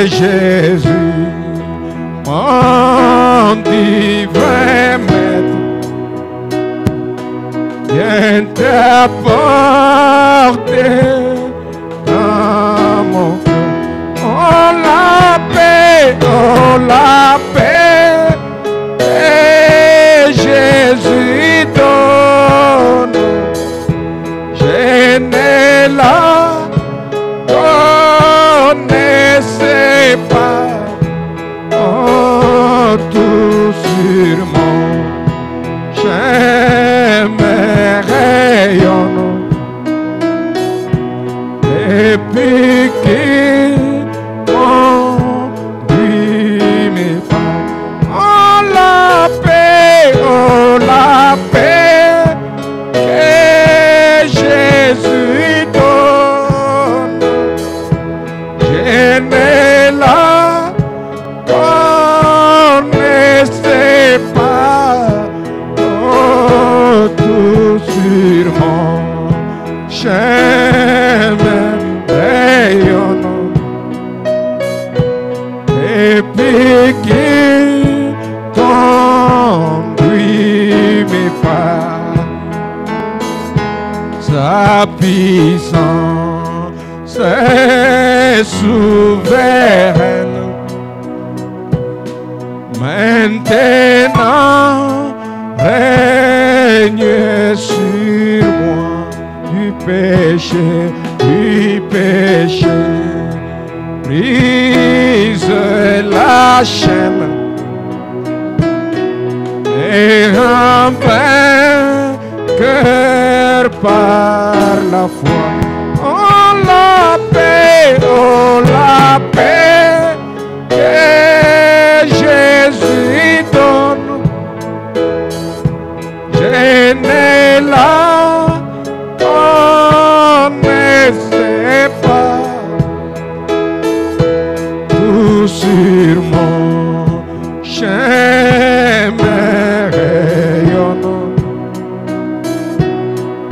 Jésus, mon divin maître, viens t'apporter dans mon cœur. Oh la paix, et Jésus donne. Je ne la connaissais pas, oh tout sûrement, je me rayonne. Et puis qu'il conduit mes pas. Oh la paix que Jésus donne. Je ne la connaissais pas, oh tout sûrement, je me rayonne. Et puis qu'il conduit mes pas, sa puissance est souveraine. Maintenant règne sur moi du péché, brise la chaîne et un vainqueur par la foi. Oh la paix que Jésus donne. Je ne la connaissais pas, tout sûrement, je me rayonne.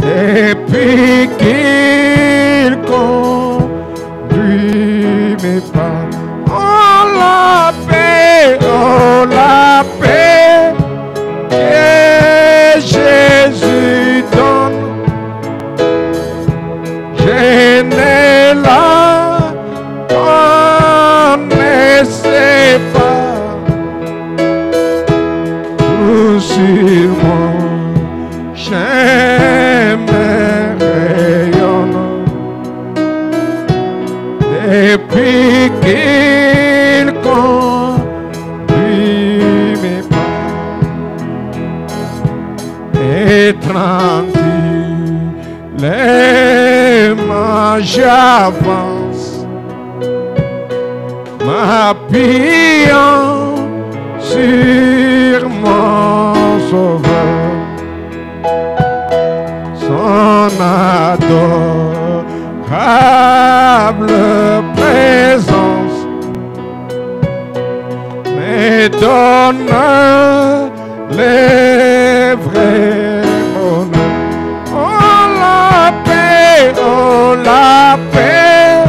Et puis qu'il conduit mes pas. Oh la paix que Jésus donne. Je ne la connaissais pas, tout sûrement, je me rayonne. Depuis qu'il conduit mes pas, et tranquillement j'avance, m'appuyant sur mon Sauveur, son adorable présence me donne les vrais bonheurs. Oh la paix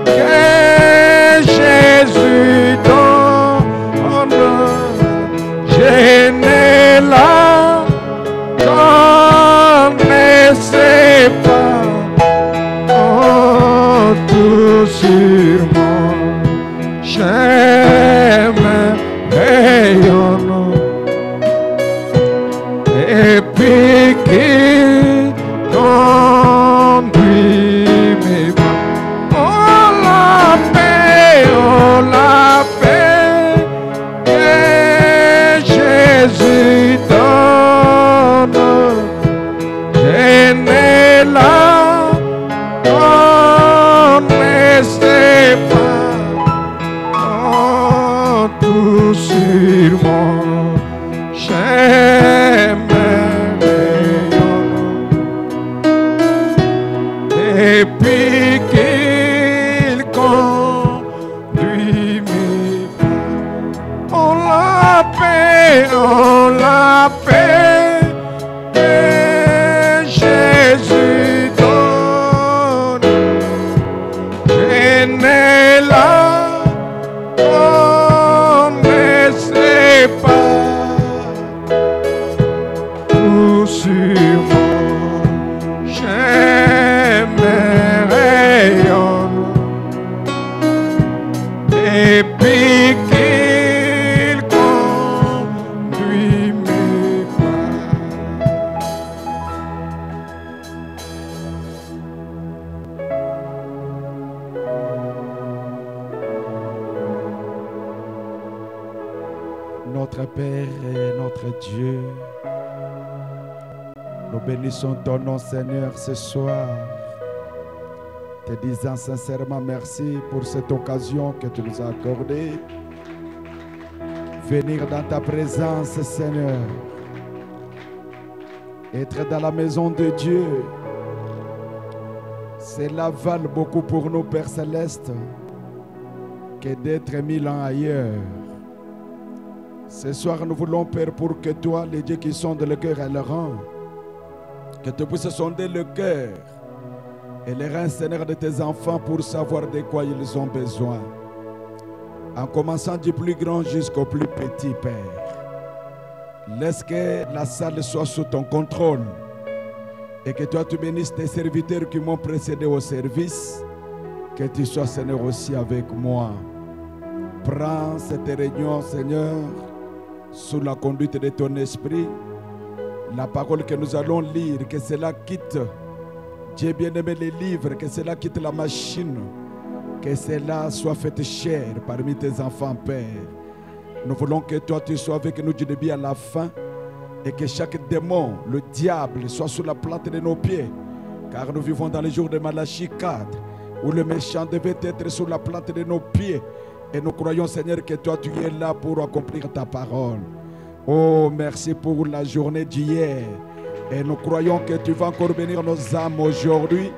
que Jésus donne. Je ne la connaissais pas, oh tout sûrement, je me rayonne. Et puis qu'il conduit mes pas. Oh la paix que Jésus donne. Je ne la connaissais pas, oh tout sûrement, je me rayonne. Et puis qu'il conduit mes pas. Oh la paix que Jésus donne. Je ne la et puis qu'il conduit mes pas. Notre Père et notre Dieu, nous bénissons ton nom, Seigneur, ce soir, te disant sincèrement merci pour cette occasion que tu nous as accordée. Venir dans ta présence, Seigneur, être dans la maison de Dieu, cela vale beaucoup pour nous, Père Céleste, que d'être 1000 ans ailleurs. Ce soir, nous voulons, Père, pour que toi, les dieux qui sonde le cœur et le rang, que tu puisses sonder le cœur et les reins, Seigneur, de tes enfants pour savoir de quoi ils ont besoin. En commençant du plus grand jusqu'au plus petit, Père. Laisse que la salle soit sous ton contrôle et que toi, tu bénisses tes serviteurs qui m'ont précédé au service. Que tu sois, Seigneur, aussi avec moi. Prends cette réunion, Seigneur, sous la conduite de ton esprit. La parole que nous allons lire, que cela quitte, Dieu bien-aimé, les livres, que cela quitte la machine, que cela soit fait chair parmi tes enfants, Père. Nous voulons que toi, tu sois avec nous du début à la fin et que chaque démon, le diable, soit sous la plante de nos pieds. Car nous vivons dans les jours de Malachie 4, où le méchant devait être sous la plante de nos pieds. Et nous croyons, Seigneur, que toi, tu es là pour accomplir ta parole. Oh, merci pour la journée d'hier. Et nous croyons que tu vas encore bénir nos âmes aujourd'hui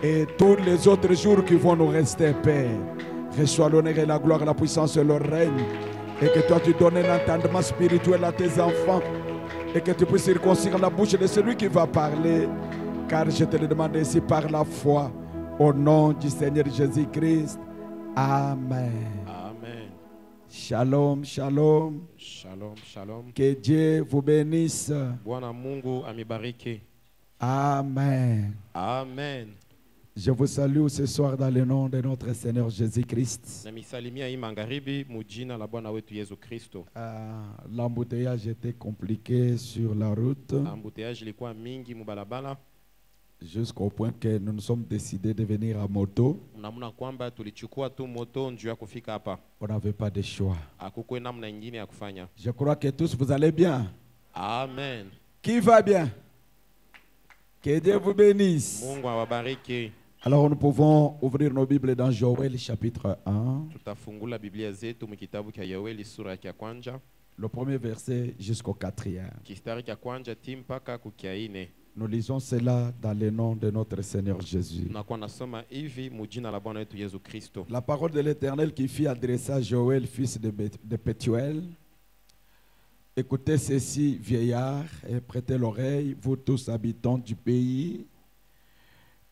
et tous les autres jours qui vont nous rester, Père. Reçois l'honneur et la gloire, la puissance et le règne. Et que toi, tu donnes un entendement spirituel à tes enfants. Et que tu puisses circoncire la bouche de celui qui va parler. Car je te le demande ici par la foi. Au nom du Seigneur Jésus-Christ. Amen. Amen. Shalom, shalom. Shalom, shalom. Que Dieu vous bénisse. Bwana Mungu amibariki. Amen. Amen. Je vous salue ce soir dans le nom de notre Seigneur Jésus-Christ. Namisalimia hii magharibi mujina la Bwana wetu Yesu Kristo. L'embouteillage était compliqué sur la route Embouteillage ilikuwa mingi mubalabala jusqu'au point que nous nous sommes décidés de venir à moto. namna kwamba tulichukua tu moto njuu ya kufika hapa. On n'avait pas de choix. Hakukuwa namna nyingine ya kufanya. Je crois que tous vous allez bien. Amen. Qui va bien? Que Dieu vous bénisse. Mungu awabariki. Alors nous pouvons ouvrir nos Bibles dans Joël chapitre 1, Tutafungula Biblia zetu mkitabu cha Yoeli sura ya kwanza, le premier verset jusqu'au 4e. kistari cha kwanza ti mpaka kukia ine. Nous lisons cela dans le nom de notre Seigneur Jésus. Tunakuwa nasoma hivi mujina la Bwana wetu Yesu Kristo. La parole de l'Éternel qui fit adresser à Joël, fils de Pétuel. Écoutez ceci, vieillards, et prêtez l'oreille, vous tous habitants du pays.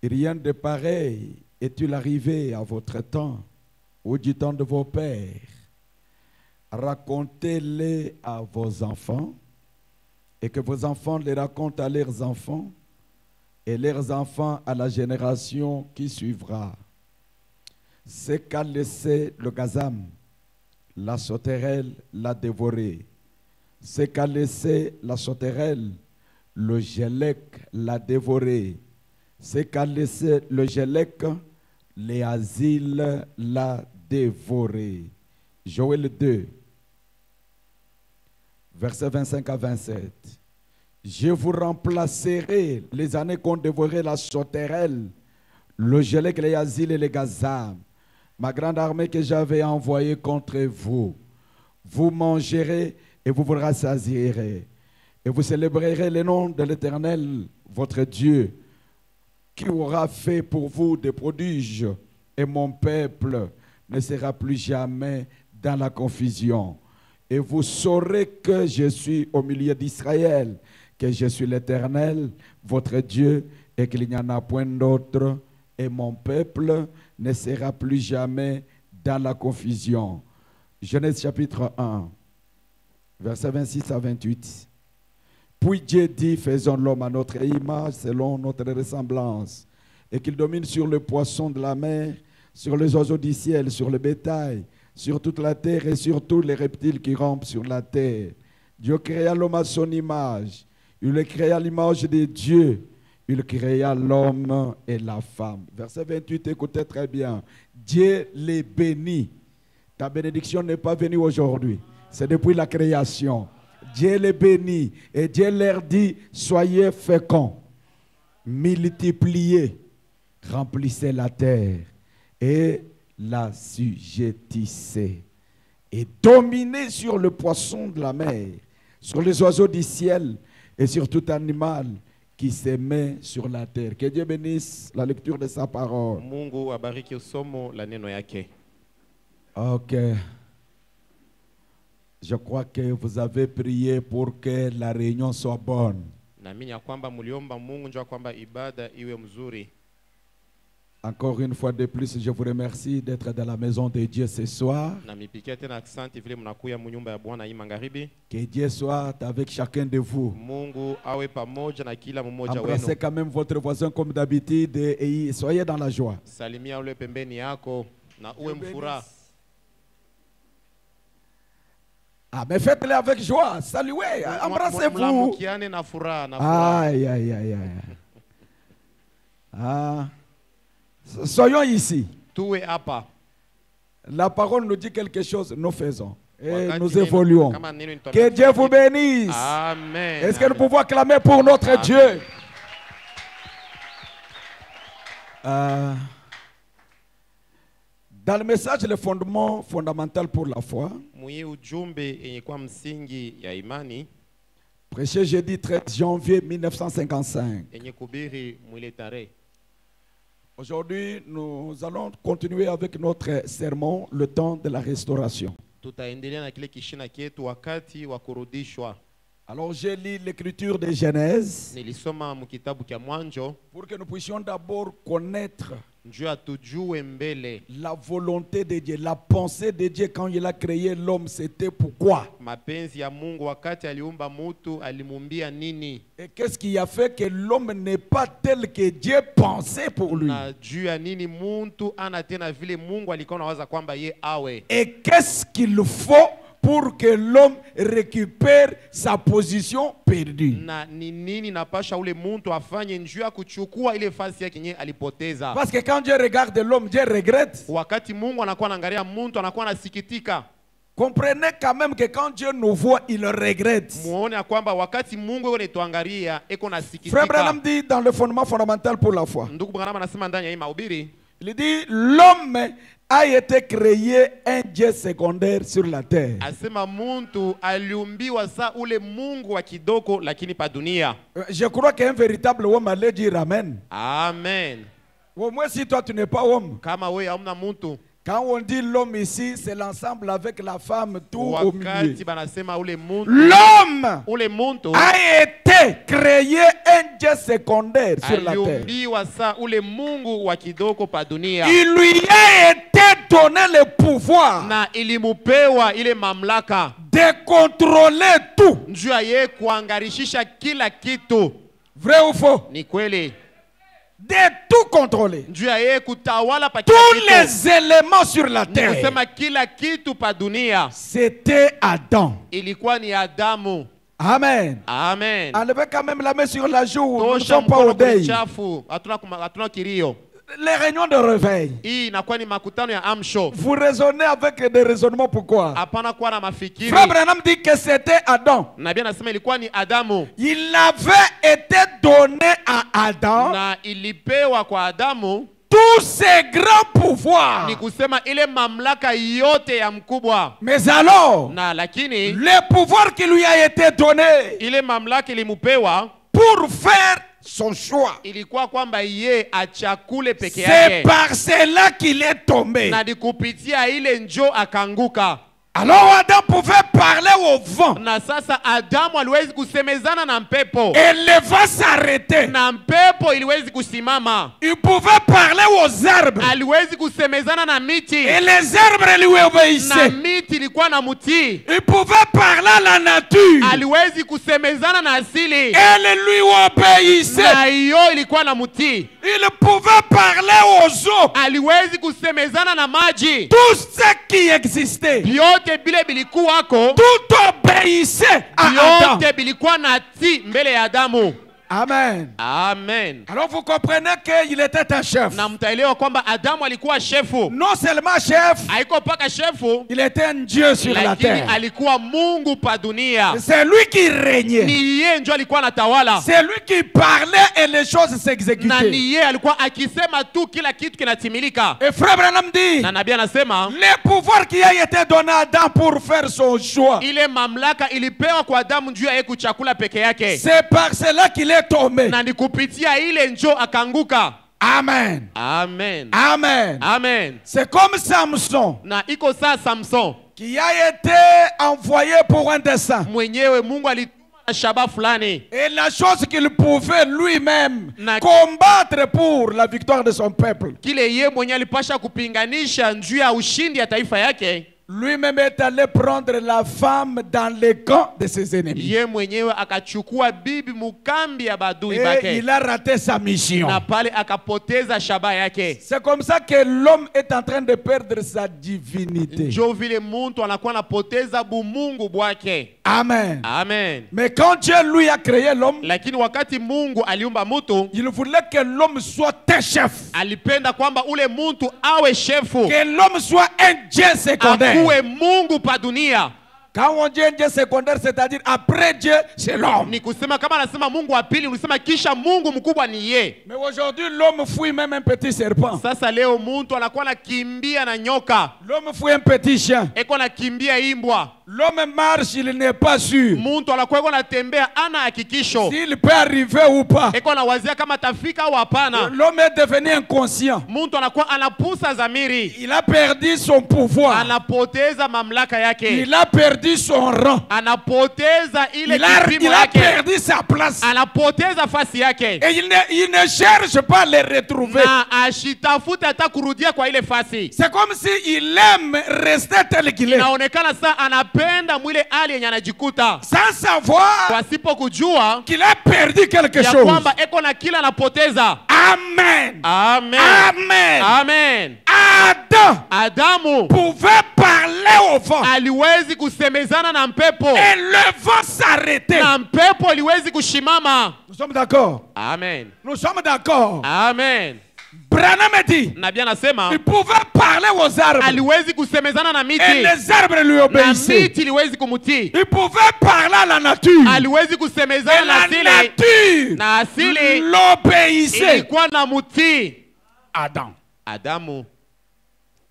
Rien de pareil est-il arrivé à votre temps ou du temps de vos pères. Racontez-les à vos enfants et que vos enfants les racontent à leurs enfants et leurs enfants à la génération qui suivra. C'est qu'a laissé le gazam, la sauterelle l'a dévoré. C'est qu'a laissé la sauterelle, le gélec l'a dévoré. C'est qu'a laissé le gélec, les asiles l'a dévoré. Joël 2, versets 25 à 27. Je vous remplacerai les années qu'ont dévoré la sauterelle, le gélec, les asiles et les gazam, ma grande armée que j'avais envoyée contre vous. Vous mangerez et vous vous rassasierez. Et vous célébrerez le nom de l'Éternel, votre Dieu, qui aura fait pour vous des prodiges. Et mon peuple ne sera plus jamais dans la confusion. Et vous saurez que je suis au milieu d'Israël, que je suis l'Éternel, votre Dieu, et qu'il n'y en a point d'autre. Et mon peuple ne sera plus jamais dans la confusion. Genèse chapitre 1, versets 26 à 28. Puis Dieu dit, faisons l'homme à notre image, selon notre ressemblance, et qu'il domine sur le poisson de la mer, sur les oiseaux du ciel, sur le bétail, sur toute la terre et sur tous les reptiles qui rampent sur la terre. Dieu créa l'homme à son image. Il le créa à l'image de Dieu. Il créa l'homme et la femme. Verset 28, écoutez très bien. Dieu les bénit. Ta bénédiction n'est pas venue aujourd'hui. C'est depuis la création. Dieu les bénit. Et Dieu leur dit, soyez féconds, multipliez, remplissez la terre et la sujettissez. Et dominez sur le poisson de la mer, sur les oiseaux du ciel et sur tout animal qui se met sur la terre. Que Dieu bénisse la lecture de sa parole. Mungu abariki somo la neno yake. Ok. Je crois que vous avez prié pour que la réunion soit bonne. Naamini ya kwamba muliomba Mungu njoo kwamba ibada iwe mzuri. Encore une fois de plus, je vous remercie d'être dans la maison de Dieu ce soir. Na mipikia tena asante vile mnakuya munyumba ya Bwana hii magharibi. Que Dieu soit avec chacun de vous. Mungu awe pamoja na kila mmoja Embrassez wenu. quand même votre voisin comme d'habitude et soyez dans la joie. Salimia ule pembeni yako na uwe mfuraha. Ah, mais faites-le avec joie. Saluez, embrassez-vous. Mlamukiane na furaha na furaha. Aïe, aïe, aïe, aïe. Ah. Soyons ici. Tuwe hapa. La parole nous dit quelque chose, nous faisons. Et Wakati nous neno- évoluons. kama neno nitoka- Que Dieu vous bénisse. Amen. Est-ce que nous Amen. pouvons acclamer pour notre Amen. Dieu? Dans le message, le fondement fondamental pour la foi, Mwi ujumbe yenye kwa msingi ya imani prêché jeudi 13 janvier 1955. yenye kubiri mwile tarehe. Aujourd'hui, nous allons continuer avec notre sermon, le temps de la restauration. Tutaendelea na kile kishina kietu wakati wa kurudishwa. Alors, j'ai lu l'écriture de Genèse Nilisoma mkitabu kya Mwanzo pour que nous puissions d'abord connaître njoo atujue mbele la volonté de Dieu, la pensée de Dieu quand il a créé l'homme, c'était pourquoi? mapenzi ya Mungu wakati aliumba mutu alimumbia nini Et qu'est-ce qui a fait que l'homme n'est pas tel que Dieu pensait pour lui? na juu ya nini muntu ana tena vile Mungu alikuwa anawaza kwamba ye awe, Et qu'est-ce qu'il faut pour que l'homme récupère sa position perdue? na ni nini napasha ule muntu afanye njuu ya kuchukua ile fasi yake yenye alipoteza. Parce que quand Dieu regarde l'homme, Dieu regrette. Wakati Mungu anakuwa anaangalia muntu anakuwa anasikitika. Comprenez quand même que quand Dieu nous voit, il regrette. Muone ya kwamba wakati Mungu yuko anatuangalia eko Frère nasikitika. Branham dit dans le fondement fondamental pour la foi, Ndugu Branham anasema ndani ya hii mahubiri, il dit l'homme a été créé un Dieu secondaire sur la terre. asema muntu aliumbiwa sa ule Mungu wa kidogo lakini pa dunia. Je crois qu'un véritable homme allait dire Amen. Amen. Au moins si toi tu n'es pas homme. Kama wewe hamna muntu, Quand on dit l'homme ici, c'est l'ensemble avec la femme, tout au milieu. wakati banasema ule muntu, L'homme ule muntu a été créé un Dieu secondaire sur la terre. aliumbiwa sa ule Mungu wa kidogo pa dunia. Il lui a été donné le pouvoir Na ilimupewa ile mamlaka de contrôler tout. njuu ya yeye kuangarishisha kila kitu. Vrai ou faux? Ni kweli. De tout contrôler. Njuu ya yeye kutawala pa kila Tous kitu. les éléments sur la Ni terre. kusema kila kitu pa dunia C'était Adam. ilikuwa ni Adamu. Amen. Amen. Enlevez quand même la main sur la joue. Nous ne Tosha sommes pas mkono au deuil. chafu, hatuna kilio. Les réunions de réveil. Hii inakuwa ni makutano ya amsho. Vous raisonnez avec des raisonnements. Pourquoi? Hapana kuwa na mafikiri. Frère Branham dit que c'était Adam. Nabii anasema ilikuwa ni Adamu Il avait été donné à Adam na ilipewa kwa Adamu, tous ces grands pouvoirs. ni kusema ile mamlaka yote ya mkubwa. Mais alors, Na lakini le pouvoir qui lui a été donné ile mamlaka ilimupewa pour faire son choix, ilikuwa kwamba ye achakule peke c'est yake, par cela qu'il est tombé. na ni kupitia ile njo akanguka. Alors Adam pouvait parler au vent. Na sasa Adamu aliwezi kusemezana na mpepo. Et le vent s'arrêtait. Na mpepo iliwezi kusimama. Il pouvait parler aux arbres. Aliwezi kusemezana na miti. Et les arbres lui obéissaient. Na miti ilikuwa na mutii. Il pouvait parler à la nature. Aliwezi kusemezana na asili. Elle lui obéissait. Na hiyo ilikuwa na mutii. Il pouvait parler aux eaux. Aliwezi kusemezana na maji. Tout ce qui existait. Vyote bile bilikuwako. Tout obéissait à Adam. Vyote bilikuwa na ti mbele ya Adamu. Amen. Amen. Alors vous comprenez qu'il était un chef. Na mtaelewa kwamba Adamu alikuwa shefu. Non seulement chef, Haiko paka shefu, il était un Dieu sur la lakini terre. alikuwa Mungu pa dunia. C'est lui qui régnait. Ni yeye ndio alikuwa anatawala. C'est lui qui parlait et les choses Na s'exécutaient. ni yeye alikuwa akisema tu kila kitu kinatimilika. Et frère Branham dit, Na nabii anasema le pouvoir qui a été donné à Adam pour faire son choix, ile mamlaka ilipewa kwa Adamu juu ya yeye kuchakula peke yake. c'est par cela qu'il est tombé. Na ni kupitia ile njo akanguka. Amen. Amen. Amen. Amen. C'est comme Samson Na iko saa Samson qui a été envoyé pour un dessein. mwenyewe Mungu alituma na shaba fulani. Et la chose qu'il pouvait lui-même Na- combattre pour la victoire de son peuple, Kile yeye mwenyewe alipasha kupinganisha juu ya ushindi ya taifa yake. lui-même est allé prendre la femme dans les camps de ses ennemis. Ye mwenyewe akachukua bibi mukambi ya badui Et bake. il a raté sa mission. Na pale akapoteza shaba yake. C'est comme ça que l'homme est en train de perdre sa divinité. Njo vile muntu anakuwa anapoteza bumungu bwake. Amen. Amen. Mais quand Dieu lui a créé l'homme, Lakini wakati Mungu aliumba mutu, il voulait que l'homme soit un chef. alipenda kwamba ule muntu awe shefu. Que l'homme soit un Dieu secondaire. Akuwe Mungu pa dunia. Quand on dit un Dieu secondaire, c'est-à-dire après Dieu, c'est l'homme. Ni kusema kama anasema Mungu wa pili, unasema kisha Mungu mkubwa ni ye. Mais aujourd'hui, l'homme fouille même un petit serpent. Sasa leo muntu anakuwa anakimbia na nyoka. L'homme fouille un petit chien. Eko anakimbia imbwa. L'homme marche, il n'est pas sûr Muntu anakuwa eko anatembea ana hakikisho. s'il peut arriver ou pas. Eko anawazia kama tafika au hapana. L'homme est devenu inconscient. Muntu anakuwa anapusa zamiri. Il a perdu son pouvoir. Anapoteza mamlaka yake. Il a perdu son rang. Anapoteza ile Il a kipimo yake. perdu sa place. Anapoteza fasi yake. Et il ne cherche pas à les retrouver. Na ashitafuta hata kurudia kwa ile fasi. C'est comme s'il aime rester tel qu'il est. Inaonekana saa anapenda mwile hali yenye anajikuta. Sans savoir Wasipo kujua qu'il a perdu quelque ya chose. kwamba eko na kila anapoteza. Amen. Amen. Amen. Amen. Adam Adamu pouvait parler au vent. aliwezi kusemezana na mpepo. Et le vent s'arrêtait. Na mpepo aliwezi kushimama. Nous sommes d'accord. Amen. Nous sommes d'accord. Amen. Branham dit, Nabii anasema il pouvait parler aux arbres. aliwezi kusemezana na Et miti. les arbres lui Na obéissaient. miti iliwezi kumutii. Il pouvait parler à la nature. Aliwezi Et kusemezana na la asili. nature Na asili l'obéissait. ilikuwa na mutii. Adam. Adamu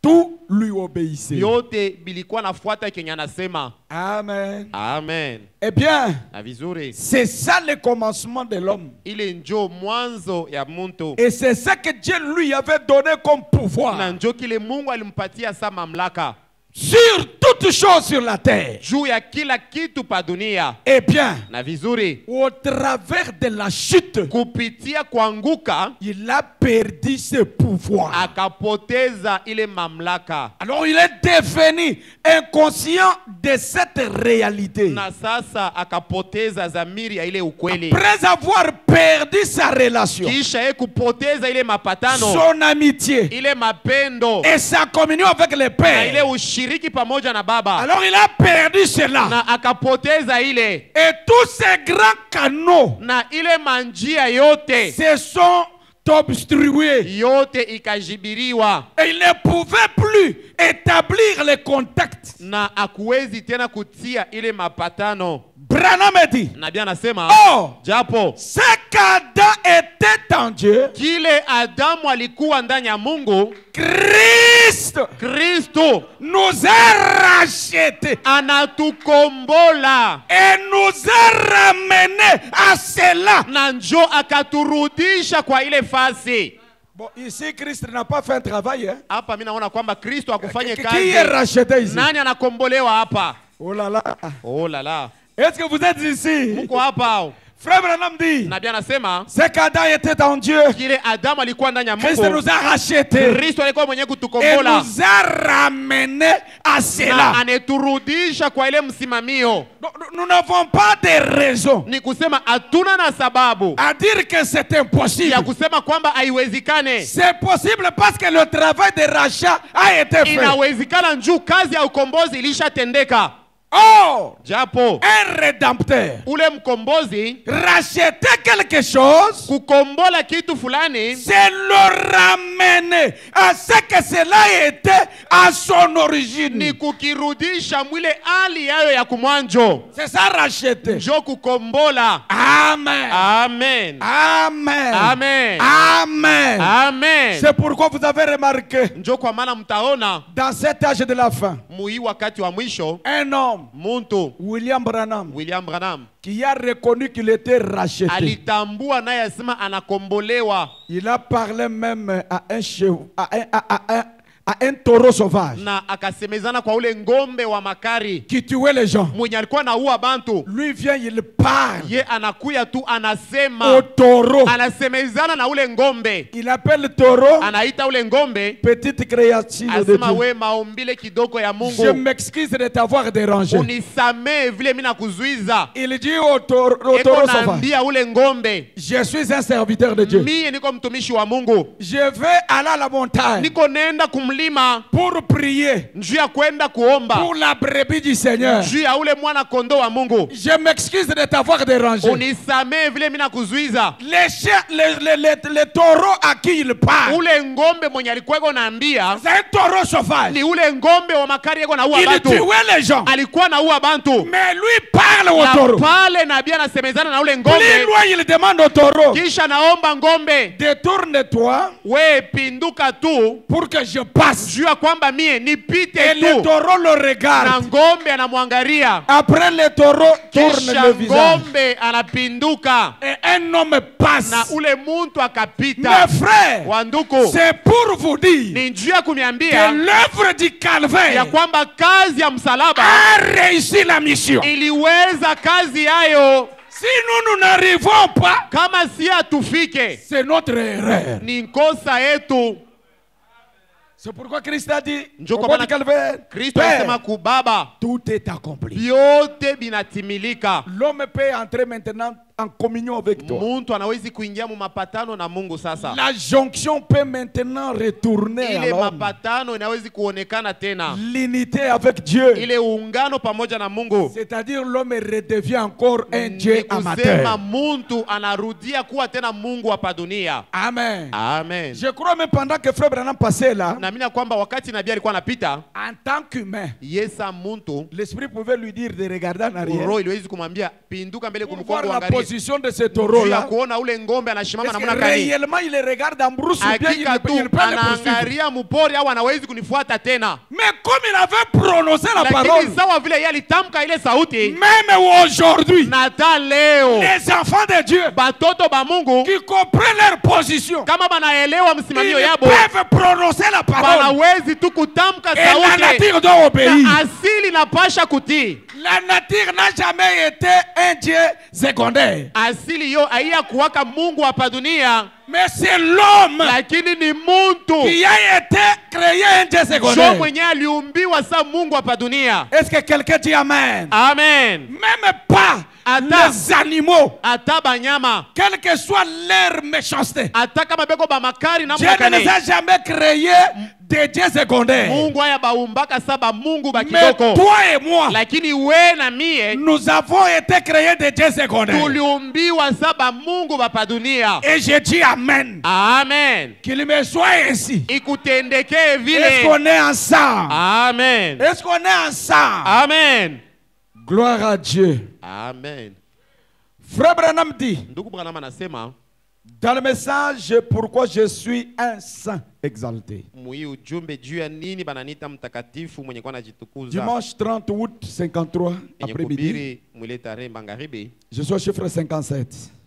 Tout lui obéissait. vyote bilikuwa nafuata kenye anasema. Amen. Amen. Eh bien, Na vizuri. c'est ça le commencement de l'homme. Ile njo mwanzo ya muntu. Et c'est ça que Dieu lui avait donné comme Na pouvoir njo kile Mungu alimpatia sa mamlaka sur toutes choses sur la terre. juu ya kila kitu pa dunia. Eh bien, Na vizuri, au travers de la chute, kupitia kuanguka il a perdu ce pouvoir. akapoteza ile mamlaka. Alors il est devenu inconscient de cette réalité. Na sasa akapoteza zamiri ya ile ukweli. Après avoir perdu sa relation, Kisha ye kupoteza ile mapatano, son amitié ile mapendo et sa communion avec le na ile Père. ushiriki pamoja na Baba. Alors il a perdu cela. Na akapoteza ile Et tous ces grands canaux na ile manjia yote se sont obstrués. yote ikajibiriwa. Et il ne pouvait plus établir les contacts. Na akuwezi tena kutia ile mapatano. Branham dit, Nabii anasema oh, japo ce qu'Adam était en Dieu, kile Adamu alikuwa ndani ya Mungu, Christ Kristo nous a rachetés anatukombola et nous a ramenés à cela. na njo akaturudisha kwa ile fasi. Bon, ici, Christ n'a pas fait un travail. Hein? Hapa mimi naona kwamba Kristo akufanye Qui est kazi. racheté ici? Nani anakombolewa hapa? Oh là là. Oh là là. Est-ce que vous êtes ici? Muko hapa. Frère Branham dit, Nabii anasema c'est qu'Adam était en Dieu. kile Adamu alikuwa ndani ya Christ Mungu. nous a rachetés. Kristo alikuwa mwenye Et kutukombola nous a ramenés à na cela. aneturudisha kwa ile msimamio. Nous n'avons pas de raison Ni kusema hatuna na sababu à dire que c'est ya impossible. kusema kwamba haiwezikane. C'est possible parce que le travail de rachat a été fait. Inawezekana njuu kazi ya ukombozi ilishatendeka. Or, Japo un rédempteur ule mkombozi racheter quelque chose, kukombola kitu fulani c'est le ramener à ce que cela était à son ni origine. kukirudisha mwile hali yayo ya kumwanjo. C'est ça racheter. Njo kukombola. Amen. Amen. Amen. Amen. Amen. Amen. C'est pourquoi vous avez remarqué, Njo kwa maana mtaona dans cet âge de la fin, mui wakati wa mwisho un homme, muntu William Branham, William Branham qui a reconnu qu'il était racheté. alitambua naye asema anakombolewa, Il a parlé même à un cheveu, à un taureau sauvage na akasemezana kwa ule ngombe wa makari qui tuait les gens. mwenye alikuwa naua bantu. Lui vient, il parle Ye anakuya tu au anasema, taureau. anasemezana na ule ngombe, Il appelle le taureau anaita ule ngombe, petite créature de asema Dieu. we maumbile kidogo ya Je Mungu, m'excuse de t'avoir dérangé. unisamee vile mimi nakuzuiza. Il dit au taureau Eko sauvage, naambia ule ngombe, je suis un serviteur de Dieu. mie niko mtumishi wa Mungu, Je vais aller à la montagne niko nenda kumlima pour prier njuu ya kwenda kuomba pour la brebis du Seigneur. njuu ya ule mwana kondo wa Mungu. Je m'excuse de t'avoir dérangé. Unisamee vile mimi nakuzuiza. Les taureaux à qui il parle, Ule ngombe mwenye alikuwa naambia c'est un taureau sauvage. ni ule ngombe wa makari yako naua Il bantu, tuait les gens. alikuwa naua bantu. Mais lui parle au Na taureau. pale nabii anasemezana na ule Plus ngombe, loin, il demande au taureau, kisha naomba ngombe, détourne-toi we pinduka tu pour que je passe. juu ya kwamba mie nipite Et le tu. taureau le Na regarde. ngombe anamwangalia, Après, le taureau tourne kisha le visage. ngombe anapinduka Et un homme passe. na ule muntu akapita. Mes frères, Wanduku, c'est pour vous dire ni njuu ya que kuniambia l'œuvre du ya calvaire kwamba kazi ya msalaba a réussi la mission. iliweza kazi yayo. Si nous n'arrivons pas, Kama si hatufike c'est notre erreur. ni nkosa yetu. C'est pourquoi Christ a dit Njo au kwa bord maana du calvaire, Kristo Père, anasema kubaba, tout est accompli. vyote binatimilika. L'homme peut entrer maintenant en communion avec toi. Muntu anawezi kuingia mu mapatano na Mungu sasa. La jonction peut maintenant retourner à Ile l'homme. mapatano inawezi kuonekana tena, L'unité avec Dieu. ile uungano pamoja na Mungu. C'est-à-dire l'homme redevient encore un Ni Dieu kusema amateur. muntu anarudia kuwa tena Mungu hapa dunia. Amen. Amen. Je crois même pendant que Frère Branham passait là, Naamini kwamba wakati nabii alikuwa anapita, en tant qu'humain, Yesa muntu l'esprit pouvait lui dire de regarder en arrière roho iliwezi kumwambia pinduka mbele pour kumkongo, voir la angalia position de ce taureau juu ya là. kuona ule ngombe anasimama Est-ce namna que gani. réellement il regarde en brousse ou bien Hakika tu il peut le poursuivre? anaangalia mupori au anawezi kunifuata tena. Mais comme il avait prononcé la parole, Lakini sawa vile yeye alitamka ile sauti, même aujourd'hui, na hata leo les enfants de Dieu batoto ba Mungu qui comprennent leur position, kama banaelewa msimamio ils yabo, peuvent prononcer la parole. banawezi tu kutamka Et la sauti nature doit obéir. na asili napasha kutii. La nature n'a jamais été un Dieu secondaire. Asili yo aiya kuwaka Mungu hapa dunia, Mais c'est l'homme lakini ni muntu qui a été créé un Dieu jo secondaire. mwenye aliumbiwa sa Mungu hapa dunia. Est-ce que quelqu'un dit Amen? Amen. Même pas Attends. les animaux, Ata banyama, quelle que soit leur méchanceté. ata kama beko ba makari na Dieu ne mukane, les a jamais créés des dieux secondaires. Mungu haya baumbaka saba Mungu ba Mais kidoko. toi et moi, Lakini we na mie nous avons été créés des dieux secondaires. tuliumbiwa saba Mungu hapa dunia. Et je dis Amen. Amen. Qu'il me soit ainsi. Ikutendeke Est-ce vile. qu'on est ensemble? Amen. Est-ce qu'on est ensemble? Amen. Gloire à Dieu. Amen. Frère Branham dit Ndugu Branham anasema dans le message pourquoi je suis un saint exalté. mui ujumbe juu ya nini bananita mtakatifu mwenye kwa najitukuza. Dimanche 30 août 53 Yenye après-midi. kubiri mwile tarehe magharibi Je suis au chiffre 57.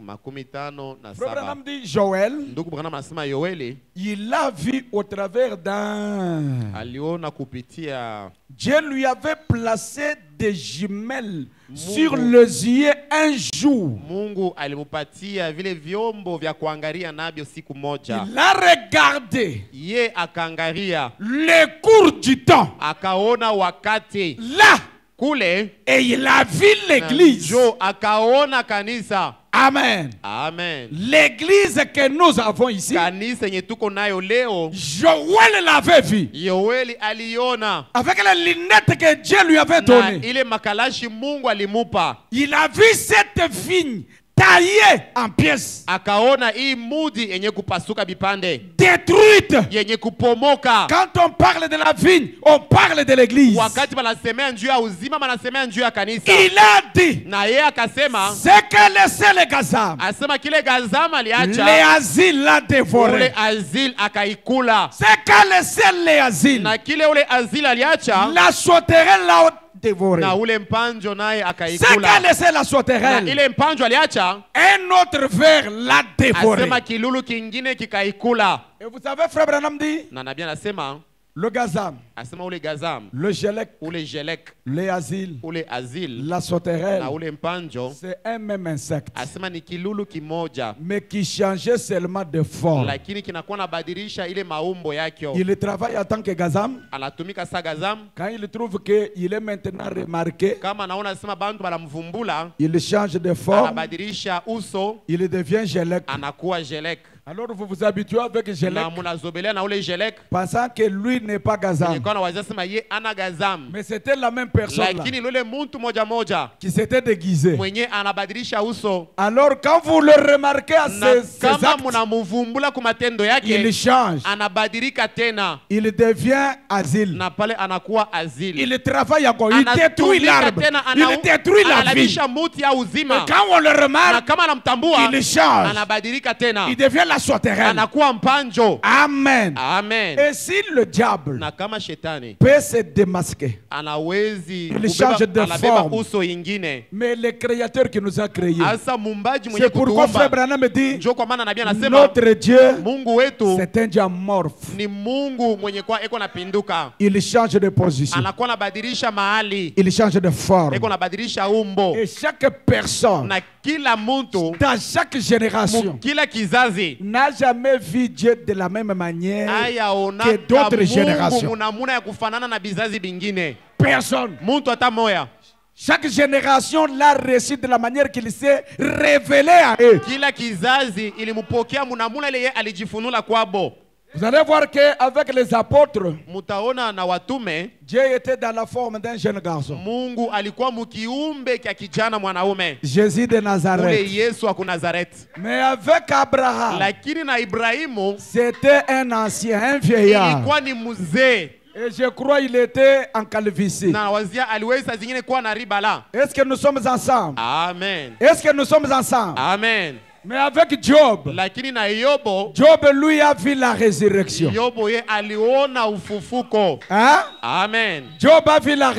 makumi tano na Frère saba. Branham dit Joël, Ndugu Branham anasema Yoeli il a vu au travers d'un... aliona kupitia Dieu lui avait placé des jumelles sur les yeux un jour. Mungu alimupatia vile vyombo vya kuangalia navyo siku moja. Il a regardé Ye akaangalia, le cours du temps akaona wakati là kule, et il a vu l'église. jo akaona kanisa. Amen. Amen. L'église que nous avons ici, Kanisa yenye tuko nayo leo, Joël l'avait vu Yoeli aliona avec les lunettes que Dieu lui avait na données. ile makalashi Mungu alimupa. Il a vu cette vigne taillée en pièces, Akaona hii mudi yenye kupasuka bipande, détruite. yenye kupomoka. Quand on parle de la vigne, on parle de l'église. Wakati banasemea njuu ya uzima, banasemea njuu ya kanisa. Il a dit, Na yeye akasema, ce que laissait les Gazam, asema kile Gazama les aliacha, asiles l'a dévoré. ule Azil akaikula. Ce que laissait les asiles, Na kile ule Azil aliacha, la sauterelle l'a dévoré. na ule mpanjo naye Ce akaikula. que laissait la Na sauterelle, ile mpanjo aliacha, un autre ver l'a dévoré. asema kilulu kingine kikaikula. Et vous savez, frère Branham dit, Na nabii anasema, le Gazam, asema ule Gazam, le Gelek, ule Jelek, les asiles, ule Azil, la sauterelle, na ule mpanjo, c'est un même insecte, asema ni kilulu kimoja, mais qui changeait seulement de forme. lakini kinakuwa nabadilisha ile maumbo yake. Il travaille en tant que Gazam. Anatumika sa Gazam. Quand il trouve qu'il est maintenant remarqué, Kama naona asema bantu banamvumbula, il change de forme, anabadilisha uso, il devient Gelek. anakuwa Jelek. Alors vous vous habituez avec Gelek, Na munazobelea na ule Jelek, pensant que lui n'est pas Gazam. nilikuwa nawazia sema ye ana Gazam, Mais c'était la même personne là, lakini lule muntu moja moja qui s'était déguisé. mwenye anabadilisha uso. Alors quand vous le remarquez à Na ses kama actes, munamuvumbula kwa matendo il yake, change, anabadilika tena, il devient asile. na pale anakuwa Azil. Il travaille encore, il détruit Anatumika l'arbre, tena, il détruit la vie. analabisha muti ya Et uzima. quand on le Na remarque, kama anamtambua, il change, anabadilika tena, il devient la sauterelle. anakuwa mpanjo. Amen. Amen. Et si le diable Na kama shetani peut se démasquer, anawezi Il change de anabeba forme. uso ingine, mais le créateur qui nous a créés, asa mumbaji mwenye c'est pourquoi frère kutuumba. Branham dit, Njo kwa maana nabii anasema notre Dieu, Mungu wetu c'est un diamorphe. ni Mungu mwenye kwa eko napinduka, Il change de position, anakuwa nabadilisha mahali, il change de forme. eko nabadilisha umbo. Et chaque personne, Na kila mtu dans chaque génération, kila kizazi n'a jamais vu Dieu de la même manière que ayaonaka d'autres Mungu générations. munamuna ya kufanana na bizazi bingine. Personne. Muntu hata moya. Chaque génération l'a reçu de la manière qu'il s'est révélé à eux. Kila kizazi ilimupokea munamuna ile ye alijifunula kwabo. Vous allez voir qu'avec les apôtres, Mutaona na watume, Dieu était dans la forme d'un jeune garçon. Mungu alikuwa mukiumbe kya kijana mwanaume. Jésus de Ule Nazareth. Yesu wa Nazareth. Mais avec Abraham, Lakini na Ibrahimu c'était un ancien, un vieillard. ilikuwa ni mzee. Et je crois qu'il était en calvitie. Na wazia aliweza zingine kuwa na riba la. Est-ce que nous sommes ensemble? Amen. Est-ce que nous sommes ensemble? Amen. Mais avec Job, Lakini na Yobo, Job lui a vu la résurrection. Yobo ye aliona ufufuko. Hein? Amen. Job a vu la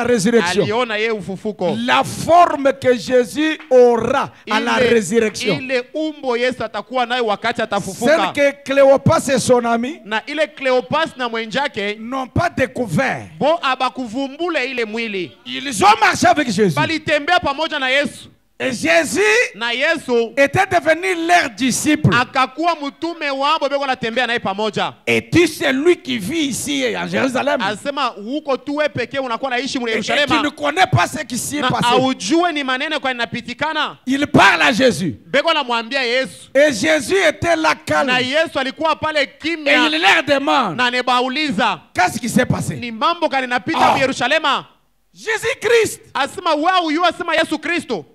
résurrection. Aliona ye ufufuko. La forme que Jésus aura à la résurrection. Ile umbo Yesu atakuwa nayo wakati Celle atafufuka. que Cléopas et son ami Na ile Cleopas na mwenjake n'ont pas découvert. bo abakuvumbule ile mwili. Ils ont marché avec Jésus. Balitembea pamoja na Yesu. Et Jésus Na Yesu était devenu leur disciple. akakuwa mtume wabo beko natembea naye pamoja. Et tu c'est lui qui vit ici en Jérusalem. Asema huko tu wewe pekee unakuwa naishi mu Et tu Yerusalema. ne connais pas ce qui s'y est Na passé. aujue ni maneno kwa inapitikana. Il parle à Jésus. Beko namwambia Yesu. Et Jésus était là calme. Na Yesu alikuwa pale Et kimya. il leur demande, Na nebauliza qu'est-ce qui s'est passé? ni mambo gani napita mu Yerusalema. Jésus-Christ, Asema wewe huyu asema Yesu Kristo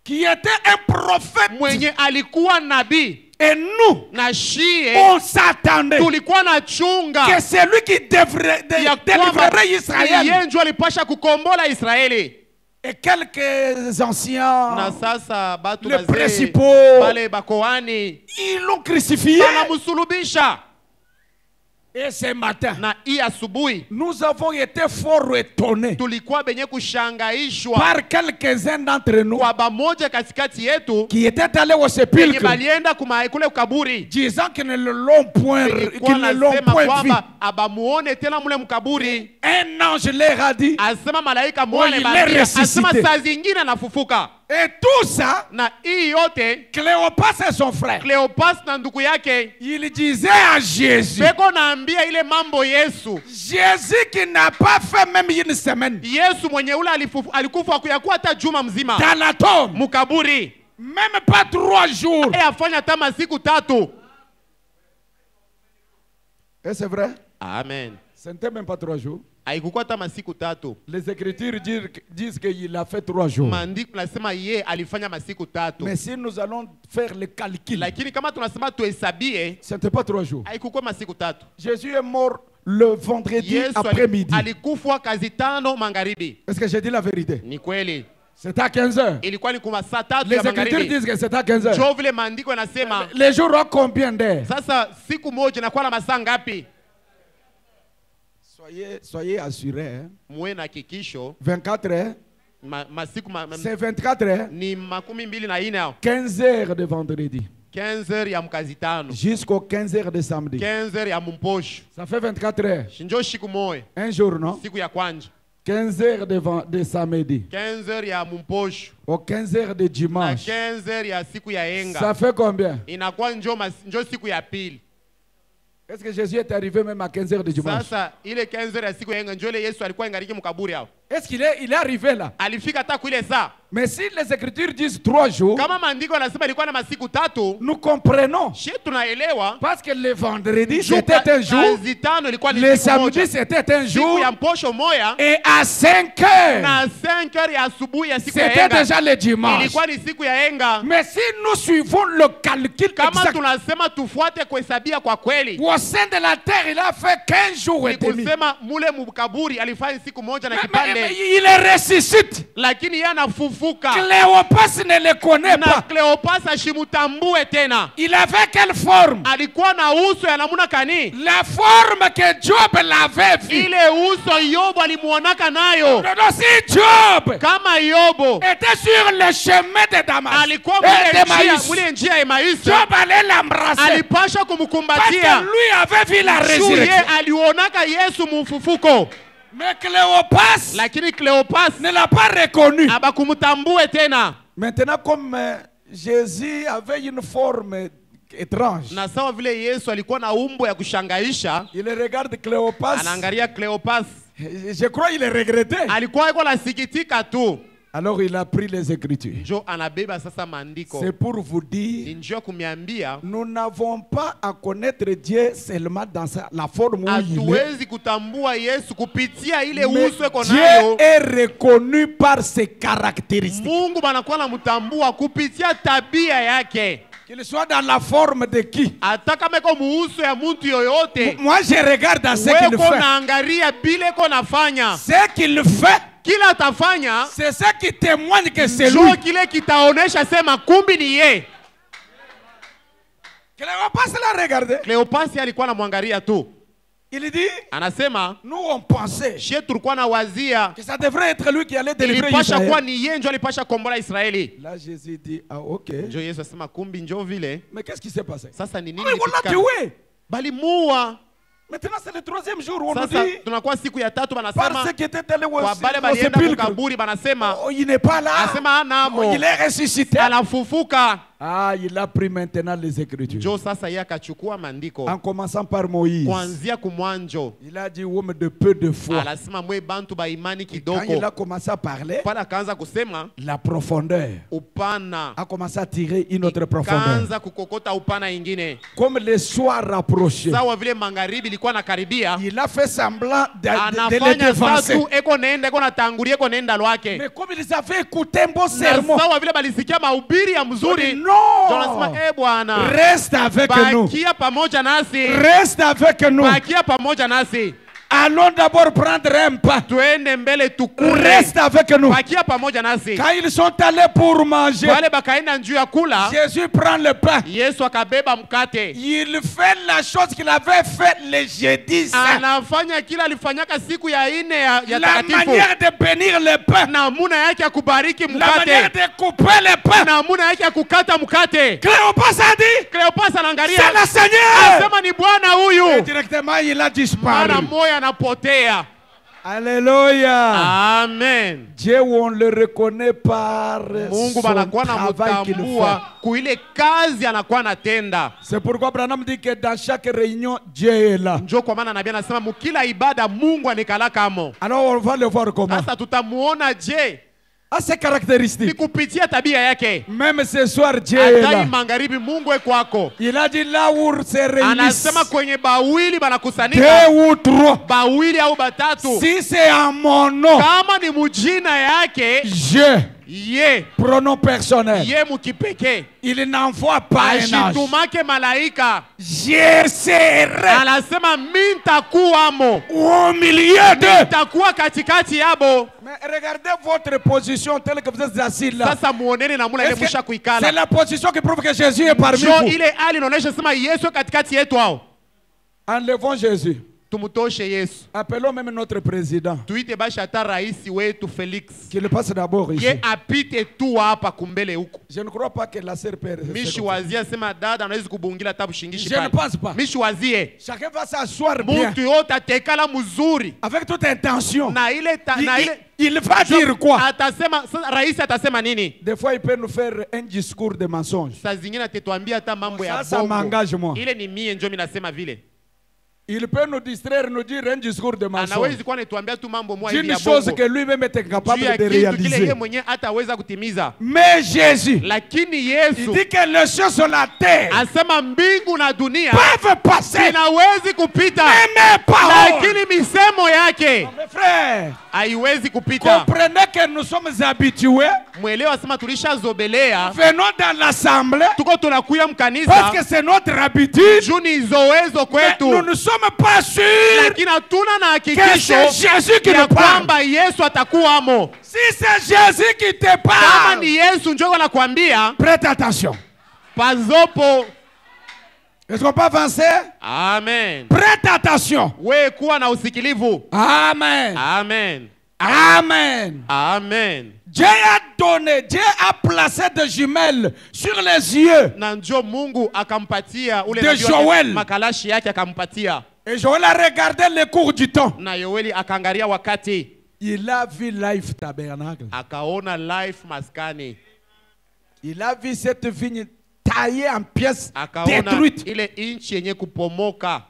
qui était un prophète, mwenye alikuwa nabii. et nous, Na shie on s'attendait tulikuwa na chunga que c'est lui qui ya kwamba délivrerait Israël. yeye ndio alipasha kukombola Israeli. Et quelques anciens, Na sasa batu les bazee principaux, bale bakoani ils l'ont crucifié. banamusulubisha. Et ce matin, Na hii asubuhi nous avons été fort étonnés tulikuwa benye kushangaishwa par quelques-uns d'entre nous kwa bamoja katikati yetu qui étaient allés au benye sépulcre balienda kule kaburi disant qu'ils ne l'ont point, ilikuwa qu'ils ne l'ont nasema point vu. kwamba abamuone tena mule mkaburi. Un ange leur a dit, Asema malaika Oh, mwana il bambia, est ressuscité. asema saa zingine anafufuka. et tout ça, Na hii yote Cléopas et son frère, Cleopas na ndugu yake il disait à Jésus, beko naambia ile mambo Yesu. Jésus qui n'a pas fait même une semaine Yesu mwenye ule alikufa kuyakuwa hata juma mzima dans la tombe, mukaburi, même pas 3 jours. afanya hata masiku 3. Et c'est vrai, Amen. ce n'était même pas 3 jours. Haikukuwa hata masiku 3. Les Écritures disent qu'il a fait 3 jours. Maandiko nasema ye alifanya masiku 3. Mais si nous allons faire le calcul, Lakini kama tunasema tuhesabie, ce n'était pas 3 jours. haikukuwa masiku 3. Jésus est mort le vendredi Yesu après-midi. alikufa kazi 5 magharibi. Est-ce que j'ai dit la vérité? Ni kweli. C'est à 15 heures. Ilikuwa ni kuma saa 3 Les ya Écritures magharibi. disent que c'est à 15 heures. Jo vile maandiko yanasema. Les jours ont combien d'heures? Sasa siku moja inakuwa na masaa ngapi? Soyez assurés. Hein? Muwe na hakikisho 24 heures. masiku C'est 24 heures. ni 24 15 heures de vendredi. 15 heures ya mkazi 5 Jusqu'aux 15 heures de samedi. 15 heures ya mumposho. Ça fait 24 heures. Shinjo siku moja. Un jour, non? Siku ya kwanja 15 heures de samedi. 15 heures ya mumposho Aux 15 heures de na dimanche. 15 heures ya siku ya enga. Ça fait combien? Inakuwa njo siku ya pili. Est-ce que Jésus est arrivé même à 15 heures de dimanche? Sasa ile 15 heures ya siku ya enga njo ile Yesu alikuwa ingariki mkaburi hao. Est-ce qu'il est arrivé là? Alifika hata kuile saa. Mais si les Écritures disent 3 jours, Kama maandiko yanasema ilikuwa na masiku 3, nous comprenons. she tunaelewa. Parce que le vendredi, c'était un jour. Kazi 5 ilikuwa ni Le siku moja. samedi, c'était un Siku jour. ya mposho moya Et à 5 heures, na 5 heures ya asubuhi ya siku ya c'était enga. déjà le dimanche. Ilikuwa ni siku ya enga. Mais si nous suivons le calcul Kama exact, tunasema tufuate kuhesabia kwa kweli, au sein de la terre, il a fait 15 jours et ni demi. kusema mule mkaburi alifanya siku moja na Mais kipande, il est ressuscité. lakini yeye anafufuka. Cléopas ne le connaît Na pas. Cleopas ashimutambue tena. Il avait quelle forme? Alikuwa na uso ya namuna kani? La forme que Job l'avait vue. Ile uso Yobo alimuonaka nayo. Non, si Job Kama Yobo était sur le chemin de Damas, alikuwa de njia ya Emmaüs, Job allait l'embrasser. alipasha Parce kumkumbatia. que lui avait vu la Juu ye résurrection. alionaka Yesu mfufuko, Mais Cléopas lakini Cleopas ne l'a pas reconnu. abakumtambue tena. Maintenant, comme Jésus avait une forme étrange, Na sawa vile Yesu alikuwa na umbo ya kushangaisha, il regarde Cléopas. anaangalia Cleopas, Je crois qu'il regrettait. alikuwa yuko nasikitika tu. Alors il a pris les Écritures. Njo anabeba sasa maandiko, C'est pour vous dire, njoo kumiambia nous n'avons pas à connaître Dieu seulement dans la forme où il est. hatuwezi kutambua Yesu kupitia ile Mais uso eko Dieu nayo. est reconnu par ses caractéristiques. Mungu banakuwa namutambua kupitia tabia yake, Qu'il soit dans la forme de qui? hata kama iko muuso ya muntu yoyote. Moi je regarde à ce qu'il Weko fait. naangalia bile ko nafanya, Ce qu'il fait, kila atafanya c'est ça qui témoigne que c'est lui. njo kile kitaonesha sema kumbi ni ye. Cléopas l'a regardé. Cleopas alikuwa anamwangalia tu, Il dit, anasema nous on pensait she tulikuwa na wazia que ça devrait être lui qui allait délivrer ilipasha kuwa Israël. ni ye njo alipasha kombola Israeli. Là Jésus dit, ah ok. Njo Yesu asema kumbi njo vile. Mais qu'est-ce qui s'est passé? Sasa ni nini Mais on l'a ilipitikana? tué. Balimuua. Maintenant c'est le 3e jour où on nous Sasa dit, tunakuwa siku ya 3, par banasema ceux qui étaient allés au kwa bale balienda sépulcre, kukaburi, banasema oh, il n'est pas là. asema anamo, Oh, il est ressuscité. anafufuka. Ah, il a pris maintenant les Écritures. Njo sasa yeye akachukua maandiko En commençant par Moïse. kuanzia kumwanjo, Il a dit, homme de peu de foi. anasema mwe bantu ba imani Et quand il kidogo. a commencé à parler, Pale akaanza kusema la profondeur upana, a commencé à tirer une autre profondeur. kaanza kukokota upana ingine. Comme le soir rapproché, Sawa vile magharibi ilikuwa nakaribia, il a fait semblant de les anafanya devancer. satu eko nenda, eko natangulia, eko nenda lwake. Mais comme ils avaient écouté un beau Na sermon, sawa vile balisikia mahubiri ya ils ont dit, mzuri, ndio anasema non, Bwana, reste avec nous. bakia pamoja nasi, Reste avec nous. bakia pamoja nasi. Allons d'abord prendre un pas. Twende mbele tukule. Reste avec nous. Bakia pamoja nasi. Quand ils sont allés pour manger, Wale bakaenda njuu ya kula. Jésus prend le pain. Yesu akabeba mkate. Il fait la chose qu'il avait fait le jeudi saint. Anafanya kila alifanyaka siku ya ine ya La takatifu. manière de bénir le pain. Namuna yake ya kubariki La manière mkate. de couper le pain. Namuna yake ya kukata mkate. Cléopas a dit, Cleopas anaangalia. c'est le Seigneur. Asema ni Bwana Et huyu. directement, il a disparu. Mara moya anapotea. Alléluia. Amen. Dieu, on le reconnaît par Mungu son banakuwa na travail qu'il fait. mutambua kuile kazi anakuwa anatenda. C'est pourquoi Branham dit que dans chaque réunion, Dieu est là. Njo kwa maana nabii anasema mukila ibada Mungu anikalaka amo. Alors on va le voir comment. Sasa tutamuona je À ses ni caractéristiques. kupitia tabia yake. Même ce soir, Dieu est Hata là. magharibi Mungu eko kwako. Il a dit là où se réunissent Anasema kwenye bawili banakusanyika, deux ou trois. bawili au batatu, Si c'est en mon nom, kama ni mujina yake ye pronom personnel, ye mukipekee, il n'envoie pas un ange. ashitumake malaika. Je serai Anasema mimi nitakuwamo, au milieu d'eux. nitakuwa katikati yabo. Mais regardez votre position telle que vous êtes assis là. Sasa muoneni namuna ile Est-ce que musha c'est kuikala. la position qui prouve que Jésus est parmi Njo vous. ile hali inaonyesha sema Yesu katikati yetu hao. Enlevons Jésus. Tumutoshe Yesu. Appelons même notre président. Tuite bashi hata rais wetu Felix. Qu'il passe d'abord ici. Ye apite tu hapa kumbele huko. Je ne crois pas que la sœur père. Mishi wazia sema dada anaweza kubungila tabu shingishi Je ne pale. pense pas. Mishi wazie. Chacun va s'asseoir bien. Muntu yote atekala mzuri. Avec toute intention. Na ile Il va dire quoi? Atasema sasa rais atasema nini? Des fois, il peut nous faire un discours de mensonge. Saa zingine atetuambia hata mambo ya Ça m'engage bongo. moi. Ile ni mie njo mimi nasema vile. Il peut nous distraire, nous dire un discours de mensonge. Anawezi kuwa anatuambia tu mambo moja hivi D'une ya chose bongo. que lui-même est incapable Juu ya de kitu kile yeye réaliser. mwenyewe hataweza kutimiza. Mais Jésus, Lakini il Yesu dit que les choses sur la terre asema mbingu na dunia peuvent passer. inawezi kupita, Mais mes paroles, lakini misemo yake mes frères, haiwezi kupita. comprenez que nous sommes habitués. Mwelewa asema tulishazobelea, Venons dans l'assemblée tuko tunakuya parce mkanisa que c'est notre habitude. juu ni zoezo Mais kwetu, nous ne sommes pas sûrs lakini hatuna na que hakikisho c'est Jésus qui ya nous parle. kwamba Yesu atakuwamo. Si c'est Jésus qui te Kama parle, ni Yesu njoo anakuambia, prête attention. pazopo. Est-ce qu'on peut avancer? Amen. Prête attention. We kuwa na usikilivu. Amen. Amen. Amen. Amen. Dieu a donné, Dieu a placé des jumelles sur les yeux. Na njo Mungu akampatia ule De nabii wake, Joel. makalashi yake akampatia, Et Joël a regardé le cours du temps. na Yoeli akaangalia wakati, Il a vu Life Tabernacle. akaona life maskani, Il a vu cette vigne taillée en pièces, akaona détruite. ile inchi yenye kupomoka.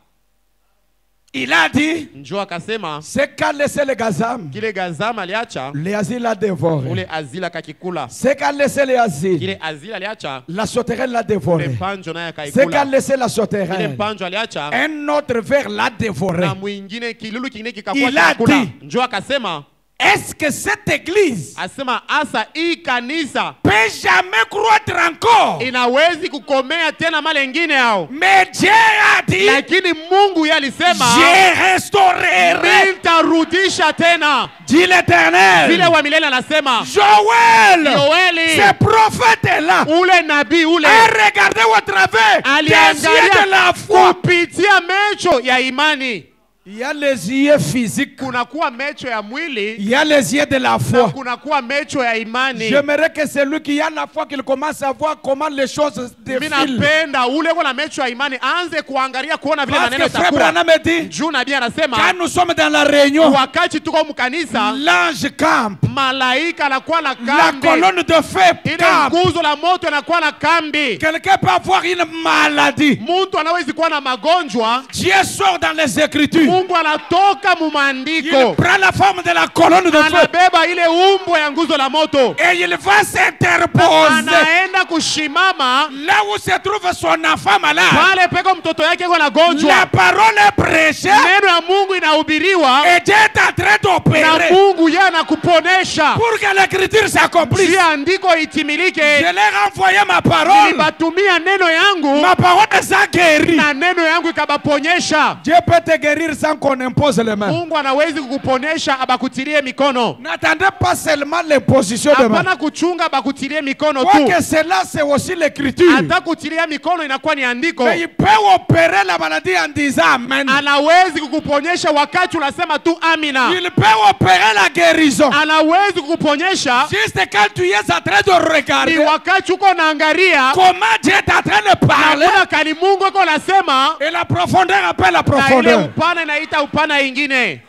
Il a dit, Njo akasema c'est qu'a laissé le gazam. kile gazama aliacha, Les asiles l'a dévoré. ule azila kakikula. C'est qu'a laissé les asiles. Kile azila aliacha, La sauterelle l'a ule dévoré. panjo naye C'est qu'a akaikula. laissé la Ile sauterelle. panjo aliacha, Un autre ver l'a dévoré. na mwingine kilulu kingine kikakuwa Il a kinakula. dit, Njo akasema, est-ce que cette église asema asa hii kanisa peut jamais croître encore? inawezi kukomea tena male ingine hao. Mais Dieu a dit, Lakini Mungu yeye alisema je restaurerai, nitarudisha tena. dit Vile l'Éternel. wa milele anasema Joël, Yoeli, ce prophète-là, ule nabii ule a regardé au travers des yeux de la foi. kupitia mecho ya imani. Il y a les yeux physiques, Kunakuwa mecho ya mwili il y a les yeux de la na foi. kunakuwa mecho ya imani. J'aimerais que celui qui a la foi qu'il commence à voir comment les choses Mimi défilent. napenda ule kwa mecho ya imani anze kuangalia kuona vile Parce maneno que Frère itakuwa. Branham me dit, Juu nabii anasema quand nous sommes dans la réunion, wakati tuko mkanisa, l'ange campe, malaika anakuwa na la kambi, colonne de feu ile campe. nguzo la moto anakuwa na kambi. Quelqu'un peut avoir une maladie. Mtu anawezi kuwa na magonjwa, Dieu sort dans les Écritures. Mungu anatoka Il mumaandiko, prend la forme de la colonne de feu anabeba ile umbo ya nguzo la moto, et il va s'interposer anaenda kushimama là où se trouve son enfant malade. pale peko mtoto yake iko na La gonjwa. parole est prêchée Neno ya Mungu inahubiriwa et Dieu est en train na d'opérer Mungu yeye anakuponesha pour que l'écriture s'accomplisse. ili andiko itimilike. Je leur ai envoyé ma parole. Nilibatumia neno yangu Ma parole les a guéris. na neno yangu ikabaponyesha. Dieu peut te guérir sans qu'on impose les mains. Mungu anawezi kukuponesha abakutilie mikono. N'attendez pas seulement l'imposition de mains. Hapana kuchunga abakutilie mikono tu. Quoi que cela, c'est aussi l'écriture. Hata kutilia mikono inakuwa ni andiko. Mais il peut opérer la maladie en disant Amen. Anawezi kukuponyesha wakati unasema tu amina. Il peut opérer la guérison. Anawezi kukuponyesha Juste quand tu es en train de regarder ni wakati uko naangalia comment Dieu est en train de parler. na kani Mungu uko nasema Et la profondeur appelle la na ile profondeur. upana inaita upana ingine.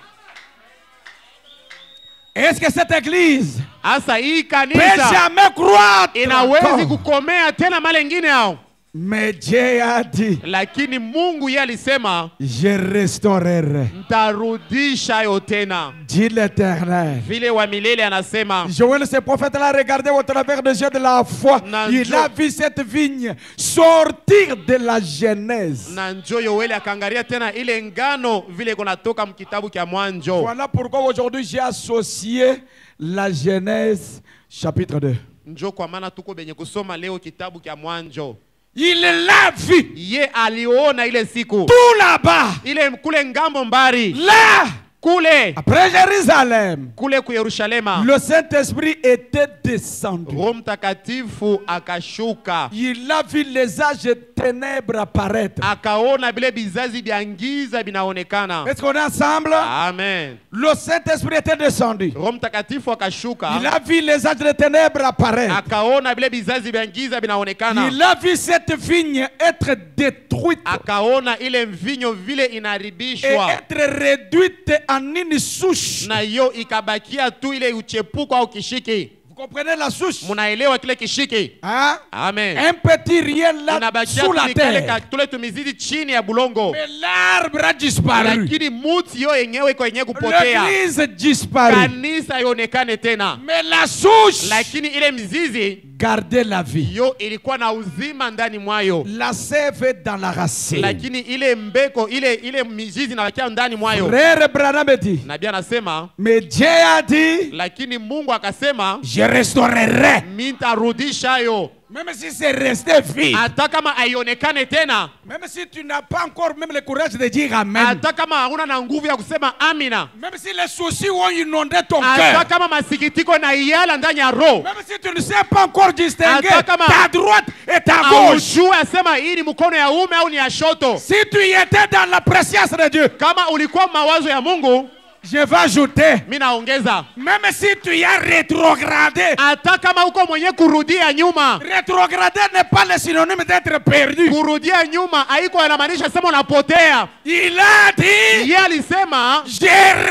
Est-ce que cette église Asa hii peut kanisa jamais croître inawezi encore? kukomea tena mara ingine hao? Mais Dieu a dit, Lakini Mungu yeye alisema je restaurerai. ntarudisha yo tena. Dit l'Éternel. Vile wa milele anasema. Joël, ce prophète-là, regardait au travers des yeux de la foi. Il a vu cette vigne sortir de la Genèse. Na njo Yoeli akaangalia tena ile ngano vile kunatoka mkitabu kya Mwanzo. Voilà pourquoi aujourd'hui j'ai associé la Genèse chapitre 2. Njo kwa maana tuko benye kusoma leo kitabu kya Mwanzo. Il l'a vu. Ye aliona ile siku. Tout là-bas. Ile kule ngambo mbari. Là. Kule. Après Jérusalem. Kule ku Yerusalema. Le Saint-Esprit était descendu. Roho Mtakatifu akashuka. Il a vu les âges de ténèbres apparaître. Akaona bile bizazi bya giza binaonekana. Est-ce qu'on est ensemble? Amen. Le Saint-Esprit était descendu. Roho Mtakatifu akashuka. Il a vu les âges de ténèbres apparaître. Akaona bile bizazi bya giza binaonekana. Il a vu cette vigne être détruite. Akaona ile mvinyo vile Et inaribishwa. être réduite en une souche. Na yo ikabakia tu ile uchepuko au kishiki. Vous comprenez la souche? Munaelewa kile kishiki? Hein? Amen. Un petit rien là Inabakia sous la tu kale terre. ka tule tumizidi chini ya bulongo. Mais l'arbre a disparu. Lakini muti yo yenyewe iko yenyewe kupotea. L'église disparue. Kanisa ionekane tena. Mais la souche Lakini ile mzizi gardait la vie. yo ilikuwa na uzima ndani mwayo. La sève est dans la racine. Lakini ile mbeko ile mizizi inabakia ndani mwayo. Frère Branham dit, Nabii anasema mais Dieu a dit, lakini Mungu akasema je restaurerai. nitarudisha yo. Même si c'est resté vide. Hata kama haionekane tena. Même si tu n'as pas encore même le courage de dire Amen. Hata kama hauna na nguvu ya kusema amina. Même si les soucis ont inondé ton Hata cœur. kama masikitiko na iyala ndani ya roho. Même si tu ne sais pas encore distinguer Hata kama ta droite et ta gauche. Aujue asema hii ni mkono ya ume au ni ya shoto. Si tu y étais dans la présence de Dieu. Kama ulikuwa mawazo ya Mungu, Je vais ajouter. mimi naongeza. Même si tu y as rétrogradé. Hata kama uko mwenye kurudia nyuma. Rétrograder n'est pas le synonyme d'être perdu. Kurudia nyuma haiko inamaanisha sema unapotea. Il a dit, Yeye alisema je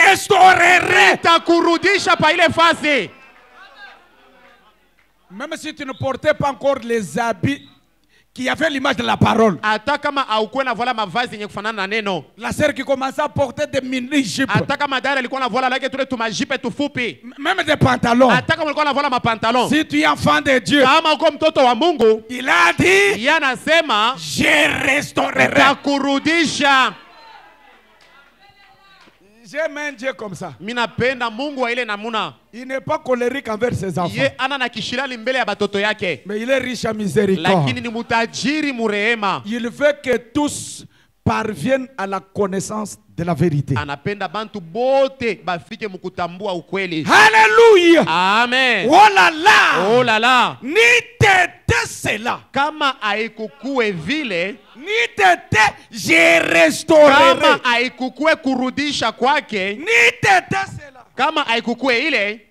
restaurerai. nitakurudisha pa ile fasi. Même si tu ne portais pas encore les habits qui avaient l'image de la parole. Hata kama haukuwa na vala mavazi yenye kufanana na neno. La sœur qui commençait à porter des mini-jupes. Hata kama dada alikuwa na vala lake tule tumajipe tufupi. Même des pantalons. Hata kama alikuwa na vala mapantalon. Si tu es enfant de Dieu. Kama uko mtoto wa Mungu, Il a dit, yeye anasema je restaurerai. nitakurudisha. J'aime un Dieu comme ça. Mimi napenda Mungu wa ile namuna. Il n'est pas colérique envers ses enfants. Ye ana na kishirali mbele ya batoto yake. Mais il est riche en miséricorde. Lakini ni mutajiri murehema. Il veut que tous parviennent à la connaissance de la vérité. Anapenda bantu bote bafike mukutambua ukweli. Alléluia. Amen. Oh là là. Oh la la. Ni t'était cela. Kama haikukue vile, Ni t'était je restaurerai. kama haikukue kurudisha kwake, Ni t'était cela. kama haikukue ile,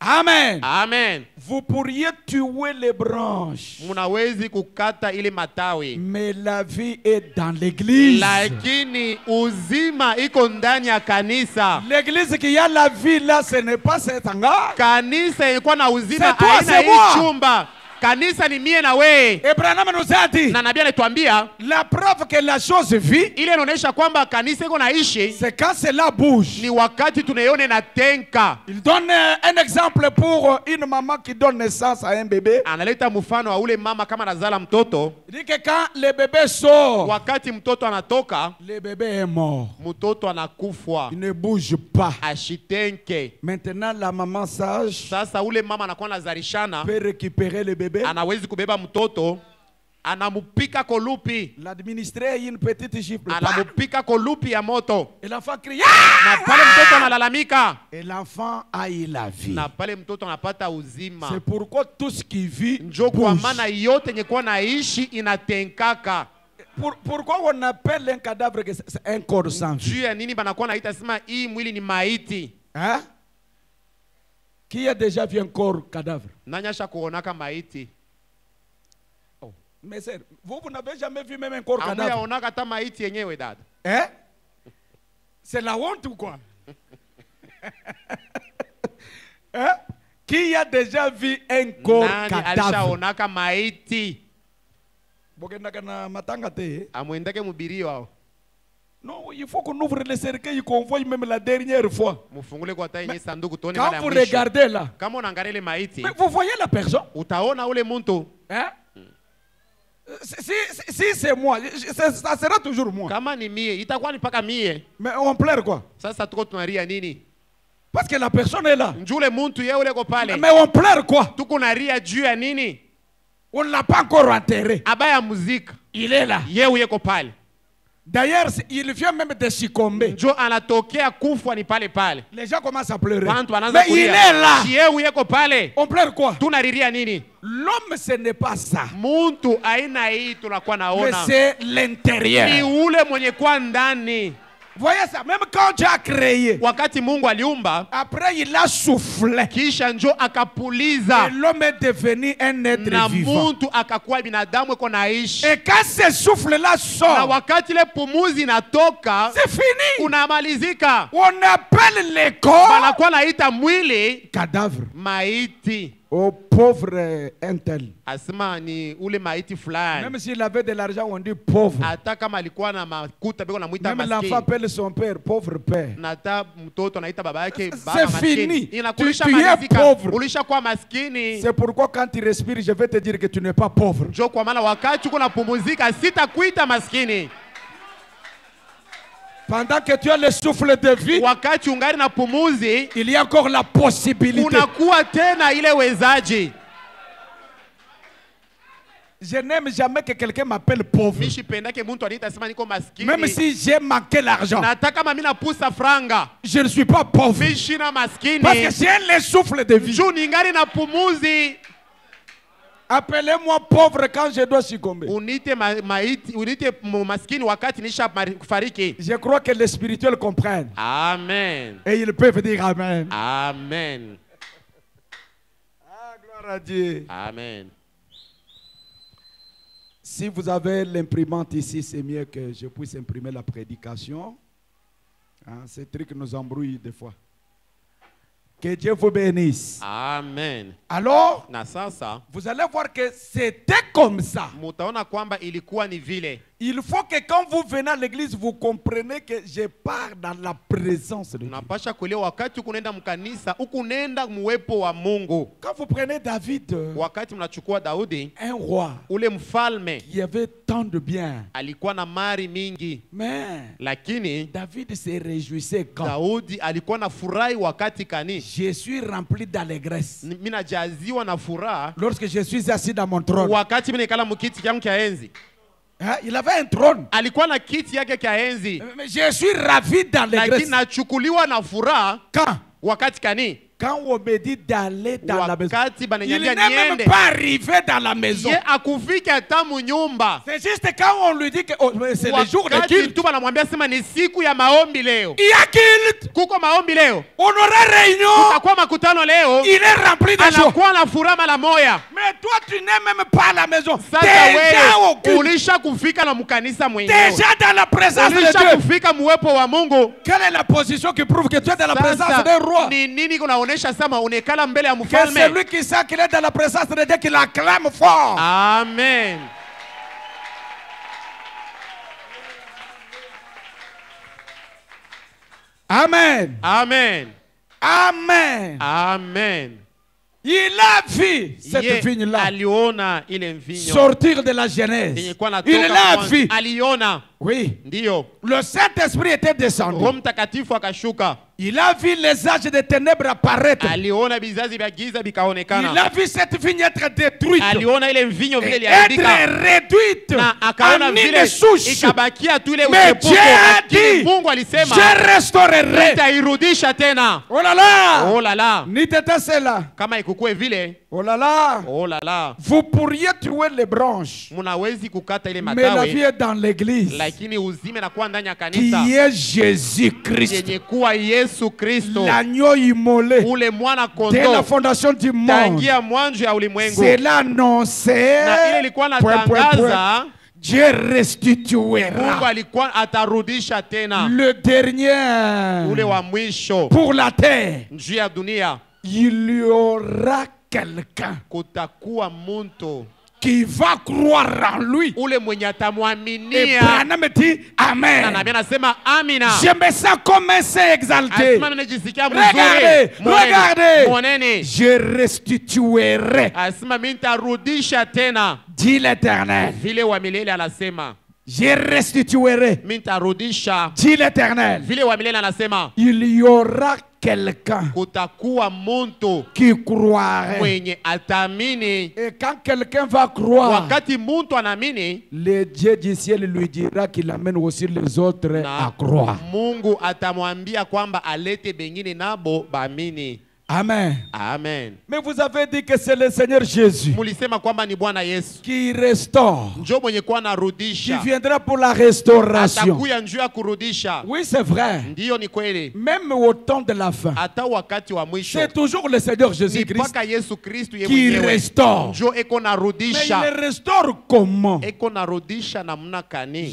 Amen. amen. Vous pourriez tuer les branches. Munawezi kukata ile matawi. Mais la vie est dans l'église. Lakini uzima iko ndani ya kanisa. L'église qui a la vie là, ce n'est pas cet hangar. Kanisa ilikuwa na uzima C'est toi, aina c'est moi. hii chumba. Kanisa ni mie na wewe. Abraham nous a dit, Na nabii anatuambia la preuve que la chose vit, ile inaonyesha kwamba kanisa iko naishi c'est quand cela bouge. ni wakati tunaione na tenka. Il donne un exemple pour une maman qui donne naissance à un bébé. Analeta mfano wa ule mama kama anazala mtoto, Il dit que quand le bébé sort, wakati mtoto anatoka, le bébé est mort. mtoto anakufwa, Il ne bouge pas. ashitenke. Maintenant, la maman sage Sasa ule mama anakuwa nazarishana, peut récupérer le bébé anawezi kubeba mtoto anamupika kolupi, l'administrer une petite gifle. anamupika kolupi ya moto, Et l'enfant crie. na pale mtoto analalamika, Et l'enfant a eu la vie. na pale mtoto anapata uzima. C'est pourquoi tout ce qui vit Njo kwa bouge. maana yote yenye kuwa naishi inatenkaka. Pourquoi on appelle un cadavre que c'est un corps sans vie? Juu ya nini banakuwa naita sema hii mwili ni maiti? Hein? Qui a déjà vu un corps cadavre? Nanyasha kuonaka maiti. Oh. Mais sœur, vous n'avez jamais vu même un corps Amuya cadavre? onaka hata maiti yenyewe dada. Hein? C'est la honte ou quoi? Hein? Qui a déjà vu un corps Nani cadavre? alishaonaka maiti? Bokendaka na matanga te. Amwendake mubirio hao. Non, il faut qu'on ouvre le cercueil qu'on voit même la dernière fois. Mufungule kwa tai yenye sanduku tuone Quand mara ya vous mwisho. regardez là, Kama unaangalia ile maiti, mais vous voyez la personne? utaona ule muntu. Hein? Si c'est moi, ça sera toujours moi. Kama ni mie, itakuwa ni paka mie. Mais on pleure quoi? Sasa tuko tunaria nini? Parce que la personne est là. Njule muntu yeye ule ko pale. Mais on pleure quoi? Tuko naria juu ya nini? On ne l'a pas encore enterré. Abaya muzika. Il est là. Yeye uye ko pale. D'ailleurs, il vient même de succomber. Njo anatokea kufa ni pale pale. Les gens commencent à pleurer. Bantu wanaanza Mais il kulia. est là. Yeye uye ko pale. On pleure quoi? Tunariria nini? L'homme, ce n'est pas ça. Muntu aina hii tunakuwa Mais naona. c'est Ni l'intérieur. ule mwenye kwa ndani. Voyez ça, même quand Dieu a créé, Wakati Mungu aliumba, après il a soufflé. kisha njo akapuliza. Et l'homme est devenu un être Na vivant. muntu akakuwa binadamu eko naishi. Et quand ce souffle-là Na sort, wakati ile pumuzi inatoka, c'est fini. unamalizika. On appelle les corps Banakuwa naita mwili cadavre. maiti. Au pauvre intel. Asema ni ule maiti fulani. Même s'il avait de l'argent, on dit pauvre. Hata kama alikuwa na makuta beko namuita Même l'enfant maskini. appelle son père pauvre père. Na hata mtoto anaita baba yake C'est baba fini. maskini. Inakulisha Tu es malizika. pauvre. Ulishakuwa maskini. C'est pourquoi quand tu respires, je vais te dire que tu n'es pas pauvre. Njo kwa maana wakati uko napumuzika sitakuita maskini. Pendant que tu as le souffle de vie, Wakati ungali na pumuzi, il y a encore la possibilité. unakuwa tena ile wezaji. Je n'aime jamais que quelqu'un m'appelle pauvre. Mishi pendake muntu aniita sema niko maskini. Même si j'ai manqué l'argent, Nataka mami napusa franga. je ne suis pas pauvre. Mishi na maskini. Parce que j'ai le souffle de vie. Juu ningali na pumuzi. Appelez-moi pauvre quand je dois succomber. Unite maiti, unite maskini wakati nisha fariki. Je crois que les spirituels comprennent. Amen. Et ils peuvent dire Amen. Amen. Ah, gloire à Dieu. Amen. Si vous avez l'imprimante ici, c'est mieux que je puisse imprimer la prédication. Hein, ces trucs nous embrouillent des fois. Que Dieu vous bénisse. Amen. Alors, Na sasa vous allez voir que c'était comme ça. mutaona kwamba ilikuwa ni vile. Il faut que quand vous venez à l'église, vous comprenez que je pars dans la présence de Dieu. Unapasha kuelewa wakati ukunenda mkanisa, ukunenda muwepo wa Mungu. Quand vous prenez David, Wakati mnachukua Daudi, un roi ule mfalme qui avait tant de biens, alikuwa na mali mingi, mais lakini David se réjouissait quand Daudi alikuwa na furahi wakati kani je suis rempli d'allégresse. mimi najaziwa na furaha Lorsque je suis assis dans mon trône. wakati mimi nikala mkiti kyangu kya enzi. Hein, il avait un trône. Alikuwa na kiti yake kya enzi, Mais je suis ravi d'allégresse. lakini nachukuliwa na furaha Quand? wakati kani Quand on me dit d'aller dans la maison. wakati Il bananyambia n'est même niende, pas arrivé dans la maison. ye akufika hata munyumba. C'est juste quand on lui dit que oh, c'est le jour de Wakati culte. tu banamwambia sema ni siku ya maombi leo, Il y a culte. kuko maombi leo, On aura réunion. kutakuwa makutano leo, Il est rempli de joie. anakuwa na furaha mara moya. Mais toi, tu n'es même pas à la maison. Sasa Déjà au wewe culte. ulisha kufika na mkanisa mwenyewe, Déjà dans la présence de ulisha Dieu. kufika muwepo wa Mungu. Quelle est la position qui prouve que tu es dans la présence Sasa d'un roi? ni nini kunaonesha sama unekala mbele ya Que mfalme? celui qui sait qu'il est dans la présence de Dieu, qu'il acclame fort. Amen. Amen. Amen. Amen. Amen. Il a vu cette Ye vigne-là aliona ile mvinyo sortir de la yenye Genèse. kuwa Il natoka l'a mwanzo. vu. Aliona, Oui. ndiyo. Le Saint-Esprit était descendu. Roho Mtakatifu akashuka, Il a vu les âges de ténèbres apparaître. aliona vizazi vya giza Il vikaonekana, a vu cette vigne être détruite. aliona ile mvinyo vile Et iliharibika être réduite na akaona en vile une souche. ikabakia tu ile Mais uchepuko, Dieu a lakini dit, Mungu alisema je restaurerai. nitairudisha tena. Oh là là. Oh la la, Ni tete cela. kama ikukue vile, Oh là là. oh la la, Vous pourriez tuer les branches. munawezi kukata ile Mais la vie matawi, est dans l'église. lakini uzime na kuwa ndani ya kanisa Qui est Jésus-Christ. yenye kuwa Yesu Kristo, L'agneau immolé. ule mwana Dès la kondoo fondation du monde. tangia mwanzo ya ulimwengu, C'est l'annoncé. na ile ilikuwa natangaza Dieu Mungu restituera alikuwa atarudisha tena le dernier ule wa mwisho pour la terre. juu ya dunia. Il y aura quelqu'un Kutakuwa muntu qui va croire en lui. ule mwenye Et atamwaminia, Branham dit na Amen. nabii anasema amina. Je me sens comme un saint exalté. Asema najisikia Regardez, mzuri, regardez. mwoneni. Je restituerai, Asema mimi nitarudisha tena, dit l'Éternel. vile wa milele anasema Je restituerai, mimi nitarudisha, dit l'Éternel. vile wa milele anasema Il y aura quelqu'un kutakuwa muntu qui croirait. mwenye ataamini. Et quand quelqu'un va croire, Wakati muntu anaamini, le Dieu du ciel lui dira qu'il amène aussi les autres à na croire. Mungu atamwambia kwamba alete bengine nabo baamini. Amen. Amen. Mais vous avez dit que c'est le Seigneur Jésus Mulisema kwamba ni Bwana Yesu qui restaure, njoo mwenye kuwa qui narudisha, viendra pour la restauration. atakuya njoo ya kurudisha. Oui, c'est vrai. Ndiyo, ni kweli. Même au temps de la fin, Hata wakati wa mwisho c'est toujours le Seigneur ni Jésus-Christ mpaka Yesu Kristu ye qui mwenyewe restaure. njoo eko Mais il narudisha. le restaure comment? Eko narudisha namna kani?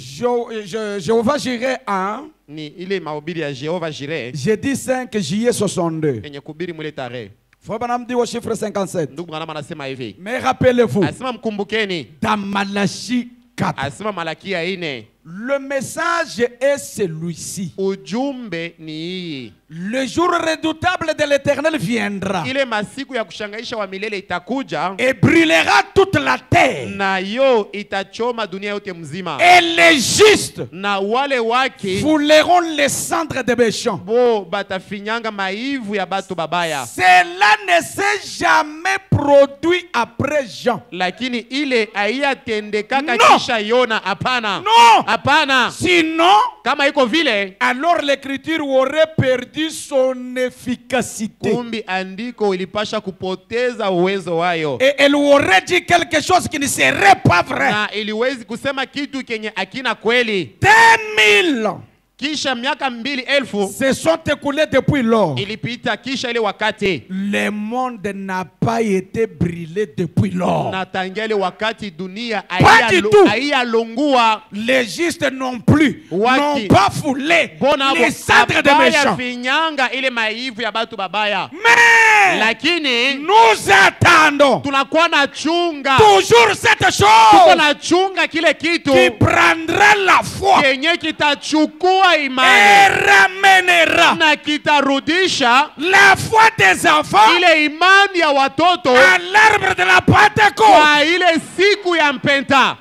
Jéhovah Jireh 1, Ni ile mahubiri ya Jehova Jireh jeudi 5 juillet 62. yenye kubiri mwile tarehe. Faut pas dire au chiffre 57. Ndugu Branham anasema hivi, Mais rappelez-vous, asema mkumbukeni, dans Malachie 4, asema Malakia 4, le message est celui-ci. ujumbe ni hii: Le jour redoutable de l'Éternel viendra ile masiku ya kushangaisha wa milele itakuja, et brûlera toute la terre. na yo itachoma dunia yote mzima, Et les justes na wale wake fouleront les cendres des méchants. bo batafinyanga maivu ya batu babaya. Cela ne s'est jamais produit après Jean. Lakini ile haiyatendekaka No. kisha Yona. Hapana, Non. hapana. Sinon, Kama iko vile, alors l'écriture aurait perdu son efficacité. kumbi andiko ilipasha kupoteza uwezo wayo, Et elle aurait dit quelque chose qui ne serait pas vrai. na iliwezi kusema kitu kenye akina kweli. 2000 ans Kisha miaka 2000 se sont écoulés depuis lors. ilipita kisha ile wakati, Le monde n'a pas été brûlé depuis lors. na tangia ile wakati dunia Pas du tout. haiyalungua. Les justes non plus Waki. n'ont pas foulé Bona les cendres des méchants. finyanga ile maivu ya batu babaya, Mais lakini nous attendons tunakuwa na chunga, toujours cette tuko chose na chunga kile kitu qui prendra la foi kenye kitachukua et imani ramènera na kitarudisha la foi des enfants ile imani ya watoto à l'arbre de la Pentecôte kwa ile siku ya mpenta,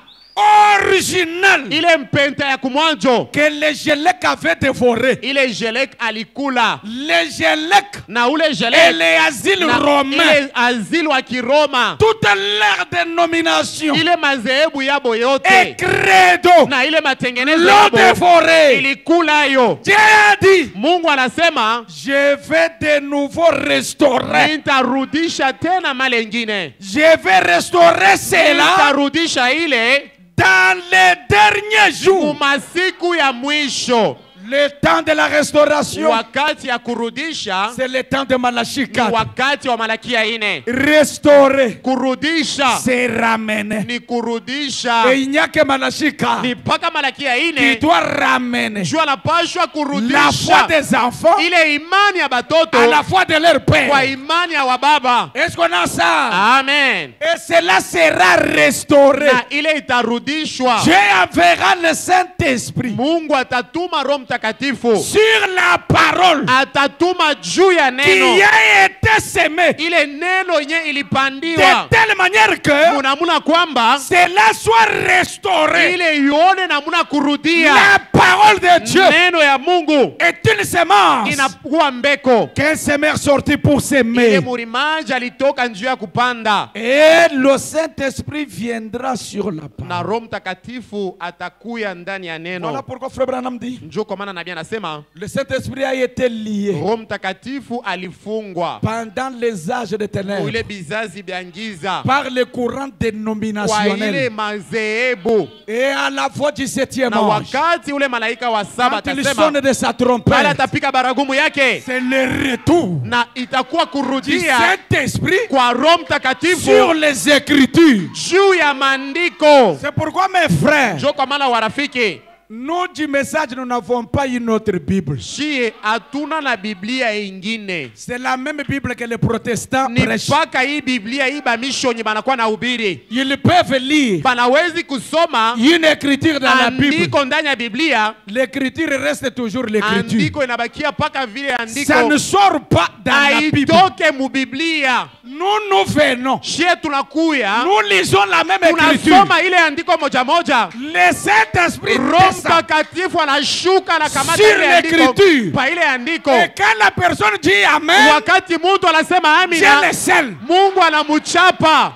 originale ile mpenta ya kumwanzo, que les Gélec avaient dévoré. ile Jelek alikula, Les Gélec na ule et Jelek les asiles na romains, ile azili wa Kiroma, toute leur dénomination ile madhehebu yabo et yote credo na ile matengenezo l'ont yabo dévoré. ilikula yo. Dieu a dit, Mungu anasema je vais de nouveau restaurer. nitarudisha tena mali ingine, Je vais restaurer cela nitarudisha ile dans les derniers jours. masiku ya mwisho. Le temps de la restauration, Wakati ya kurudisha c'est le temps de Malachie ni 4. wakati wa Malakia 4. Restaurer, Kurudisha c'est ramener. ni kurudisha, Et il n'y a que Malachie 4 ni mpaka Malakia qui 4 doit ramener juu anapashwa la foi kurudisha des enfants ile imani ya batoto à la foi de leur kwa père. imani ya wababa. Est-ce qu'on a ça? Amen. Et cela sera restauré. Na ile itarudishwa. Dieu enverra le Saint-Esprit Mungu atatuma Roho Mtakatifu Mtakatifu sur la parole atatuma juu ya qui neno a été sémée ile neno yenye de ilipandiwa telle manière que munamuna kwamba cela soit restauré. ile ione namuna kurudia. La parole de Dieu Neno ya Mungu est une semence inakuwa mbeko qu'un semeur sorti pour ile s'aimer. mulimaji alitoka njia ya kupanda Et le Saint-Esprit viendra sur la na parole. Roho Mtakatifu atakuya ndani ya Voilà neno. pourquoi Frère Branham dit, Njoo kwa maana nabii anasema le Saint-Esprit a été lié Roho Mtakatifu alifungwa pendant les âges de ténèbres ile bizazi vya giza par les courants kwa ile dénominationnels. madhehebu, Et à la voix du septième na ange, wakati ule malaika wa saba quand il atasema sonne de sa pale trompette, atapika baragumu yake c'est le retour na itakuwa du kurudia Saint-Esprit kwa Roho Mtakatifu sur les Écritures. juu ya maandiko. C'est pourquoi mes frères, Njoo kwa maana warafiki, nous du message, nous n'avons pas une autre Bible. shie hatuna na Biblia ingine, C'est la même Bible que les protestants ni prêchent. mpaka hii Biblia hii bamishonyi banakuwa na ubiri Ils peuvent lire banawezi kusoma une écriture dans la Bible. andiko ndani ya Biblia, L'écriture reste toujours l'écriture. andiko inabakia mpaka vile Ça ne andiko sort pas dans la Bible. haitoke mu Biblia. Nous venons. Shie tunakuya Nous lisons la même écriture. tunasoma ile andiko moja moja, Le Saint-Esprit Roho descend. Mtakatifu anashuka na kamata Sur ile andiko l'écriture. pa ile andiko. Et quand la personne dit Amen, Wakati mtu anasema Dieu amina, le scelle. Mungu anamuchapa.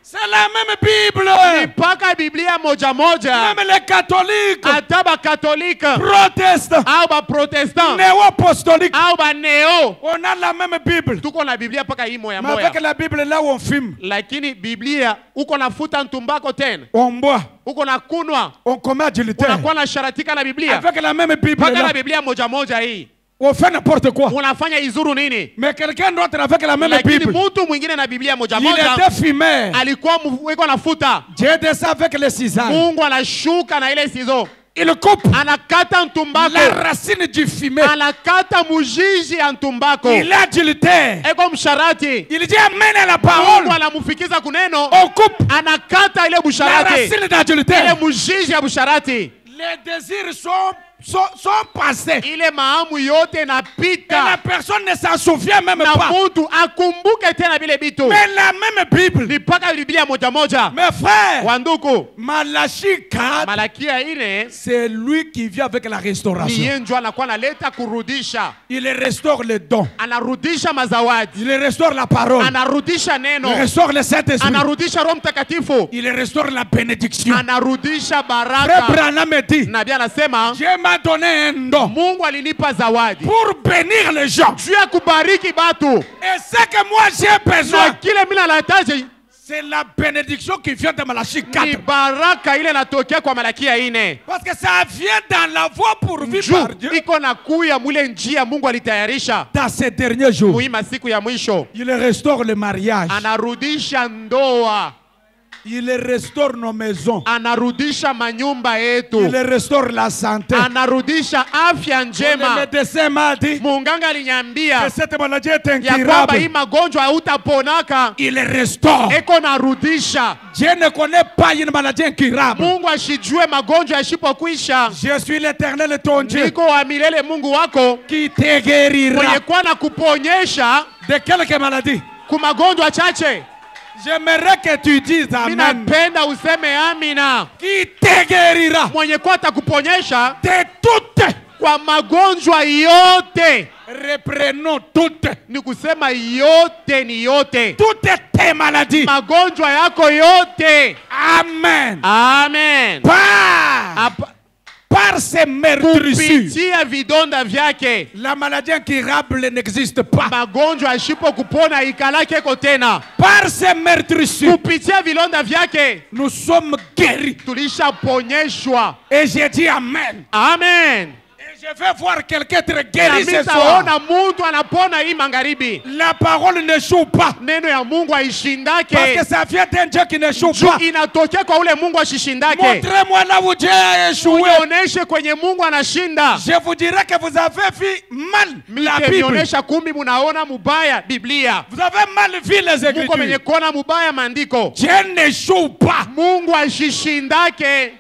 C'est la même Bible. Mpaka Biblia moja moja, Même les catholiques, hata bakatolika protestants, au baprotestant néo-apostoliques, au baneo, on a la même Bible. tuko na Biblia mpaka hii moya Mais moya, avec la Bible, là où on fume, lakini Biblia uko nafuta ntumbako tena, on boit, uko na kunwa, on commet adultère. unakuwa na sharatika na Biblia Avec la même Bible, mpaka là, na Biblia moja moja hii on fait n'importe quoi. unafanya izuru nini? Mais quelqu'un d'autre avec la même Lakini Bible, mtu mwingine na Biblia moja il moja était fumeur. alikuwa iko nafuta, Dieu descend avec les cisailles. Mungu anashuka na ile sizo, Il coupe anakata ntumbako, la racine du fumier. anakata mujiji ya ntumbako, Il est adultère. eko msharati. Il dit Amen à la Mungu parole. anamufikiza kuneno, On coupe anakata ile la busharati, racine ile d'adultère. mujiji ya busharati, Les désirs sont passés. ile maamu yote Et la napita personne ne s'en souvient même na pas. mtu akumbuke tena vile vitu. Mais la même Bible. Ni mpaka Biblia moja moja. Mes frères, Wanduku, Malachie 4, Malakia ine c'est lui qui vient avec la ni restauration. yeye ndio anakuwa analeta kurudisha, Il restaure les dons. anarudisha mazawadi, Il restaure la parole. anarudisha neno, Il restaure le Saint-Esprit. anarudisha Roho Mtakatifu, Il restaure la bénédiction. anarudisha Frère baraka. Branham me dit, Nabii anasema Dieu m'a donné un don Mungu alinipa zawadi pour bénir les gens. juu ya kubariki batu, Et ce que moi j'ai na besoin, kile mimi nahitaji c'est la bénédiction qui vient de Malachie ni 4. baraka ile natokea kwa Malakia ine, Parce que ça vient dans la voie pourvue juu par Dieu iko na kuya mwile njia Mungu alitayarisha dans ces derniers jours. muhima siku ya mwisho. Il restaure le mariage. Anarudisha ndoa, Il restaure nos maisons. anarudisha manyumba yetu, Il restaure la santé. anarudisha afya Le njema. médecin m'a dit Munganga que aliniambia cette maladie est ya kwamba hii incurable. magonjwa hautaponaka, Il restaure. eko narudisha. Dieu ne connaît pas une maladie incurable. Mungu ashijue magonjwa yasipokwisha. Je suis l'Éternel ton Dieu Niko wa milele Mungu wako qui te guérira mwenye kuwa na kuponyesha de quelque maladie. kumagonjwa chache. J'aimerais que tu dises Mimi Amen. napenda useme amina. Qui te guérira Mwenye kuwa atakuponyesha de toutes. kwa magonjwa yote. Reprenons toutes. Ni kusema yote ni yote, Toutes tes maladies. magonjwa yako yote. Amen. Amen. Par ces meurtrissures, Kupitia vidonda vyake la maladie incurable n'existe pas. magonjwa yashipo kupona ikalake tena. Par ces meurtrissures, Kupitia vilonda vyake nous sommes guéris. tulishaponyeshwa. Et j'ai dit Amen. Amen. Et je vais voir quelqu'un être Na guéri ce soir. mitaona mtu anapona hii magharibi. La parole n'échoue pas. Neno ya Mungu Parce haishindake, que ça vient d'un Dieu qui n'échoue juu pas. inatokea kwa ule Mungu ashishindake. Montrez-moi là où Dieu a échoué. Unioneshe kwenye Mungu anashinda. Je vous dirai que vous avez vu mal la Bible. Nionyesha kumbi munaona mubaya Biblia. Vous avez mal vu les Mungu mwenye Écritures. kuona mubaya maandiko. Dieu n'échoue pas. Mungu ashishindake.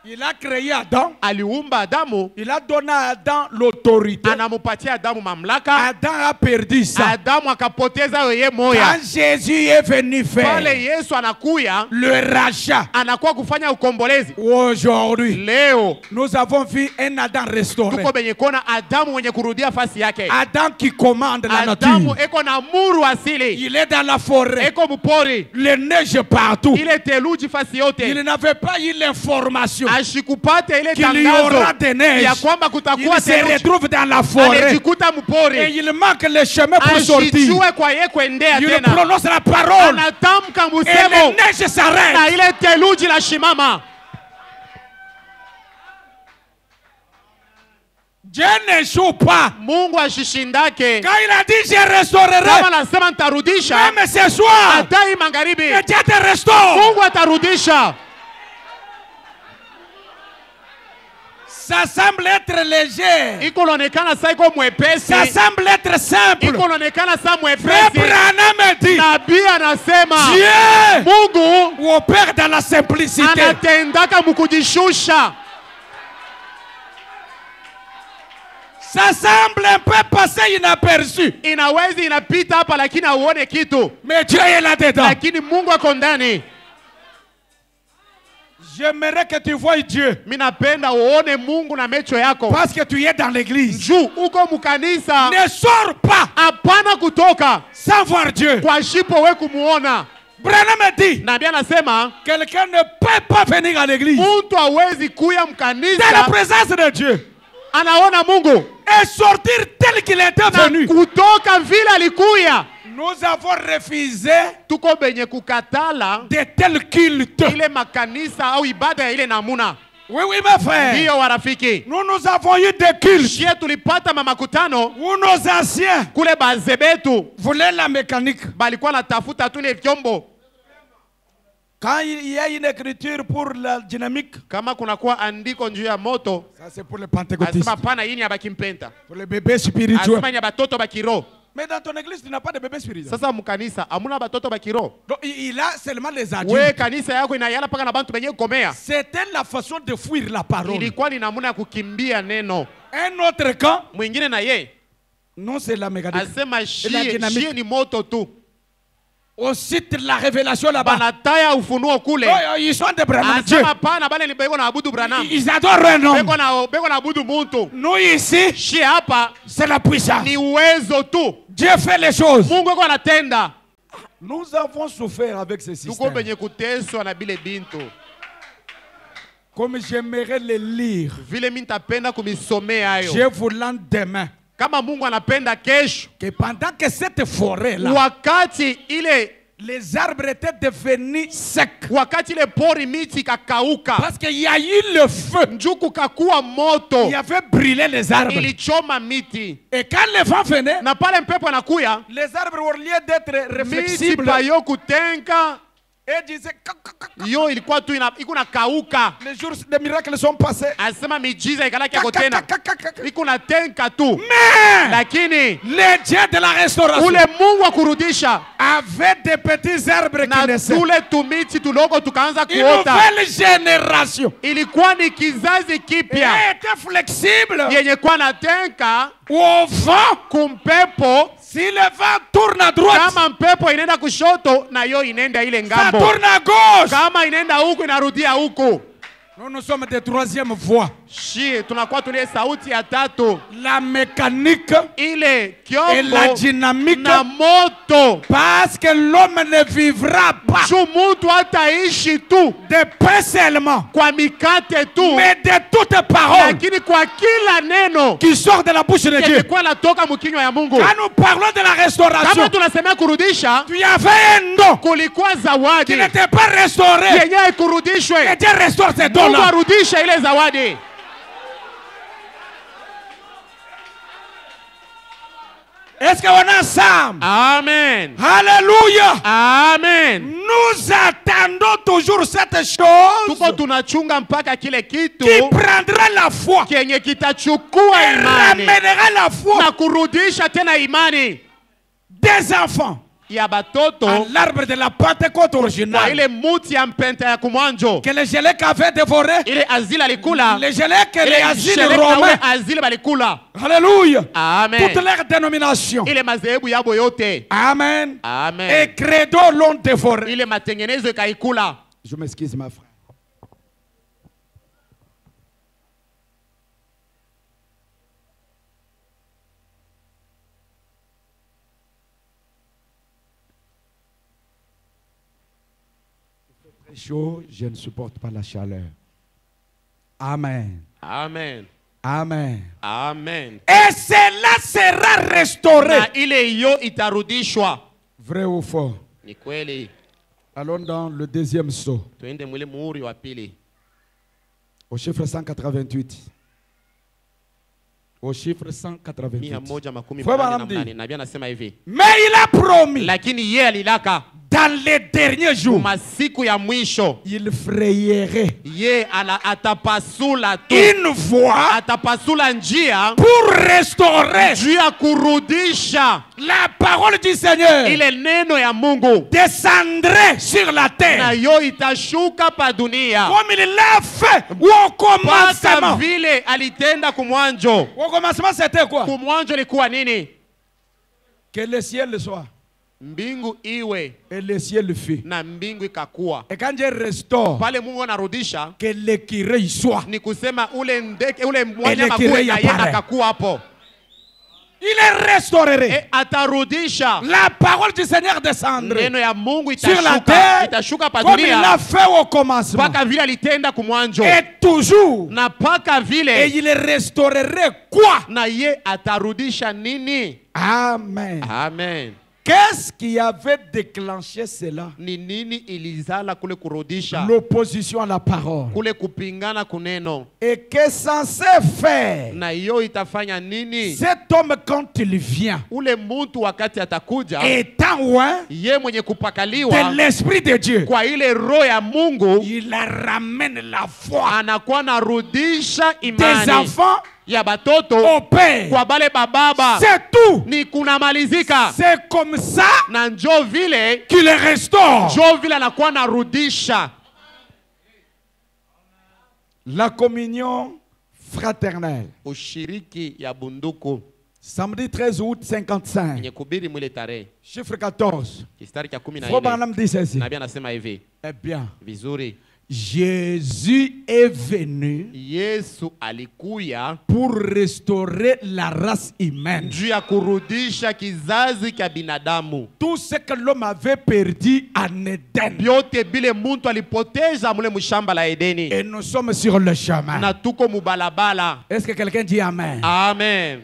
Il a créé Adam. aliumba Adamu, Il a donné à Adam l'autorité. anamupatia Adamu mamlaka. Adam a perdu ça. Adamu akapoteza yeye moya. Quand Jésus est venu faire Pale Yesu anakuya, le rachat, anakuwa kufanya ukombolezi. aujourd'hui, Leo nous avons vu un Adam restauré. tuko benye kona Adamu mwenye kurudia fasi yake. Adam qui commande la Adamu nature. eko na muru asili. Il est dans la forêt. Eko mupori. Le neige partout. Ile theluji fasi yote. Il n'avait pas eu l'information Ashikupate ile qu'il y aura tangazo des neiges. ya kwamba kutakuwa Il se theluji. retrouve dans la forêt. Anajikuta Et mupori. il manque le chemin pour sortir. Ashijue kwa ye kuendea Il tena. prononce la parole. Anatamka Et musemo. les neiges Na s'arrêtent. ile theluji la shimama. Dieu n'échoue pas. Mungu ashishindake. Quand il a dit je restaurerai, Kama nasema nitarudisha. même ce soir, Hata hii magharibi. que Dieu te restaure. Mungu atarudisha. Ça semble être léger. Iko naonekana saa iko mwepesi. Ça semble être simple. Iko naonekana saa Frère mwepesi. Branham dit, Nabii anasema Dieu Mungu opère dans la simplicité. anatendaka mukujishusha. Ça semble un peu passé inaperçu. Inawezi inapita hapa lakini hauone kitu. Mais Dieu est là-dedans. Lakini Mungu ako ndani. J'aimerais que tu voies Dieu. Mimi napenda uone Mungu na macho yako. Parce que tu es dans l'église. Juu uko mukanisa. Ne sors pas Hapana kutoka sans voir Dieu. kwa shipo we kumuona. Branham dit, Nabii anasema quelqu'un ne peut pas venir à l'église mtu hawezi kuya dans la mkanisa présence de Dieu anaona Mungu et sortir tel qu'il était na venu. kutoka vile alikuya. Nous avons refusé Tuko benye kukatala de tels cultes. ile makanisa au ibada ya ile namuna. Oui, oui, mes frères. Ndiyo warafiki. Nous avons eu des cultes Shie tulipata mamakutano où nos anciens kule bazee betu voulaient la mécanique. balikuwa natafuta tu ile vyombo. Quand il y a une écriture pour la dynamique, Kama kunakuwa andiko njuu ya moto, ça c'est pour les pentecôtistes, asema pana hii ni ya bakimpenta. pour les bébés spirituels. Asema ni ya batoto bakiro. Mais dans ton église, tu n'as pas de bébés spirituels. Sasa mkanisa amuna batoto bakiro. Donc il a seulement les We adultes. kanisa yako inayala paka na bantu benye komea. C'était la façon de fuir la parole. Ilikuwa ni namuna ya kukimbia neno. Un autre cas, Mwingine na ye non, c'est la mécanique. asema la shie dynamique. ni moto tu. Au site de la révélation là-bas, Banataya ufunuo kule. ils sont des Branham Dieu. Asema pana bale ni beko na abudu Branham. Ils adorent un homme. Beko na abudu muntu. Nous ici, Shie hapa c'est la puissance. ni uwezo tu. Dieu fait les choses. Mungu eko anatenda. Nous avons souffert avec ce Tuko système. benye kuteswa na bile bintu. Comme j'aimerais les lire, Vile mimi nitapenda kumisomea hayo. je vous demain Kama Mungu anapenda kesho, que pendant que cette forêt-là, wakati ile les arbres étaient devenus secs, wakati ile pori miti kakauka, parce qu'il y a eu le feu, njuku kakuwa moto, il avait brûlé les arbres. ilichoma miti. Et quand le vent venait, Na pale mpepo anakuya, les arbres au lieu d'être miti réflexibles, payo kutenka, et disaient, yo ilikuwa tu iko na kauka. les jours de miracles sont passés. Asema mijiza ikalaki yako tena. Iko na tenka tu. Mais Lakini le Dieu de la restauration ule Mungu wa kurudisha avait des petits arbres qui na naissaient. tule tumiti tuloko tukaanza Une kuota. nouvelle génération Ilikuwa ni kizazi kipya était flexible yenye kwa na tenka au vent. kumpepo. Si le vent tourne à droite, Kama mpepo inaenda kushoto na yo inaenda ile ça ngambo. tourne à gauche. Kama inaenda huku inarudia huku. Nous sommes de troisième voie. Shie tunakuwa tulie sauti ya tatu. La mécanique Ile et la kyombo dynamique, na moto. parce que l'homme ne vivra pas Juu mtu hataishi tu de pain seulement, kwa mikate tu, mais de toute parole lakini kwa kila neno qui sort de la bouche de Dieu. kilikuwa natoka mkinywa ya Mungu. Quand nous parlons de la restauration, Kama tunasema kurudisha, tu y avait un don kulikuwa qui zawadi n'était pas restauré. yenye Et ikurudishwe. Dieu restaure ces Mungu dons-là. arudishe ile zawadi. Est-ce qu'on est ensemble? Amen. Alléluia. Amen. Nous attendons toujours cette Tuko chose tunachunga mpaka kile kitu qui prendra la foi kenye kitachukua et imani ramènera la foi na kurudisha tena imani des enfants ya batoto à l'arbre de la Pentecôte kwa originale ile muti ya mpenta ya kumwanjo que les Gélecs avaient dévoré. ile azili alikula Les Gélecs et les ile asiles Shelek na ule romains. azili balikula. Alléluia. Amen. Toutes leurs dénominations. Ile madhehebu yabo yote. Amen. Amen. Et credo l'ont dévoré. Ile matengenezo ikaikula. Je m'excuse, ma frère. Très chaud, je ne supporte pas la chaleur. Amen. Amen. Amen. Amen. Et cela sera restauré. Na ile yo itarudishwa. Vrai ou faux? Ni kweli. Allons dans le deuxième saut. Tuende mwile muhuri wa pili. Au chiffre 188. Au chiffre 188. Mia moja makumi Frère manane na Branham dit, mnane. Nabii anasema hivi. mais il a promis Lakini yeye alilaka dans les derniers jours, masiku ya mwisho il frayerait ye atapasula tu. une voie Atapasula njia pour restaurer juu ya kurudisha la parole du Seigneur. ile neno ya Mungu Descendrait sur la na terre yo itashuka pa dunia comme il l'a fait au mpaka commencement. vile alitenda kumwanjo. Au commencement, c'était quoi? Kumwanjo ilikuwa nini? Que le ciel soit Mbingu iwe et le ciel fut. na mbingu ikakuwa. Et quand Dieu restaure, Pale Mungu anarudisha que l'écureuil soit. ni kusema ule ndeke ule mwanya Elekire makuwe na ya yeye pare. akakuwa hapo. Il restaurerait. Atarudisha La parole du Seigneur descendrait neno ya Mungu sur la itashuka terre pa comme il l'a dunia fait au commencement. mpaka vile alitenda kumwanjo, Et toujours. na mpaka Et vile il restaurerait quoi? na ye atarudisha nini? Amen. Amen. Qu'est-ce qui avait déclenché cela? Ni nini ilizala kule kurudisha, L'opposition à la parole. kule kupingana kuneno? Et qu'est censé faire Na yo itafanya nini? cet homme quand il vient, Ule mtu wakati atakuja, étant loin ye mwenye de kupakaliwa l'Esprit de Dieu, kwa ile roho ya Mungu, il ramène la foi anakuwa narudisha des imani enfants ya batoto au Père. kwa bale bababa. C'est tout. Ni kunamalizika C'est comme ça na njo vile qu'il restaure. njo vile anakuwa narudisha La communion fraternelle. ushiriki ya bunduku Samedi 13 août 55. yenye kubiri mwile tarehe Chiffre 14. kistari cha 14. Frère Branham dit ceci. Nabii anasema hivi Eh bien, vizuri, Jésus est venu Yesu alikuya pour restaurer la race humaine. juu ya kurudisha kizazi cha binadamu. Tout ce que l'homme avait perdu en Éden. Vyote bile muntu alipoteza mule mshamba la Edeni, Et nous sommes sur le chemin. na tuko mubalabala. Est-ce que quelqu'un dit Amen? Amen.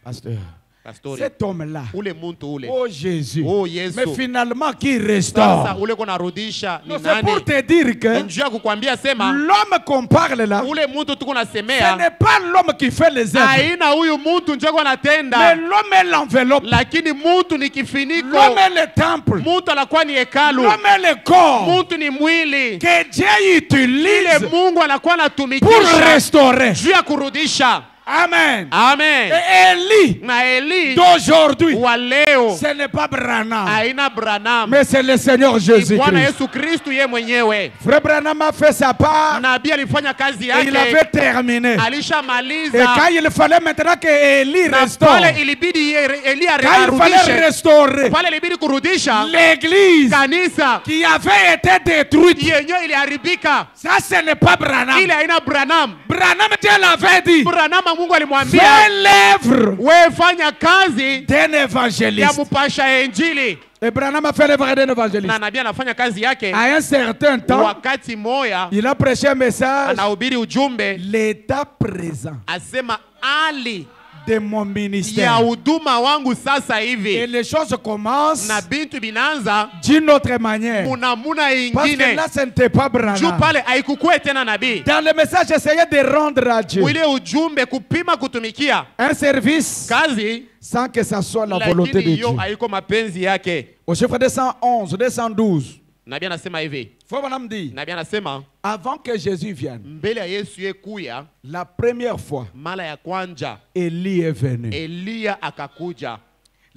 Pasteur, Pastori, cet homme-là, ule muntu ule, oh Jésus, oh Yesu, mais finalement qui sasa restaure. ule kona rudisha ni Non, c'est pour nani? te dire que Njoo ya kukwambia sema l'homme qu'on parle là, ule muntu tuko ce nasemea n'est pas l'homme qui fait les œuvres, haina huyu muntu njoo mais anatenda, l'homme est l'enveloppe, lakini muntu ni kifiniko, l'homme est le temple, muntu anakuwa ni hekalu, l'homme est le corps muntu ni mwili que Dieu ile utilise Mungu anakuwa pour anatumikisha restaurer. juu ya kurudisha. Amen. Amen. Et Élie Na Eli d'aujourd'hui, wa leo ce n'est pas Branham, haina Branham, mais c'est le Seigneur ni Bwana Jésus-Christ. Yesu Kristu ye mwenyewe. Frère Branham a fait sa part Nabii alifanya kazi et il yake, avait terminé. Et alishamaliza, quand il fallait maintenant que Élie na restaure, pale ilibidi Eli quand il fallait arudishe, restaurer pale ilibidi kurudisha l'église kanisa qui avait été détruite, yenyewe iliharibika. ça ce n'est pas Branham. Ile haina Branham. Branham Dieu l'avait dit, Branham Mungu alimwambia fais l'œuvre we fanya kazi d'un ya évangéliste. mupasha injili, Et Branham a fait l'œuvre d'un évangéliste. na nabii anafanya kazi yake. À un certain temps, Wakati moya il a prêché un message, anahubiri ujumbe, l'état présent asema hali de mon ya ministère. huduma wangu sasa Et hivi, les choses commencent na bintu binaanza d'une autre manière. munamuna Parce que ingine là, ce n'était pas juu Branham. pale haikukue tena nabii. Dans le message, j'essayais de rendre à Dieu Mwile ujumbe kupima kutumikia un service kazi, sans que ça soit la volonté de lakini Dieu. hiyo haiko mapenzi yake. Au chiffre 211, 212, Nabii anasema hivi, Frère Branham dit, nabii anasema avant que Jésus vienne, mbele ya Yesu ye kuya la première fois, mara ya kwanja Élie est venu. Eliya akakuja.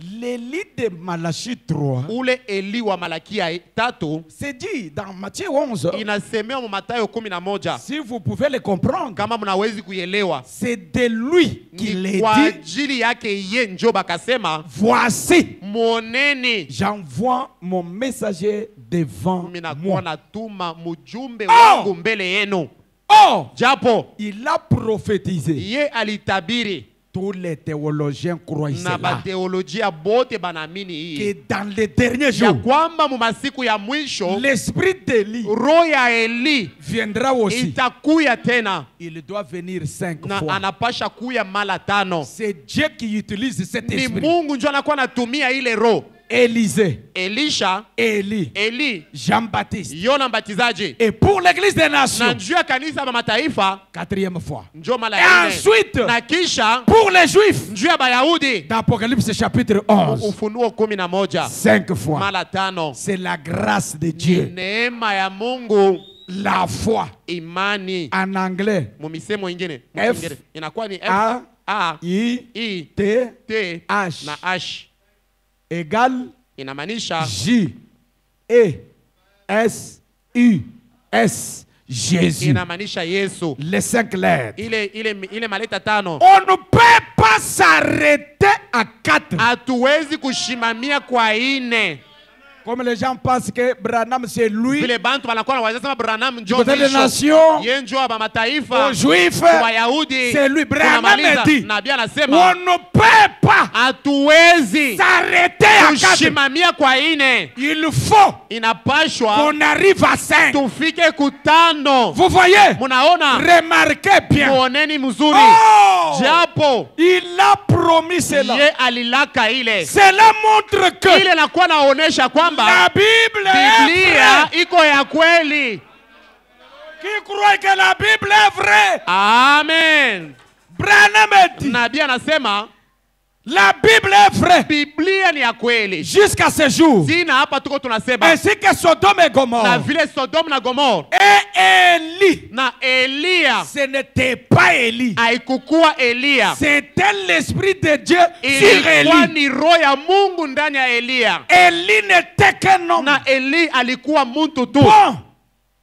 L'élie de Malachie 3, ule Eli wa Malakia 3 c'est dit dans Matthieu 11. inasemewa mu Mathayo 11. Si vous pouvez le comprendre, Kama mnawezi kuielewa, c'est de lui qu'il ni est kwa dit, ajili yake ye njo bakasema, voici, moneni j'envoie mon messager devant minakuwa moi. natuma mujumbe Oh! wangu mbele yenu. Or, Japo il a prophétisé. ye alitabiri Tous les théologiens croient na cela. bateolojia bote banamini hii Que dans les derniers ya jours, kwamba mu masiku ya mwisho l'esprit d'Élie roho ya Eli viendra aussi. itakuya tena Il doit venir 5 na fois. anapasha kuya mara 5. C'est Dieu qui utilise cet Ni esprit. Mungu njo anakuwa anatumia ile roho. Élisée, Elisha, Élie, Eli, Jean-Baptiste. Yona mbatizaji Et pour l'église des na nations, njuu ya kanisa ba mataifa 4e fois. njo mara Et ya 4. ensuite, Na kisha pour les juifs, njuu ya Bayahudi dans Apocalypse chapitre 11, Ufunuo 11 5 fois. mara 5. C'est la grâce de Dieu. Neema ya Mungu, La foi. imani. En anglais, Mu misemo ingine mu F, Kiingereza inakuwa ni F A, A I, I T, T H na H, égale inamaanisha J, E, S, U, S, Jésus. inamaanisha Yesu. Les 5 lettres. Ile maleta 5 On ne peut pas s'arrêter à 4. hatuwezi kushimamia kwa 4. Comme les gens pensent que Branham c'est lui, Vile bantu wanakuwa na wazasema Branham du njo côté des mwisho, nations, ye njo wa mataifa, aux juifs, kwa Wayahudi c'est lui. Branham tunamaliza. a dit, Nabii on anasema ne peut pas hatuwezi s'arrêter à 4. kushimamia kwa 4. Il faut Inapashwa qu'on arrive à 5. tufike kutano. Vous voyez? Munaona, Remarquez bien. muoneni mzuri. Oh! Japo Il a promis cela. ye alilaka ile Cela montre que ile nakuwa naonesha kwamba la Bible est Biblia vraie. iko ya kweli. Qui croit que la Bible est vraie? Amen. Branham a dit, Nabii anasema la Bible est vraie Biblia ni ya kweli. jusqu'à ce jour. Sina hapa tuko tunasema Ainsi que Sodome et na Gomorrhe. vile Sodom na Gomora Et Élie, na Elia ce n'était pas Élie. haikukuwa Elia, C'était l'esprit de Dieu sur ilikuwa Élie. ni roho ya Mungu ndani ya Elia, Élie n'était qu'un homme. na Eli alikuwa mtu tu.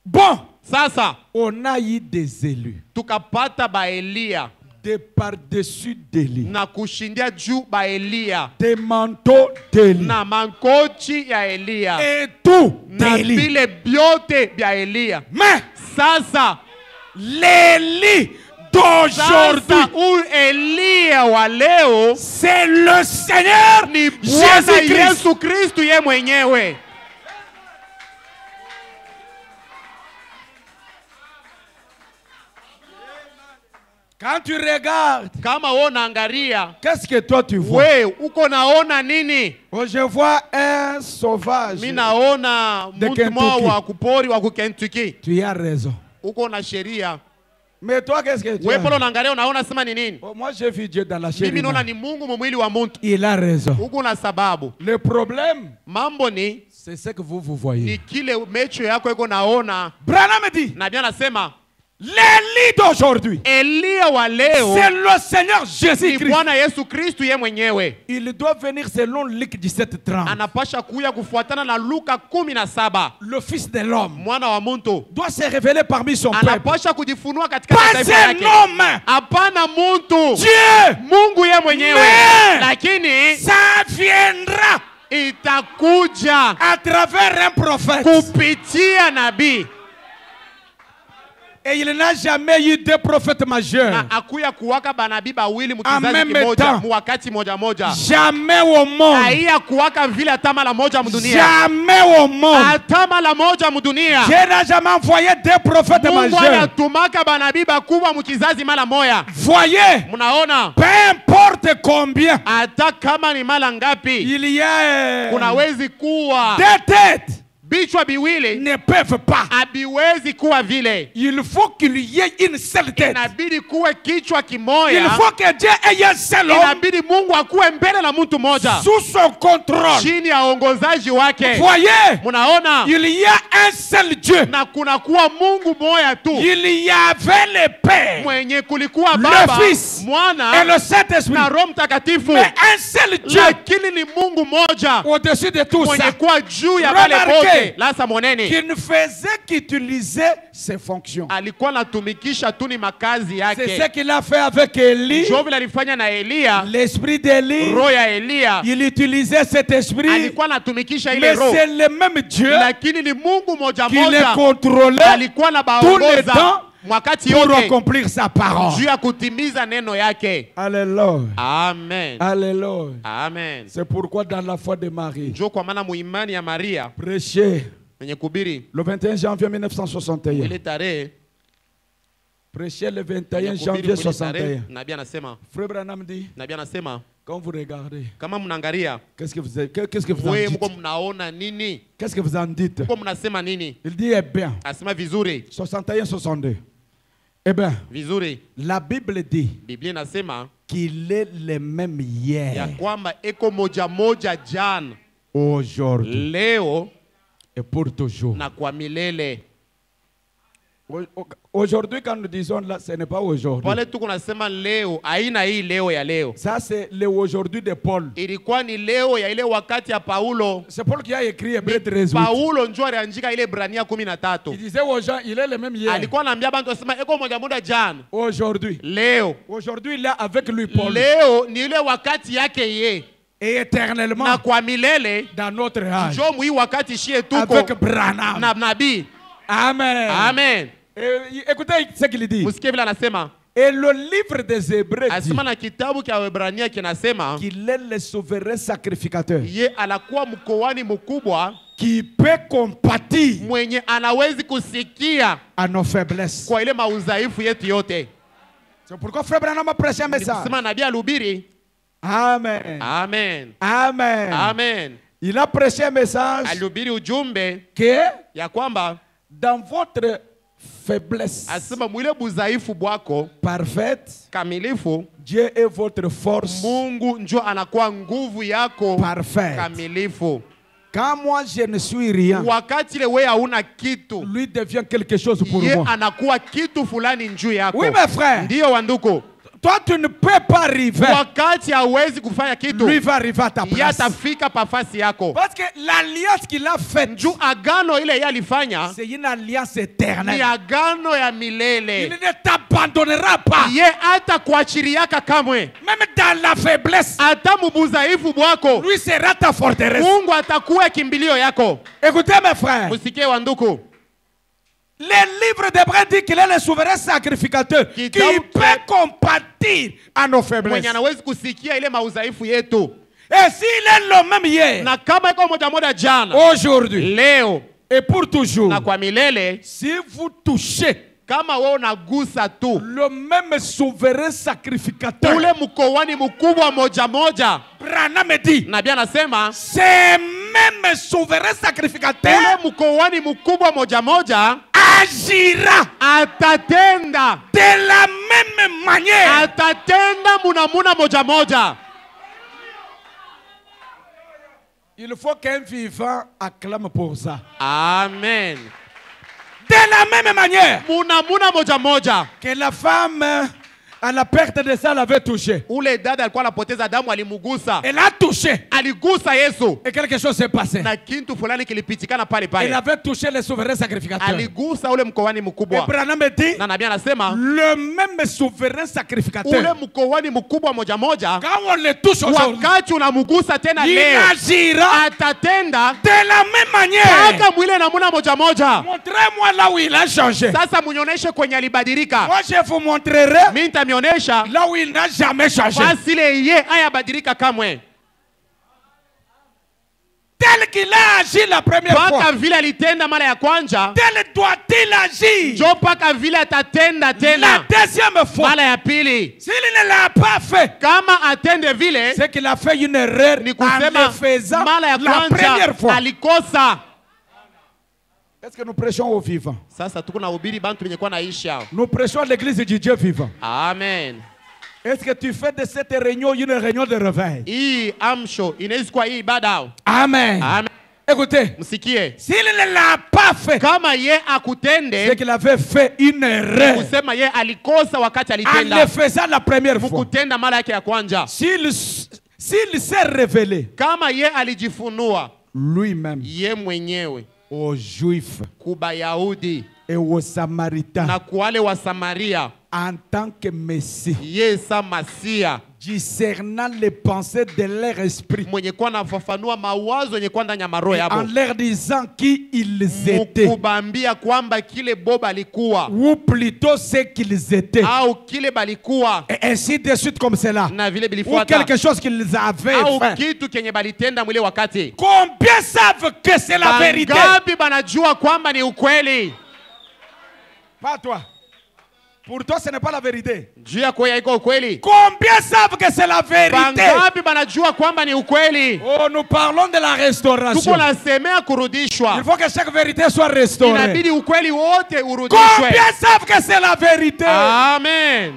Bon. Sasa On a eu des élus tukapata ba Elia de par-dessus d'Élie, na kushindia juu ba Elia des manteaux d'Élie na mankochi ya Elia et tout na d'Élie. vile vyote vya Elia. Mais Sasa l'Élie d'aujourd'hui, sasa huyu Elia wa leo c'est le Seigneur ni Bwana Jésus-Christ. Yesu Kristu ye mwenyewe. Quand tu regardes, Kama wewe unaangalia, qu'est-ce que toi tu vois? we uko naona nini? Oh, je vois un sauvage. Mimi naona De mtu mmoja Kentucky. wa kupori wa Kentucky. Tu as raison. Uko na sheria. Mais toi, qu'est-ce que tu Wewe as? pale unaangalia unaona sema ni nini? Oh, moi, j'ai vu Dieu dans la chair Mimi naona humaine. ni Mungu mwili wa mtu. Il a raison. Uko na sababu. Le problème, Mambo ni c'est ce que vous voyez. ni kile mecho yako iko naona. Branham dit, Na bien anasema l'Élie d'aujourd'hui, Elia wa leo c'est le Seigneur ni Jésus-Christ. Bwana Yesu Kristu ye mwenyewe. Il doit venir selon Luc 17:30. Anapasha kuya kufuatana na Luka 17. Le Fils de l'homme Mwana wa mtu doit se révéler parmi son peuple. anapasha kujifunua katika Pas taifa un yake. homme, Hapana mtu, Dieu. Mungu ye mwenyewe. Mais Lakini ça viendra itakuja à travers un prophète. kupitia nabii. Et il n'a jamais eu de prophète majeur. Na akuya kuwaka banabii bawili En mkizazi même kimoja temps. muwakati moja moja. Jamais au monde. Haiya kuwaka vile atama la moja mdunia. Jamais au monde. Atama la moja mdunia. Dieu n'a jamais envoyé des prophètes Mungu majeurs. anatumaka banabii bakubwa mkizazi mara moya. Voyez, Mnaona? peu importe combien, Hata kama ni mara ngapi il y a kunawezi kuwa des têtes Bichwa biwili ne peuvent pas. habiwezi kuwa vile. Il faut qu'il y ait une seule tête. Inabidi kuwe kichwa Il kimoya. faut que Dieu ait un seul homme Inabidi Mungu akuwe mbele na mtu moja, sous son contrôle. chini ya uongozaji wake. Voyez, Munaona? il y a un seul Dieu. Na kuna kuwa Mungu moya tu, Il y avait le Père mwenye kulikuwa Baba, Fils, et Mwana le Saint-Esprit. na Roho Mtakatifu, Mais un seul Dieu lakini ni Mungu moja au-dessus de tout mwenye ça, kuwa juu ya wale Remarquez. wote. Lasa moneni, qui ne faisait qu'utiliser ses fonctions. alikuwa anatumikisha tu ni makazi C'est ce yake. qu'il a fait avec Élie, Ndio vile alifanya na Elia, l'esprit d'Élie. roho ya Elia Il utilisait cet esprit, alikuwa anatumikisha ile mais roho, c'est le même Dieu lakini ni Mungu moja qui les moja contrôlait alikuwa na tout le temps baongoza wakati pour yote accomplir sa parole. juu ya kutimiza neno yake. Alléluia. Amen. Alléluia. Amen. C'est pourquoi dans la foi de Marie, Ndio kwa maana muimani ya Maria prêché mwenye kubiri le 21 janvier 1961. ile tarehe, Prêché le mwenye 21 kuhubiri janvier ile tarehe, 61. nabii anasema, Frère Branham dit, nabii anasema quand vous regardez, kama mnaangalia qu'est-ce que vous en wewe dites? mko mnaona nini? Qu'est-ce que vous en dites? Mko mnasema nini? Il dit, eh bien, Asema vizuri 61-62. Eh bien, vizuri. la Bible dit Biblia inasema qu'il est le même ya hier, kwamba eko moja moja jana, aujourd'hui leo et pour toujours. na kwa milele. Aujourd'hui, quand nous disons là, ce n'est pas aujourd'hui. Pale tu kunasema leo, aina hii leo ya leo Ça, c'est le aujourd'hui de Paul. ilikuwa ni leo ya ile wakati ya Paulo. C'est Paul qui a écrit Hébreux 13. Paulo ndio aliandika ile Ibrania Il 13. disait aux gens, il est le même hier. Alikuwa anaambia bantu asema eko moja moja jana, Aujourd'hui. leo. Aujourd'hui, il est avec lui, Paul. Leo ni ile wakati yake ye, Et éternellement, na kwa milele dans notre âge. njoo mwi wakati shie tuko Avec Branham. na nabii. Amen. Amen. Et écoutez ce qu'il dit. Musikie vile anasema. Et le livre des Hébreux dit Asema na kitabu cha Waebrania kinasema qu'il est le souverain sacrificateur ye anakuwa mkoani mkubwa qui peut compatir mwenye anawezi kusikia à nos faiblesses. kwa ile maudhaifu yetu yote. C'est pourquoi Frère Branham a prêché un message. Nikusema nabii alihubiri. Amen. Amen. Amen. Amen. Il a prêché un message Alihubiri ujumbe que ya kwamba dans votre faiblesse asema mwile budhaifu bwako parfaite, kamilifu, Dieu est votre force Mungu njo anakuwa nguvu yako parfaite. kamilifu. Quand moi je ne suis rien, Wakati ile wewe hauna kitu, lui devient quelque chose pour ye moi. anakuwa kitu fulani njuu yako. Oui, mes frères. Ndiyo wanduku, Toi, tu ne peux pas arriver. wakati hauwezi kufanya kitu, Lui va arriver à ta place. yatafika pafasi yako. Parce que l'alliance qu'il a faite, Njuu agano ile yeye alifanya c'est une alliance ni éternelle. agano ya Il milele. ne t'abandonnera pas. Ye hata kuachiliaka kamwe, Même dans la faiblesse, hata mubudhaifu bwako lui sera ta forteresse. Mungu atakuwa kimbilio yako. Écoutez mes frères, Musikie wanduku, le livre d'Hébreux dit qu'il est le souverain sacrificateur qui peut compatir à nos faiblesses. mwenye anawezi kusikia ile maudhaifu yetu, Et s'il est le même hier, na kama iko moja moja jana, aujourd'hui leo et pour toujours, na kwa milele. si vous touchez Kama wewe unagusa tu le même souverain sacrificateur, ule mkoani mkubwa moja moja, Branham dit, nabii anasema ce même souverain sacrificateur ule mkoani mkubwa moja moja agira atatenda, de la même manière. atatenda munamuna moja moja. Il faut qu'un vivant acclame pour ça. Amen. De la même manière Munamuna moja moja. que la femme à la perte de sang l'avait touché. Ule dada alikuwa anapoteza damu, alimugusa, Elle a touché aligusa Yesu et quelque chose s'est passé. na kitu fulani kilipitikana pale Elle pale, avait touché le souverain sacrificateur. aligusa ule mkoani Et mkubwa, Branham dit, na nabii anasema le même souverain ule sacrificateur, mkoani mkubwa moja moja, quand on le touche aujourd'hui, wakati unamugusa tena il leo agira atatenda de la même manière. mpaka mwile namuna moja moja. Montrez-moi là où il a changé. Sasa munyonyeshe kwenye alibadilika, Moi, je vous montrerai mimi nitamionyesha là où il n'a jamais changé. basi ile ye ayabadilika kamwe, Tel qu'il a agi la première mpaka fois, vile alitenda mara ya kwanza, tel doit-il agir njo mpaka vile atatenda la tena deuxième fois. mara ya pili. S'il ne l'a pas fait, Kama atende vile, c'est qu'il a fait une erreur ni en le kusema faisant mara ya la première kwanza fois. alikosa. Est-ce que nous prêchons aux vivants? Sasa tuko na hubiri bantu wenye kwa naisha. Nous prêchons l'église du Dieu vivant. Amen. Est-ce que tu fais de cette réunion une réunion de réveil? Hii amsho inaweza kuwa hii ibada. Amen. Amen. Écoutez, Msikie. s'il ne l'a pas fait, Kama ye c'est akutende, qu'il avait fait une erreur kusema ye alikosa wakati en alitenda. le faisant la première fois. Mukutenda mara yake ya kwanza. S'il s'est révélé Kama ye alijifunua lui-même ye mwenyewe aux Juifs kuba Yahudi et aux Samaritains na kuwale wa Samaria, en tant que Messie, Yesa Masia, discernant les pensées de leur esprit, mwenye kwa nafafanua mawazo yenye kwa ndani ya maroho en yabo, leur disant qui ils étaient, mukubambia kwamba kile boba alikuwa ou plutôt ce qu'ils étaient, au kile balikuwa et ainsi de suite comme cela, na vile ou bilifuata quelque chose qu'ils avaient au fait. kitu kenye balitenda mwile wakati. Combien savent que c'est la vérité? Bangapi banajua kwamba ni ukweli? Pas toi. Pour toi, ce n'est pas la vérité. Juu ya kwa iko ukweli. Combien savent que c'est la vérité? Bangapi banajua kwamba ni ukweli? Oh, nous parlons de la restauration. Tuko nasemea kurudishwa. Il faut que chaque vérité soit restaurée. Inabidi ukweli wote urudishwe. Combien savent que c'est la vérité? Amen.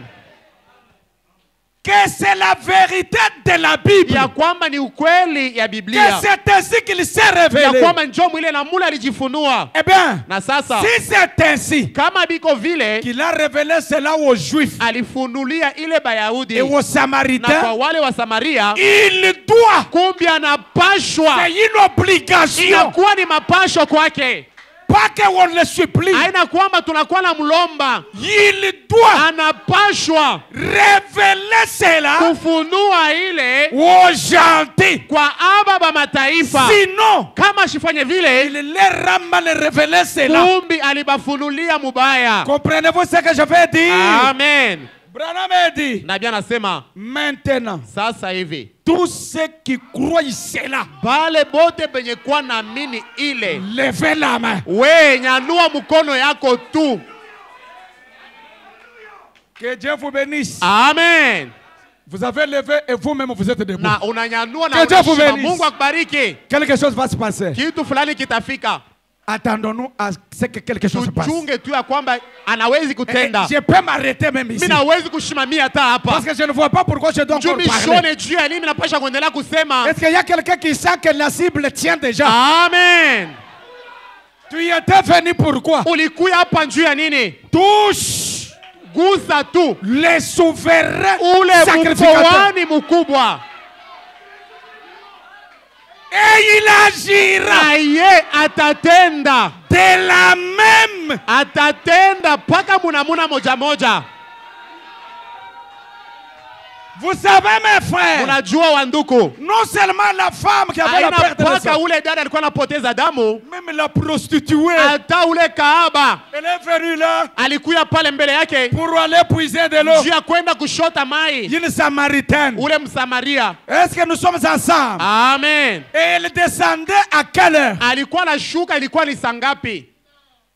Que c'est la vérité de la Bible. Ya kwamba ni ukweli ya Que Biblia. c'est ainsi qu'il s'est Ya révélé. kwamba njoo mwile na mula alijifunua. Eh bien, Na sasa si c'est ainsi kama biko vile qu'il a révélé cela aux Juifs alifunulia ile Bayahudi et aux na kwa Samaritains, wale wa Samaria, il doit, kumbe anapashwa, c'est une obligation, inakuwa ni mapasho kwake. pas qu'on le supplie, Haina kwamba tunakuwa na mlomba, il doit anapashwa révéler cela kufunua ile aux gentils. kwa aba ba mataifa. Sinon, Kama shifanye vile, il leur a mal révélé cela. kumbi alibafunulia mubaya. Comprenez-vous ce que je vais dire? Amen. Branham a dit, Nabii anasema maintenant, sasa hivi tous ceux qui croient cela, bale bote benye kwa naamini ile, levez la main. we nyanyua mkono yako tu. Que Dieu vous bénisse. Amen. Vous avez levé et vous-même vous êtes debout. Na unanyanyua na Que Dieu vous unashima. bénisse. Mungu akubariki. Quelque chose va se passer. Kitu fulani kitafika. Attendons-nous à ce que quelque chose se passe. Tuchunge tu ya kwamba anawezi kutenda. Je peux m'arrêter même ici. Mimi nawezi kushimamia hata hapa. Parce que je ne vois pas pourquoi je dois encore parler. Jumishone juu ya nini napasha kuendelea kusema. Est-ce qu'il y a quelqu'un qui sent que la cible tient déjà? Amen. Tu y étais venu pourquoi? Ulikuya hapa juu ya nini? Touche Gusa tu les souverains ule sacrificateurs. mkoani mkubwa. Et il agira Na ye atatenda. de la même. Atatenda paka munamuna moja moja. Vous savez mes frères, Unajua wanduku, non seulement la femme qui avait la aina perte de paka sang, ule dada alikuwa anapoteza damu, même la prostituée, hata ule kahaba elle est venue là alikuya pale mbele yake pour aller puiser de l'eau. juu ya kwenda kushota mai. Une Samaritaine. Ule Msamaria. Est-ce que nous sommes ensemble? Amen. Et elle descendait à quelle heure? Alikuwa na shuka, ilikuwa ni saa ngapi?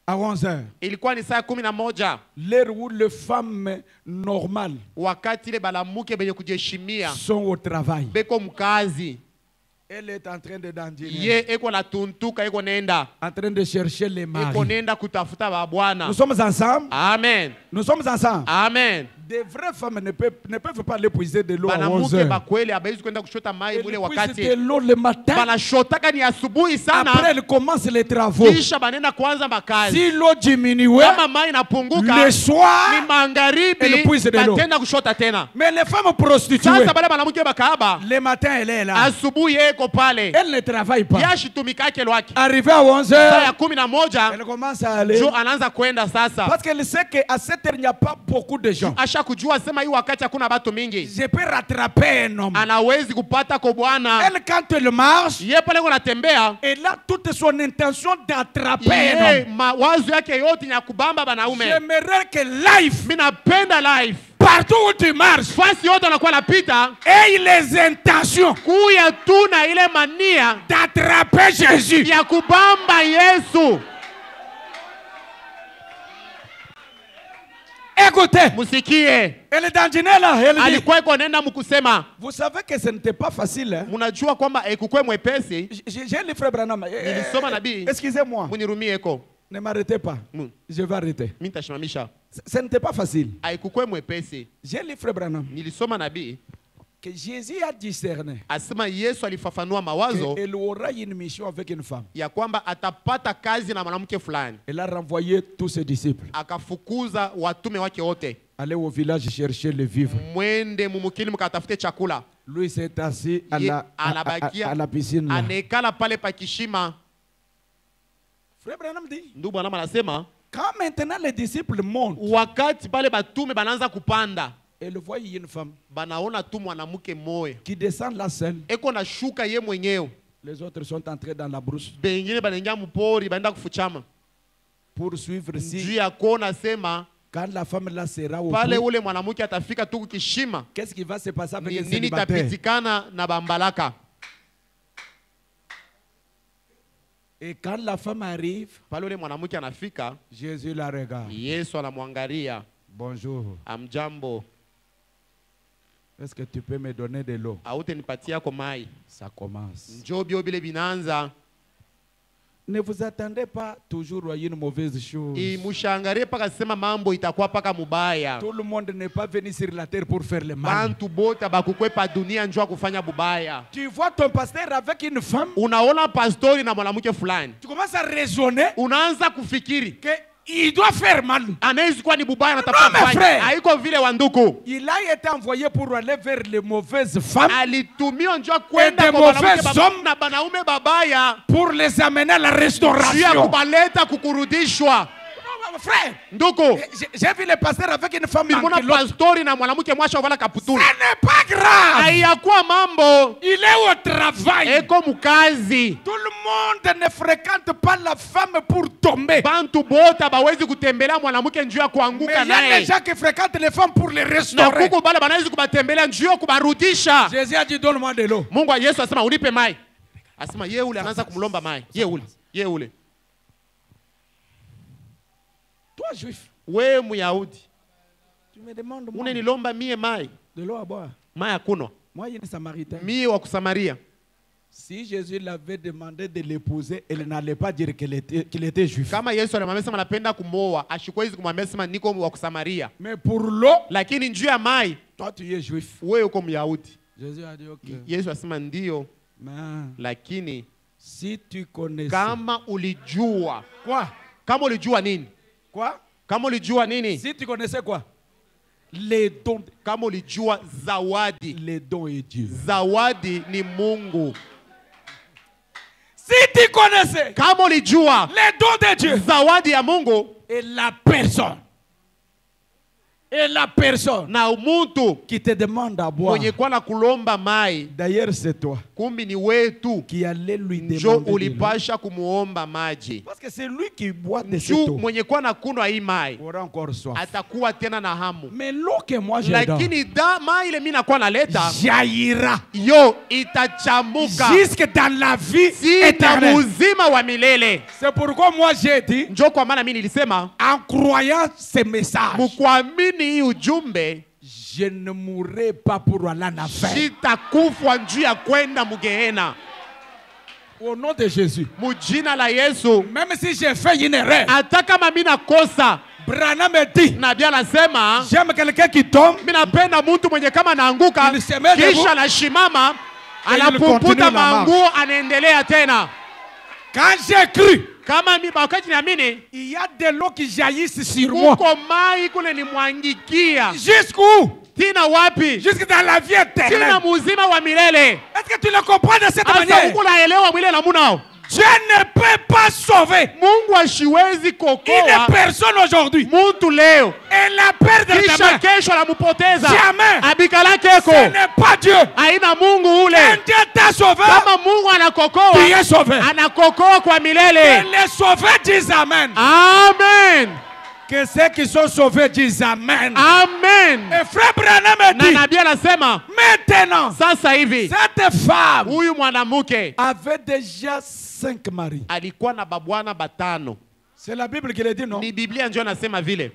À 11 heures. Ilikuwa ni saa 11. L'heure où les femmes normales Wakati ile balamuke benye kujeshimia sont au travail. beko mkazi, Elle est en train de dandiner, ye eko na tuntuka, eko nenda, en train de chercher les eko maris. nenda kutafuta babwana. Nous sommes ensemble. Amen. Nous sommes ensemble. Amen. Des vraies femmes ne peuvent pas aller puiser de l'eau à 11 Banamuke heures. bakweli abaizi kwenda kushota mai Elles mule puisent wakati. de l'eau le matin. Banashotaka ni asubuhi sana, Après, elles commencent les travaux. kisha banenda kwanza makazi. Si l'eau diminuait, Kama mai inapunguka, le ni soir, magharibi elles puisent de l'eau. batenda kushota tena. Mais les femmes prostituées, Sasa bale banamuke bakahaba, le matin, elle est là. asubuhi eko pale, Elle ne travaille pas. yashitumikake lwake. Arrivée à 11 Saa heures, ya 11 elle commence à aller. jo anaanza kwenda sasa. Parce qu'elle sait qu'à cette heure, il n'y a pas beaucoup de gens. Asha kujua sema hii wakati hakuna batu mingi, Je peux rattraper un homme. anawezi kupata kwa bwana. Elle, quand elle marche, Ye pale ko natembea, elle a toute son intention d'attraper un ye homme. mawazo yake yote ni ya kubamba banaume. J'aimerais que life, Mimi napenda life, partout où tu marches, fasi yote anakuwa napita ait les intentions kuya tu na ile mania d'attraper Jésus. ya kubamba Yesu. Écoutez, Musikie, elle est dans le dîner là. Elle dit, alikuwa iko nenda mkusema, vous savez que ce n'était pas facile. Hein? munajua kwamba ekukwe mwepesi. J'ai le frère Branham. Nilisoma nabii, Excusez-moi. munirumie eko. Ne m'arrêtez pas. Je vais arrêter. Mimi nitashimamisha. Ce n'était pas facile. Haikukuwa mwepesi. J'ai lu Frère Branham Nilisoma nabii que Jésus a discerné asema Yesu alifafanua mawazo qu'il aura une mission avec une femme. ya kwamba atapata kazi na mwanamke fulani. Elle a renvoyé tous ses disciples. Akafukuza watume wake wote. Allez au village chercher le vivre. Mwende mumukini mkatafute chakula. Lui s'est assis à Anabakia la piscine. Là. anekala pale pa kishima. Frère Branham dit, Ndugu Branham anasema quand maintenant les disciples montent, wakati pale batume banaanza kupanda, et voient une femme banaona tu mwanamke mmoja qui descend la scène. eko na shuka ye mwenyewe. Les autres sont entrés dans la brousse Bengine banaingia mpori baenda kufuchama. pour suivre Juu si ya kuona sema quand la femme là sera au pale bout, ule mwanamke atafika tu kishima, qu'est-ce qui va se passer avec ni les nini célibataires. tapitikana na bambalaka. Et quand la femme arrive, Pale ule mwanamke anafika, Jésus la regarde. Yesu anamwangalia. Bonjour. Amjambo, Est-ce que tu peux me donner de l'eau? hautanipatia kwa mai? Ça commence. Njoo bio bile binanza. Ne vous attendez pas toujours à une mauvaise chose. Mushangarie paka sema mambo itakuwa paka mubaya. Tout le monde n'est pas venu sur la terre pour faire le mal. Bantu bote bakukwepa dunia njoo kufanya bubaya. Tu vois ton pasteur avec une femme, Unaona pastori na mwanamke fulani, tu commences à raisonner unaanza kufikiri qu'il doit faire mal. anaweza kuwa ni bubaya na Non, mes tapafanya. frères. Haiko vile wanduku. Il a été envoyé pour aller vers les mauvaises femmes, Alitumiwa njoo kwenda Et kwa de mwanamke mauvais baba- hommes. na banaume babaya pour les amener à la juu ya restauration. kubaleta kukurudishwa. Non, frère, Nduku, j'ai vu le pasteur avec une femme nilimwona manquée. Ce pastori na mwanamke mwasha vala kaputula. n'est pas grave. Haiyakuwa mambo, Il est au travail. eko mukazi. Tout le monde ne fréquente pas la femme pour tomber. Bantu bote bawezi kutembelea mwanamke njuu ya Mais kuanguka il y a des naye. gens qui fréquentent les femmes pour les Na restaurer. kuku bale banawezi kubatembelea njuu ya kubarudisha. Jésus a dit, donne-moi de l'eau. Mungu wa Yesu asema unipe mai. Asema ye ule anaanza kumlomba mai. Ye ule. Ye ule. Toi, juif, We Muyahudi, tu me demandes moi, unenilomba mie mai. de l'eau à boire. Mai ya kunywa. Moi, il y a une Samaritaine. Mie wa kusamaria. Si Jésus l'avait demandé de l'épouser, elle n'allait pas dire qu'il était juif. Kama Yesu alimwambia sema napenda kumoa, ashikwezi kumwambia sema niko wa kusamaria. Mais pour l'eau, Lakini njuu ya mai, toi, tu es juif. wewe uko Myahudi. Jésus a dit, ok. Yesu asema ndio, Mais lakini si tu connaissais. kama ulijua. Quoi? Kama ulijua nini? Quoi? Kama ulijua nini? Si tu connaissais quoi? Les dons. Kama ulijua zawadi. Les dons et Dieu. Zawadi ni Mungu. Si tu connaissais Kama ulijua les dons de Dieu zawadi ya Mungu et la personne na muntu qui te demande à boire, mwenye kwa na kulomba mai, d'ailleurs c'est toi kumbi ni wetu qui allais lui njo demander de l'eau. ulipasha kumuomba maji. Parce que c'est lui qui boit de cette Nju eau. mwenye kwa na kunwa hii mai Aura encore soif. atakuwa tena na hamu. Mais l'eau que moi je donne Lakini mai ile mimi nakuwa naleta jaillira yo itachamuka jusque dans la vie sita éternelle. uzima wa milele. C'est pourquoi moi j'ai dit, Njo kwa maana mimi nilisema en croyant ce message, mkuamini hii ujumbe je ne mourrai pas pour aller en enfer. sitakufwa njuu ya kwenda mugehena. Au nom de Jésus. Mujina la Yesu, Même si j'ai fait une erreur, hata kama mimi nakosa, Branham me dit, nabii anasema j'aime quelqu'un qui tombe, mimi napenda mtu mwenye kama anaanguka Il se met debout. kisha anashimama, Et il continue anapuputa la marche. manguo, anaendelea tena. quand j'ai cru, Kama mimi wakati niamini il y a de l'eau qui jaillissent sur moi. kuko mai kule nimwangikia Jusqu'où? tina wapi? Jusque dans la vie Tina éternelle. muzima wa milele. Est-ce que tu le comprends de cette Asa manière? huku naelewa mwile na munao. Dieu ne peut pas sauver Mungu ashiwezi une kokoa personne aujourd'hui muntu leo et la perdre kisha demain. kesho anamupoteza. Jamais. Abikala keko Ce n'est pas Dieu. haina Mungu Quand ule. Dieu t'a sauvé, Kama Mungu tu anakokoa, es sauvé. anakokoa kwa Et milele. les sauvés disent Amen. Amen. Que ceux qui sont sauvés disent Amen. Amen. Et frère Branham me Na dit, nabii anasema maintenant, sasa hivi cette femme huyu mwanamke avait déjà 5 maris. alikuwa na babwana batano. C'est la Bible qui le dit, non? Ni Biblia ndio anasema vile.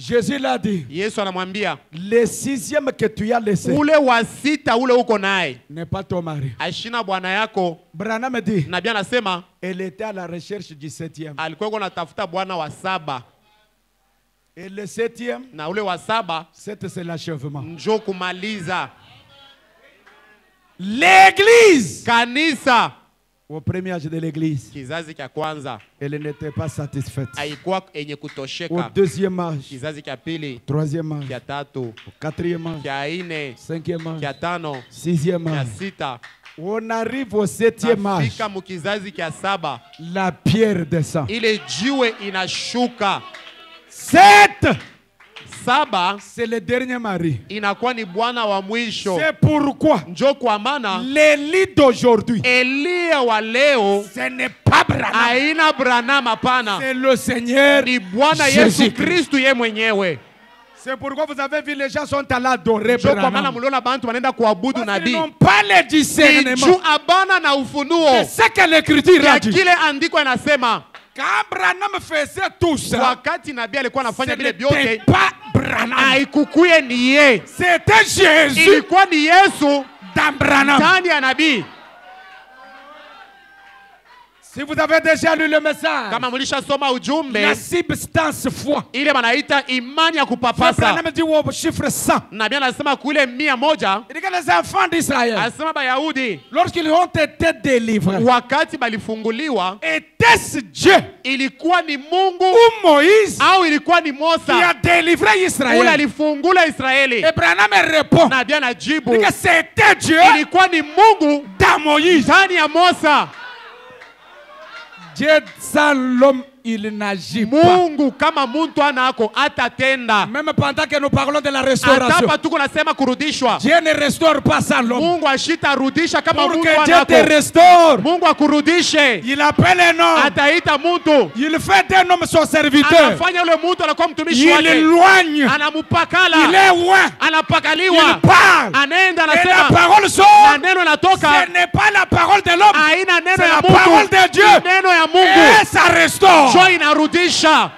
Jésus l'a dit. Yesu anamwambia Le sixième que tu as laissé ule wa sita ule uko naye n'est pas ton mari. ashina bwana yako. Branham dit, Nabii anasema elle était à la recherche du septième. alikuwa yuko anatafuta bwana wa saba, Et le septième, na ule wa saba c'est l'achèvement. njo kumaliza. L'église, Kanisa au premier âge de l'église, kizazi cha kwanza elle n'était pas satisfaite. haikuwa yenye Au kutosheka. deuxième âge, Kizazi cha pili, troisième âge, cha tatu, au quatrième âge, cha ine, cinquième âge, cha tano, sixième cha âge. sita, On arrive au septième âge. nafika mukizazi cha saba, La pierre descend. ile jiwe inashuka. 7, Saba c'est le dernier mari. inakuwa ni bwana wa mwisho. C'est pourquoi Njo kwa maana l'élite d'aujourd'hui, Eliya wa leo ce n'est pas Branham, haina Branham, hapana, c'est le Seigneur ni Bwana Jésus Yesu Kristu ye mwenyewe. C'est pourquoi vous avez vu les gens sont allés adorer Njo kwa maana Branham. mliona bantu wanaenda kuabudu Parce qu'ils nabii. n'ont pas le Ni discernement. juu abana na ufunuo C'est ce que l'écriture a ya dit. kile andiko inasema. Quand Branham faisait tout ça, Wakati nabii alikuwa ce anafanya vile n'était vyote, pas Branham. haikukuye ni ye, C'était Jésus ilikuwa ni Yesu dans Branham. ndani ya nabii. Si vous avez déjà lu le message, Kama mlishasoma ujumbe la substance foi. ile wanaita imani ya kupapasa, Branham dit au chiffre 100. nabii anasema kule 100, Il dit que les enfants d'Israël, anasema Bayahudi lorsqu'ils ont été délivrés, wakati balifunguliwa, était-ce Dieu ilikuwa ni Mungu ou Moïse au ilikuwa ni qui Musa a délivré ule Israël? alifungula Israeli? Et Branham répond Nabii anajibu il dit que c'était Dieu ilikuwa ni Mungu dans Moïse. ndani ya Musa. Dieu sans l'homme, il n'agit pas. Mungu kama muntu anako atatenda. Même pendant que nous parlons de la Hata restauration, hapa tuko nasema kurudishwa, Dieu ne restaure pas sans l'homme. Mungu ashitarudisha kama Pour Mungu que Dieu te anako. restaure, Mungu akurudishe, il appelle un homme. ataita muntu, Il fait d'un homme son serviteur. anafanya ule muntu anakuwa mtumishi Il wake, éloigne. Il anamupakala, est loin. anapakaliwa, Il parle. anaenda Et la anasema, parole na sort. neno natoka, Ce n'est pas la parole de l'homme. haina neno C'est ya la parole Mungu, de Dieu. ni neno ya Et Mungu, ça restaure. jo inarudisha.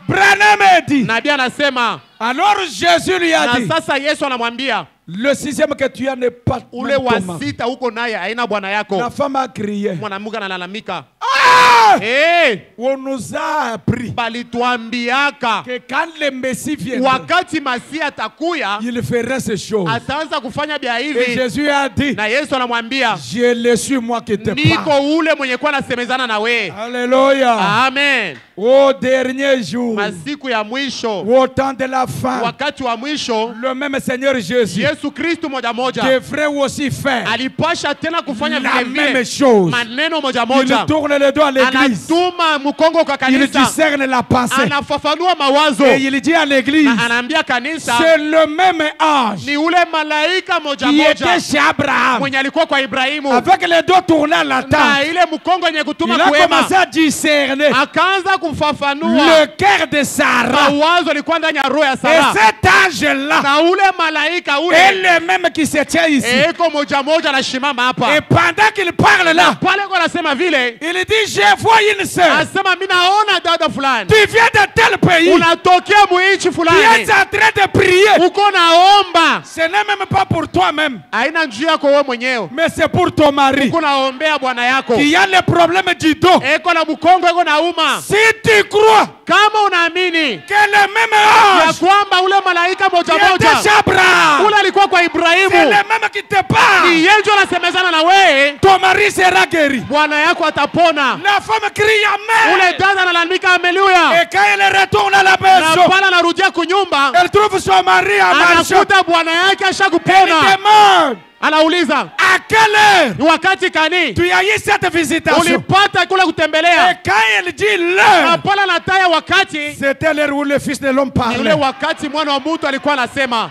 Branham dit. Nabii anasema, Alors Jésus lui a na dit, sasa Yesu anamwambia le sixième que tu as n'est pas ule même wa ton mari. sita huko naye haina bwana La yako. femme a crié. Mwanamke analalamika, Ah! hey, On nous a appris balituambiaka que quand le Messie viendra, wakati Masia atakuya il ferait ces choses. ataanza kufanya bia Et hivi, Jésus a dit, na Yesu anamwambia je le suis moi qui te niko parle. ule mwenye kuwa nasemezana na we. Alléluia. Amen. Au dernier jour, Masiku ya mwisho, au temps de la fin, wakati wa mwisho, le même Seigneur Jésus Yesu Kristu moja moja devrait aussi faire alipasha tena kufanya la vile même vile chose. maneno moja Il moja, tourne le dos à l'église. anatuma mkongo kwa Il kanisa, discerne la pensée. anafafanua mawazo, Et il dit à l'église, na anaambia kanisa c'est le même ange ni ule malaika moja qui était moja chez Abraham. mwenye alikuwa kwa Ibrahimu, Avec les dos tournés à la na tente, ile mkongo yenye il kutuma a kuema, commencé à discerner akaanza kufafanua le cœur de Sarah. mawazo alikuwa ndani ya roho ya Et Sara, cet ange-là na ule malaika est ule le même qui se tient ici. eko moja moja anashimama hapa, Et pendant qu'il parle na là, pale kwa anasema vile, il dit, je vois une sœur. asema mimi naona dada fulani Tu viens de tel pays. unatokea muichi Tu fulani, es en train de prier. uko naomba, Ce n'est même pas pour toi-même, haina njia yako wewe mwenyewe, mais c'est pour ton mari uko naombea bwana yako, qui a le problème du dos. eko na mkongo eko nauma. Si tu crois Kama unaamini que le même ya ange kwamba ule malaika moja qui était chez moja Abraham, ule alikuwa kwa c'est Ibrahimu, le même qui te parle, ni yeye ndio anasemezana na wewe, ton mari sera guéri. bwana yako atapona. La femme crie Amen. Ule dada analalamika haleluya, Et quand elle retourne à la na maison, pale anarudia kunyumba, elle trouve son mari en marchant. anakuta bwana yake Elle ashakupona. demande, Anauliza, à quelle heure ni wakati kani tu as eu cette visitation? ulipata kule Et kutembelea? quand elle dit Na l'heure, pale anataya wakati, c'était l'heure où le Fils de l'homme ni ule parlait. wakati mwana wa mtu alikuwa anasema.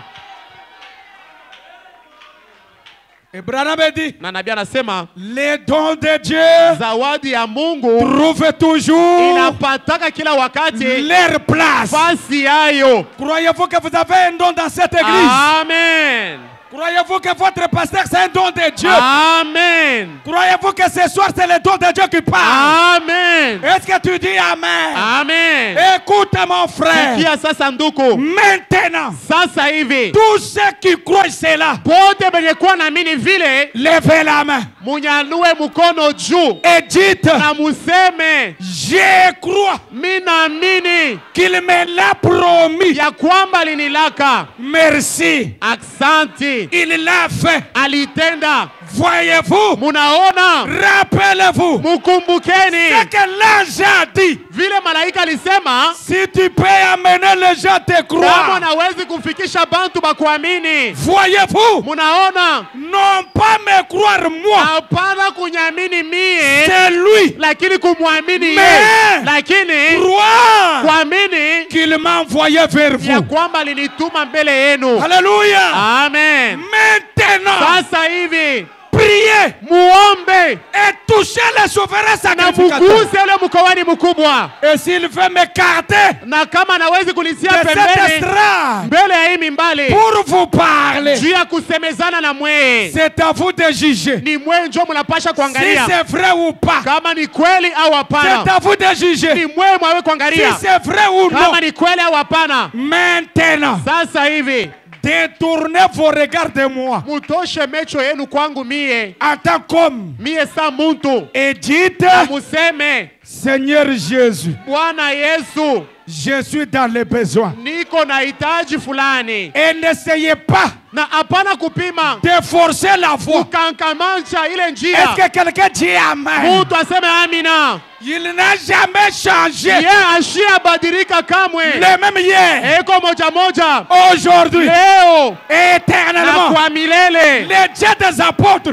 Et Branham dit, Na nabii anasema les dons de Dieu zawadi ya Mungu trouvent toujours inapataka kila wakati leur place. fasi yayo. Croyez-vous que vous avez un don dans cette église? Amen. Croyez-vous que votre pasteur c'est un don de Dieu? Amen. Croyez-vous que ce soir c'est le don de Dieu qui parle? Amen. Est-ce que tu dis Amen? Amen. Et Écoute mon frère. Sikia sasa nduku. Maintenant, Sasa hivi. tous ceux qui croient cela, Bote benye kuwa naamini vile. levez la main Munyanyue mkono juu. et dites, Na museme. je crois Mimi naamini. qu'il me l'a promis. Ya kwamba linilaka. Merci. Aksanti. Il l'a fait. Alitenda. Voyez-vous, Munaona. rappelez-vous Mukumbukeni. ce que l'ange a dit. Vile malaika alisema. Si tu peux amener les gens à te Kama croire, nawezi kufikisha bantu bakuamini. voyez-vous, Munaona. non pas me croire moi, Hapana kunyamini mie. c'est lui. Lakini kumwamini Mais yeye. Lakini croire kuamini qu'il m'a envoyé vers ya vous. kwamba linituma mbele yenu. Alléluia. Amen. Maintenant, Sasa hivi priez muombe et touchez le souverain na sacrificateur. muguse ule mkowani mkubwa, Et s'il veut m'écarter na kama nawezi kulisia de cette pembeni estrade mbele ya hii mimbali pour vous parler, juu ya kusemezana na mweye, c'est à vous de juger. ni mweye njo mnapasha Si kuangalia c'est vrai ou pas, kama ni kweli au c'est hapana. à vous de juger. Ni mweye mwawe Si kuangalia c'est vrai ou non, kama ni kweli au hapana. maintenant, Sasa hivi détournez vos regards de moi mutoshe mecho yenu kwangu mie, en tant qu'homme mie sa muntu, et dites, na museme, Seigneur Jésus, Bwana Yesu, je suis dans les besoins. niko na hitaji fulani, Et n'essayez pas na hapana kupima de forcer la voix. kukankamansha ile Est-ce njia. que quelqu'un dit Amen? Mutu aseme amina. Il n'a jamais changé. Ye ashia badilika kamwe, Le même hier, eko moja moja, aujourd'hui, leo et na éternellement. kwa milele. Les dieux des apôtres,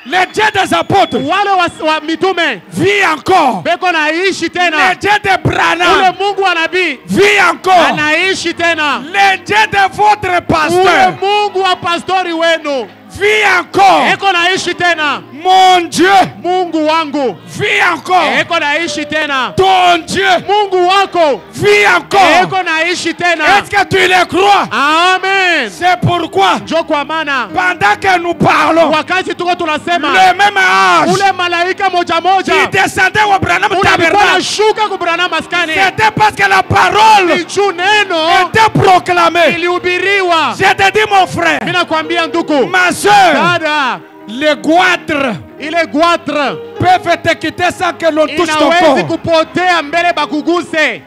les dieux des apôtres, Wale wa mitume vit encore. beko naishi Les tena, dieux de ule Branham, Mungu wa nabii vit encore. anaishi tena, Les dieux de votre ule pasteur, Mungu wa pastori wenu vit encore. eko naishi tena. Mon Dieu, Mungu wangu vit encore. eko naishi tena. Ton Dieu, Mungu wako vit encore. eko naishi tena. Est-ce que tu le crois? Amen. C'est pourquoi, Njo kwa maana pendant que nous parlons, wakati tuko tunasema le même âge ule malaika moja moja qui descendait au Branham ulikuwa tabernacle, nashuka kubrana maskani, c'était parce que la parole ni juu neno était proclamée. ilihubiriwa. Je te dis, mon frère, Mimi nakwambia ndugu, ma soeur, dada, les goitres ile gwatre peuvent te quitter sans que l'on touche ton inawezi corps. kupotea mbele bakuguse.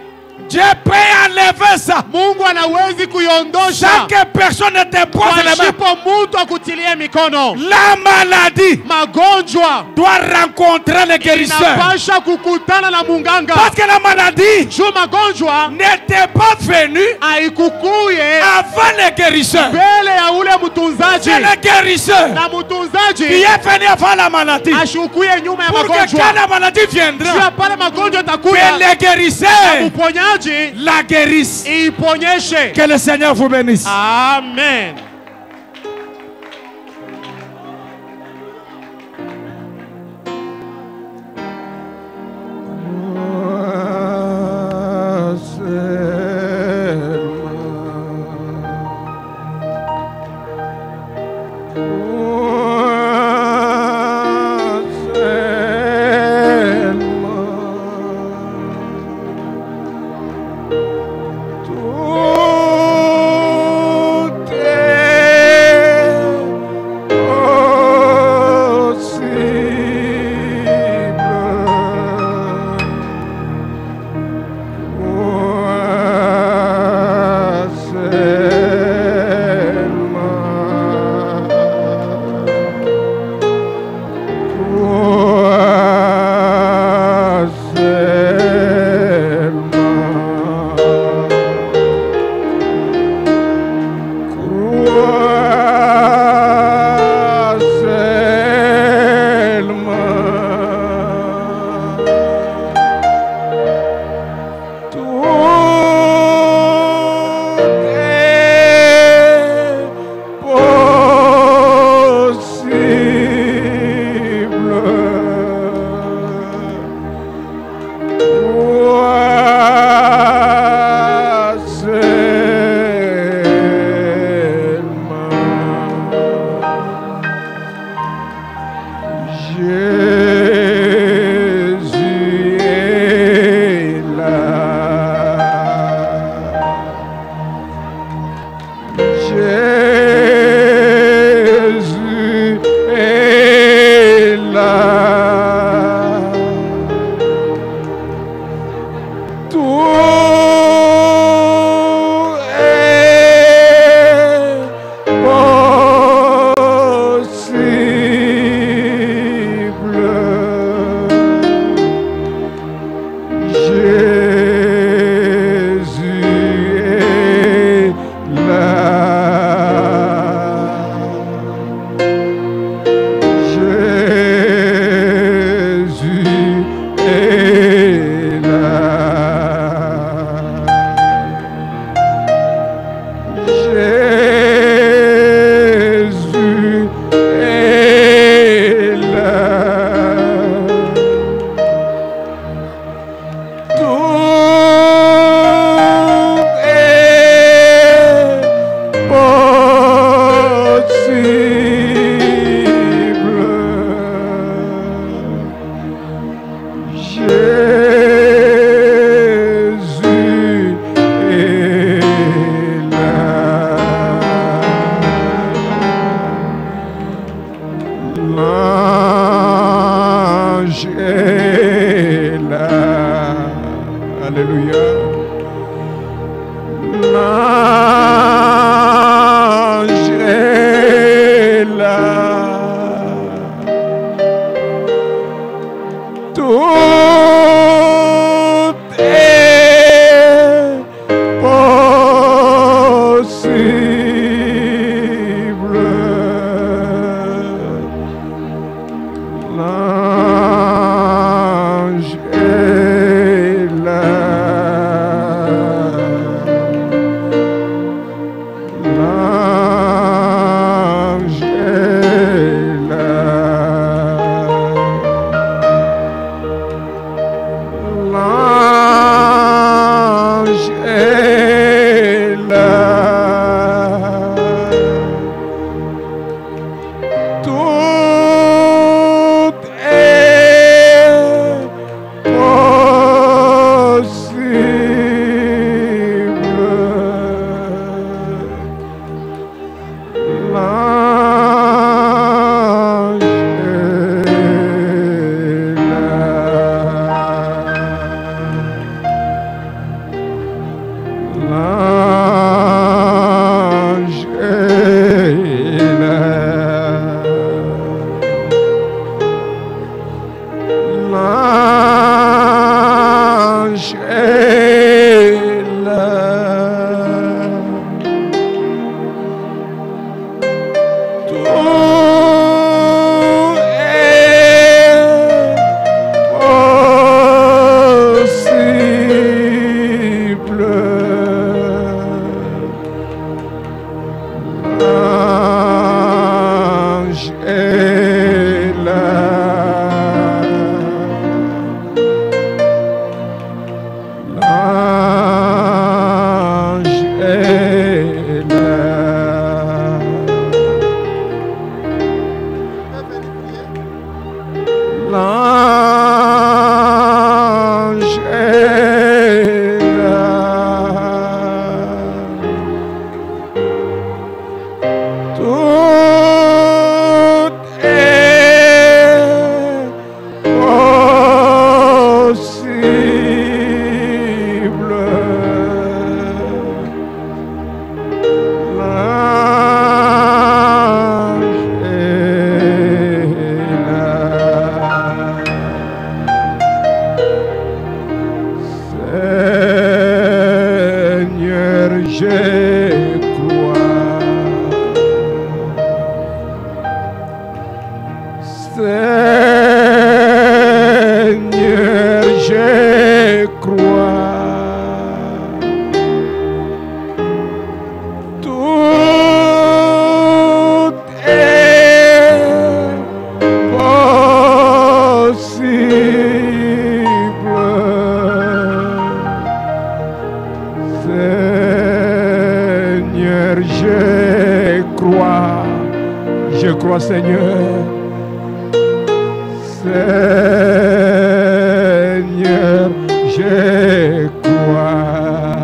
Dieu peut enlever ça Mungu anawezi sans kuiondosha que personne ne te pose les mains. pasipo mtu akutilie mikono. La maladie Magonjwa doit rencontrer le guérisseur. inapasha kukutana na munganga, Parce que la maladie juu magonjwa n'était pas venue haikukuye avant le guérisseur. mbele ya ule mtunzaji, C'est le guérisseur na qui mtunzaji est venu avant la maladie. ashukuye nyuma ya Pour que magonjwa. quand la maladie Juu viendra, ya pale magonjwa que takuya, le guérisseur uponyaji la guérisse. iponyeshe. Que le Seigneur vous bénisse. Amen. Tout est Alléluia. L'ange est là. Tout est possible. L'ange est là. L'ange est là. L'ange est là. Tout est possible. L'ange est là. L'ange est là. L'ange est là. Tout est possible. L'ange est là. L'ange est là. L'ange est là. Tout est possible. L'ange est là. Seigneur, je crois. Seigneur, je crois. Tout est possible. Seigneur, je crois. Je crois, Seigneur. Seigneur, je crois.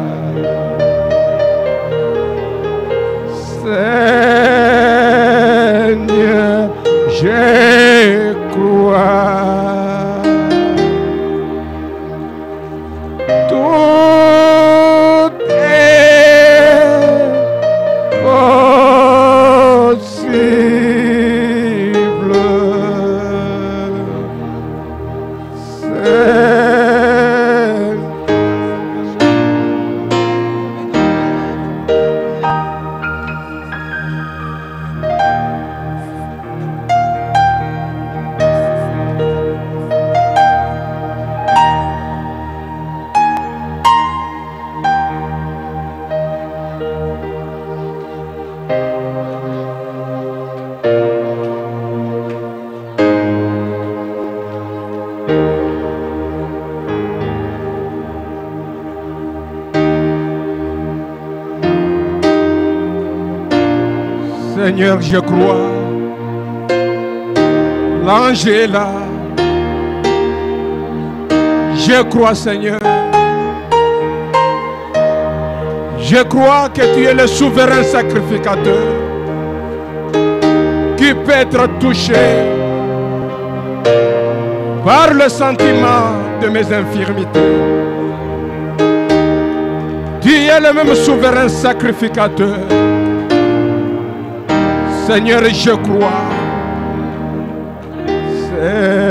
Seigneur, je crois. Tout est possible. Seigneur, je crois. L'ange est là. Je crois, Seigneur. Je crois que tu es le souverain sacrificateur qui peut être touché par le sentiment de mes infirmités. es le même souverain sacrificateur. Seigneur, je crois. Seigneur,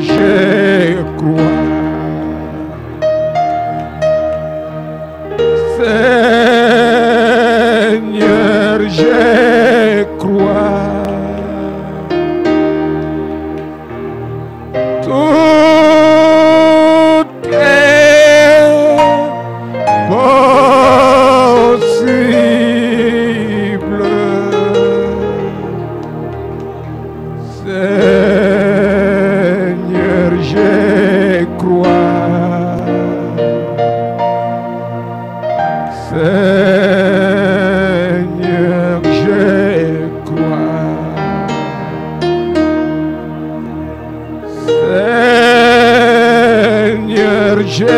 je crois. Seigneur, je crois. Tout est possible. Seigneur, je crois. Seigneur, je crois. Seigneur, je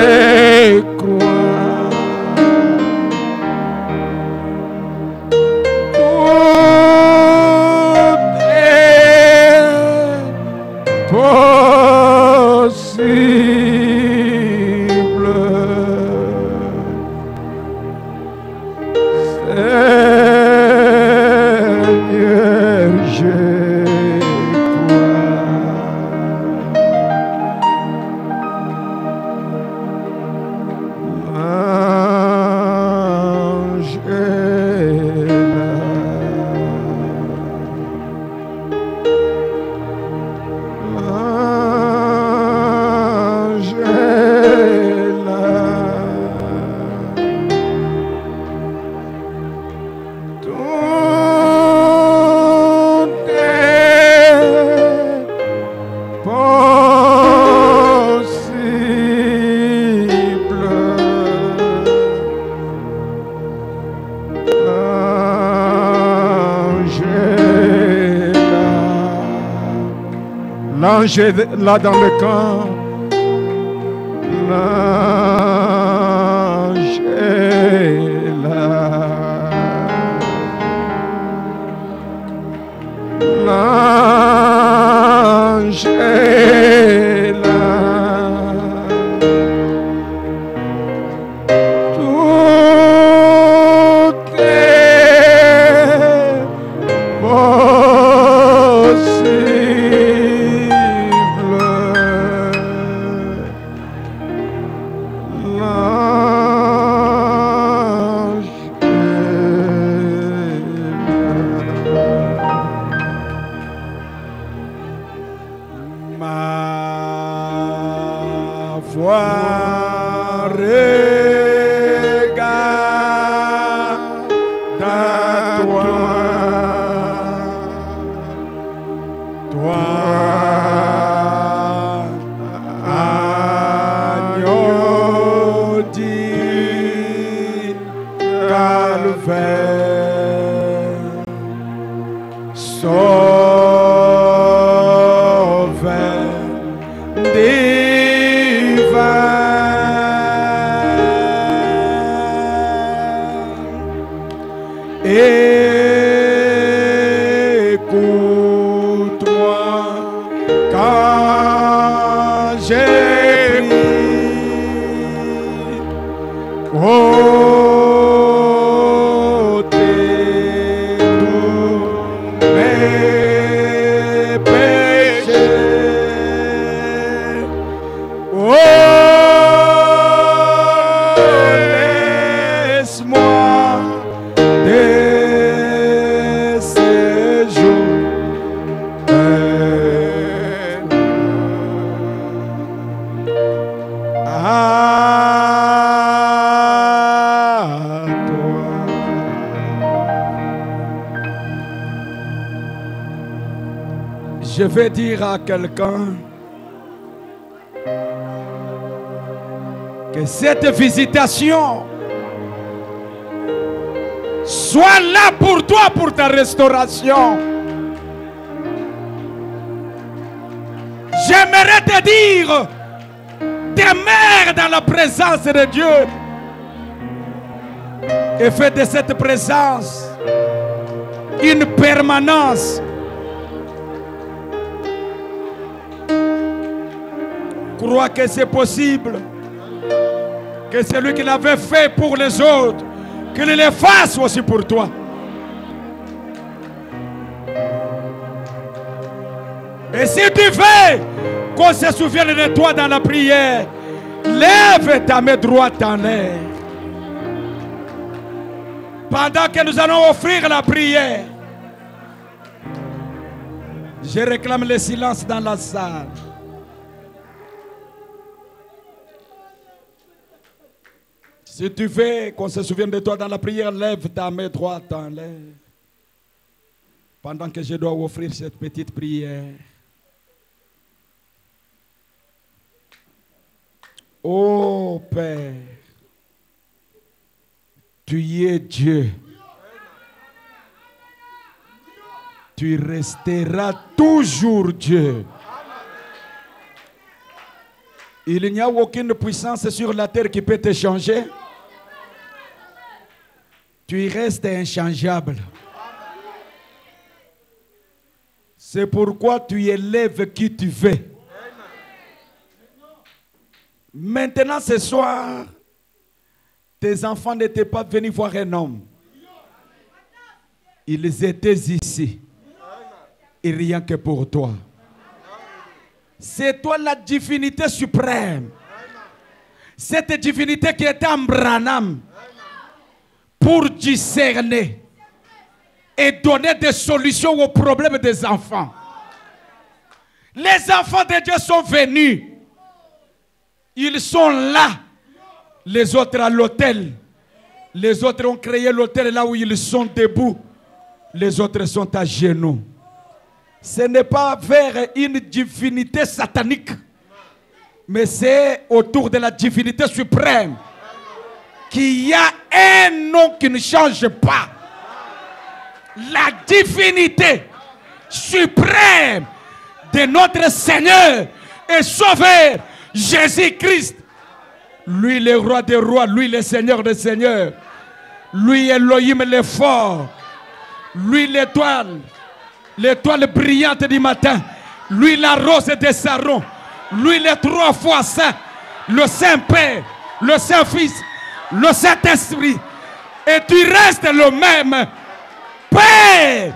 crois. Tout est possible. Seigneur, je l'ange est là. L'ange est là. Tout est possible. L'ange est là. L'ange est là dans le camp. L'ange est là. L'ange est là. Tout est possible. L'ange ma voix regarde à toi, toi, agneau du calvaire, sauveur divin. Écoute-moi quand j'ai pris ôtez tous mes péchés. Oh, laisse-moi dès ces jours à toi. Je vais dire à quelqu'un que cette visitation soit là pour toi, pour ta restauration. J'aimerais te dire, demeure dans la présence de Dieu et fais de cette présence une permanence. Crois que c'est possible. Que celui qui l'avait fait pour les autres, qu'il le fasse aussi pour toi. Et si tu veux qu'on se souvienne de toi dans la prière, lève ta main droite en l'air. Pendant que nous allons offrir la prière, je réclame le silence dans la salle. Si tu veux qu'on se souvienne de toi dans la prière, lève ta main droite en l'air. Pendant que je dois offrir cette petite prière. Oh Père, tu es Dieu. Tu resteras toujours Dieu. Il n'y a aucune puissance sur la terre qui peut te changer. Tu restes inchangeable. C'est pourquoi tu élèves qui tu veux. Maintenant, ce soir, tes enfants n'étaient pas venus voir un homme. Ils étaient ici. Et rien que pour toi. C'est toi la divinité suprême. Cette divinité qui est en Branham pour discerner et donner des solutions aux problèmes des enfants. Les enfants de Dieu sont venus. Ils sont là. Les autres à l'autel. Les autres ont créé l'autel là où ils sont debout. Les autres sont à genoux. Ce n'est pas vers une divinité satanique, mais c'est autour de la divinité suprême qu'il y a un nom qui ne change pas. La divinité suprême de notre Seigneur et Sauveur Jésus-Christ. Lui le roi des rois, lui le Seigneur des seigneurs. Lui Elohim le fort. Lui l'étoile. L'étoile brillante du matin. Lui la rose de Saron. Lui le 3 fois saint. Le Saint-Père. Le Saint-Fils. Le Saint-Esprit. Et tu restes le même. Père.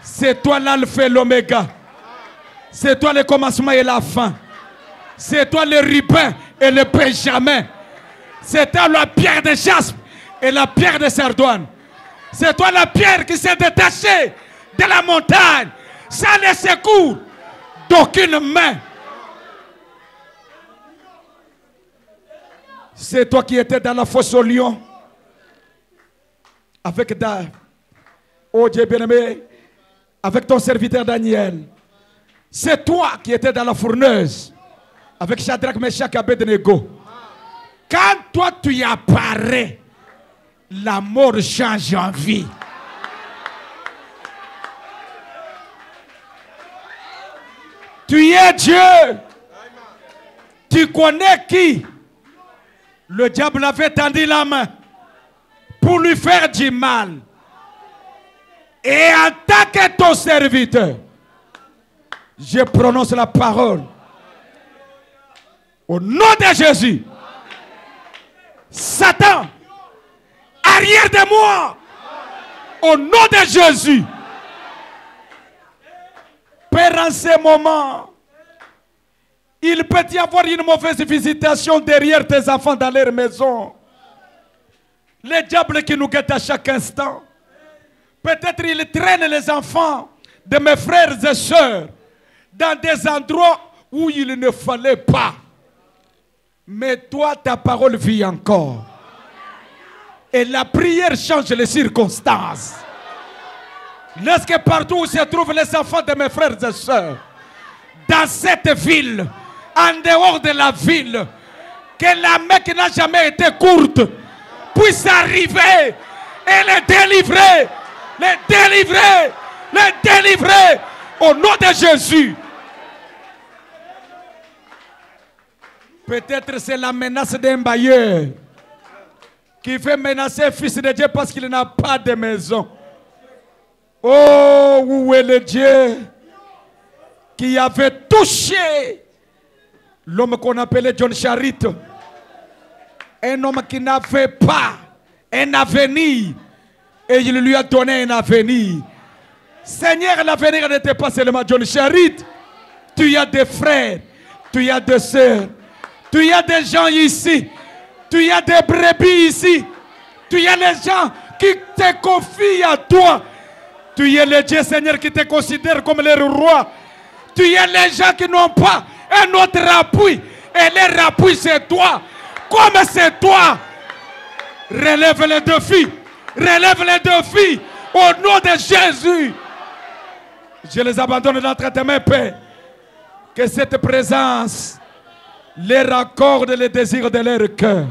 C'est toi l'alpha et l'oméga. C'est toi le commencement et la fin. C'est toi le Rubin et le Benjamin. C'est toi la pierre de jaspe et la pierre de sardoine. C'est toi la pierre qui s'est détachée de la montagne sans le secours d'aucune main. C'est toi qui étais dans la fosse au lion avec oh Dieu bien-aimé, avec ton serviteur Daniel. C'est toi qui étais dans la fourneuse avec Shadrach, Meshach, Abednego. Quand toi tu y apparais, la mort change en vie. Tu es Dieu. Tu connais qui? Le diable avait tendu la main pour lui faire du mal. Et en tant que ton serviteur, je prononce la parole. Au nom de Jésus. Satan, arrière de moi. Au nom de Jésus. Père, en ce moment, il peut y avoir une mauvaise visitation derrière tes enfants dans leur maison. Les diables qui nous guettent à chaque instant. Peut-être ils traînent les enfants de mes frères et sœurs dans des endroits où il ne fallait pas. Mais toi, ta parole vit encore. Et la prière change les circonstances. N'est-ce que partout où se trouvent les enfants de mes frères et sœurs, dans cette ville, en dehors de la ville, que la main qui n'a jamais été courte puisse arriver et les délivrer, les délivrer, les délivrer au nom de Jésus. Peut-être c'est la menace d'un bailleur qui veut menacer le fils de Dieu parce qu'il n'a pas de maison. Oh, où est le Dieu qui avait touché l'homme qu'on appelait John Charit Un homme qui n'avait pas un avenir. Et il lui a donné un avenir. Seigneur, l'avenir n'était pas seulement John Charit. Tu as des frères. Tu as des sœurs. Tu as des gens ici. Tu as des brebis ici. Tu as les gens qui te confient à toi. Tu es le Dieu, Seigneur, qui te considère comme leur roi. Tu es les gens qui n'ont pas un autre appui. Et leur appui, c'est toi. Comme c'est toi. Relève les défis. Relève les défis. Au nom de Jésus. Je les abandonne dans tes mains, Père. Que cette présence les raccorde les désirs de leur cœur.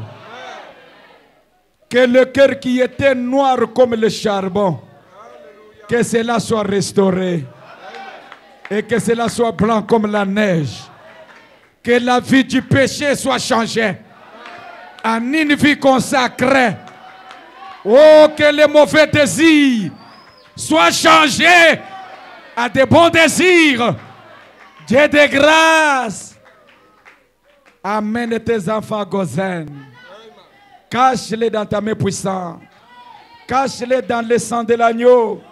Que le cœur qui était noir comme le charbon, que cela soit restauré. Et que cela soit blanc comme la neige. Que la vie du péché soit changée en une vie consacrée. Oh, que les mauvais désirs soient changés à des bons désirs. Dieu de grâce. Amène tes enfants à Gozen. Cache-les dans ta main puissante. Cache-les dans le sang de l'agneau.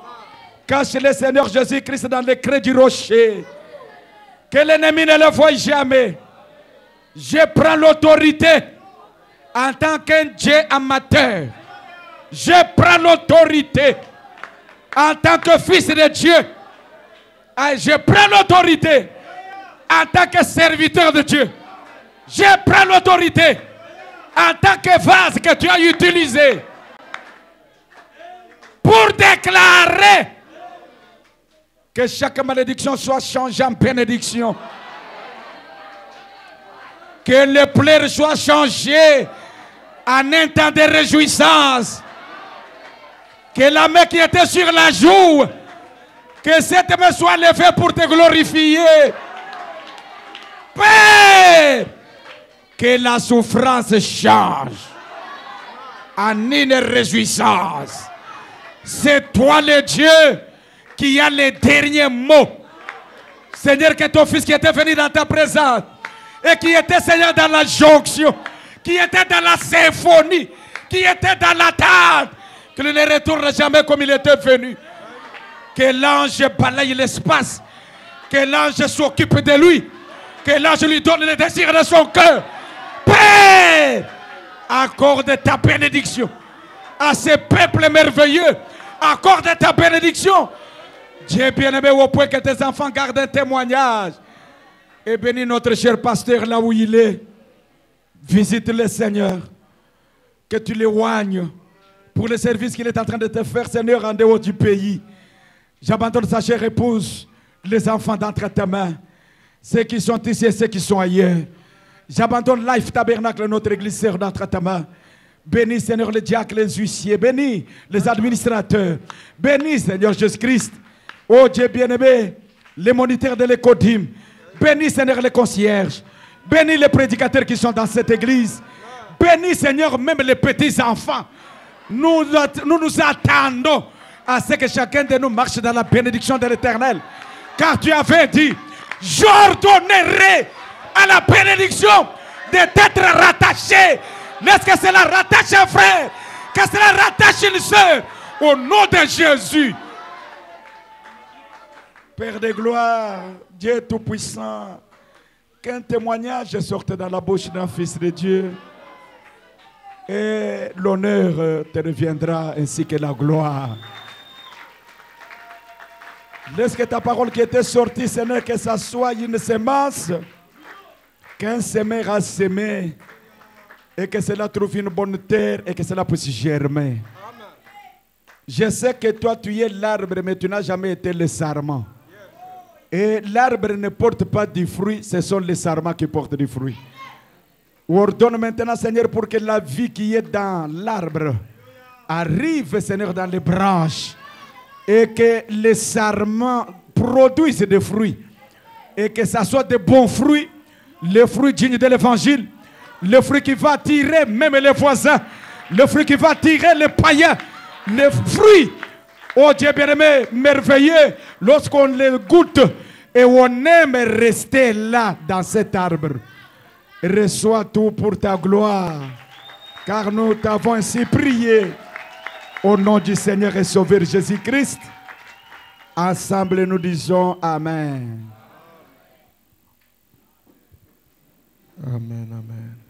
Cache-les, Seigneur Jésus-Christ, dans le creux du rocher. Que l'ennemi ne le voie jamais. Je prends l'autorité en tant qu'un Dieu amateur. Je prends l'autorité en tant que fils de Dieu. Je prends l'autorité en tant que serviteur de Dieu. Je prends l'autorité en tant que vase que tu as utilisé pour déclarer que chaque malédiction soit changée en bénédiction. Que les pleurs soient changées en un temps de réjouissance. Que la main qui était sur la joue, que cette main soit levée pour te glorifier. Père, que la souffrance change en une réjouissance. C'est toi le Dieu qui a les derniers mots. Seigneur, que ton fils qui était venu dans ta présence et qui était, Seigneur, dans la jonction, qui était dans la symphonie, qui était dans l'attente, qu'il ne retourne jamais comme il était venu. Que l'ange balaye l'espace, que l'ange s'occupe de lui, que l'ange lui donne les désirs de son cœur. Père, accorde ta bénédiction à ce peuple merveilleux. Accorde ta bénédiction. Dieu bien-aimé, au point que tes enfants gardent un témoignage. Et bénis notre cher pasteur là où il est. Visite le Seigneur. Que tu l'éloignes pour le service qu'il est en train de te faire, Seigneur, en dehors du pays. J'abandonne sa chère épouse, les enfants d'entre tes mains. Ceux qui sont ici et ceux qui sont ailleurs. J'abandonne Life Tabernacle, notre église, Seigneur, d'entre tes mains. Bénis, Seigneur, les diacres, les huissiers. Bénis les administrateurs. Bénis, Seigneur Jésus-Christ. Oh Dieu bien-aimé, les moniteurs de l'écodim. Bénis, Seigneur, les concierges. Bénis les prédicateurs qui sont dans cette église. Bénis, Seigneur, même les petits enfants. Nous nous attendons à ce que chacun de nous marche dans la bénédiction de l'Éternel. Car tu avais dit, j'ordonnerai à la bénédiction de t'être rattaché. Laisse que cela rattache un frère, que cela rattache une soeur. Au nom de Jésus. Père de gloire, Dieu Tout-Puissant, qu'un témoignage sorte dans la bouche d'un fils de Dieu. Et l'honneur te reviendra ainsi que la gloire. Laisse que ta parole qui était sortie, Seigneur, que ça soit une semence qu'un semeur a semé et que cela trouve une bonne terre et que cela puisse germer. Amen. Je sais que toi tu es l'arbre mais tu n'as jamais été le sarment. Et l'arbre ne porte pas du fruit, ce sont les sarments qui portent du fruit. Ordonne maintenant, Seigneur, pour que la vie qui est dans l'arbre arrive, Seigneur, dans les branches et que les sarments produisent des fruits et que ça soit de bons fruits, les fruits dignes de l'évangile, le fruit qui va attirer même les voisins, le fruit qui va attirer les païens, les fruits, oh Dieu bien-aimé, merveilleux, lorsqu'on les goûte et on aime rester là dans cet arbre. Reçois tout pour ta gloire Car nous t'avons ainsi prié au nom du Seigneur et Sauveur Jésus-Christ. Ensemble, nous disons Amen. Amen, amen.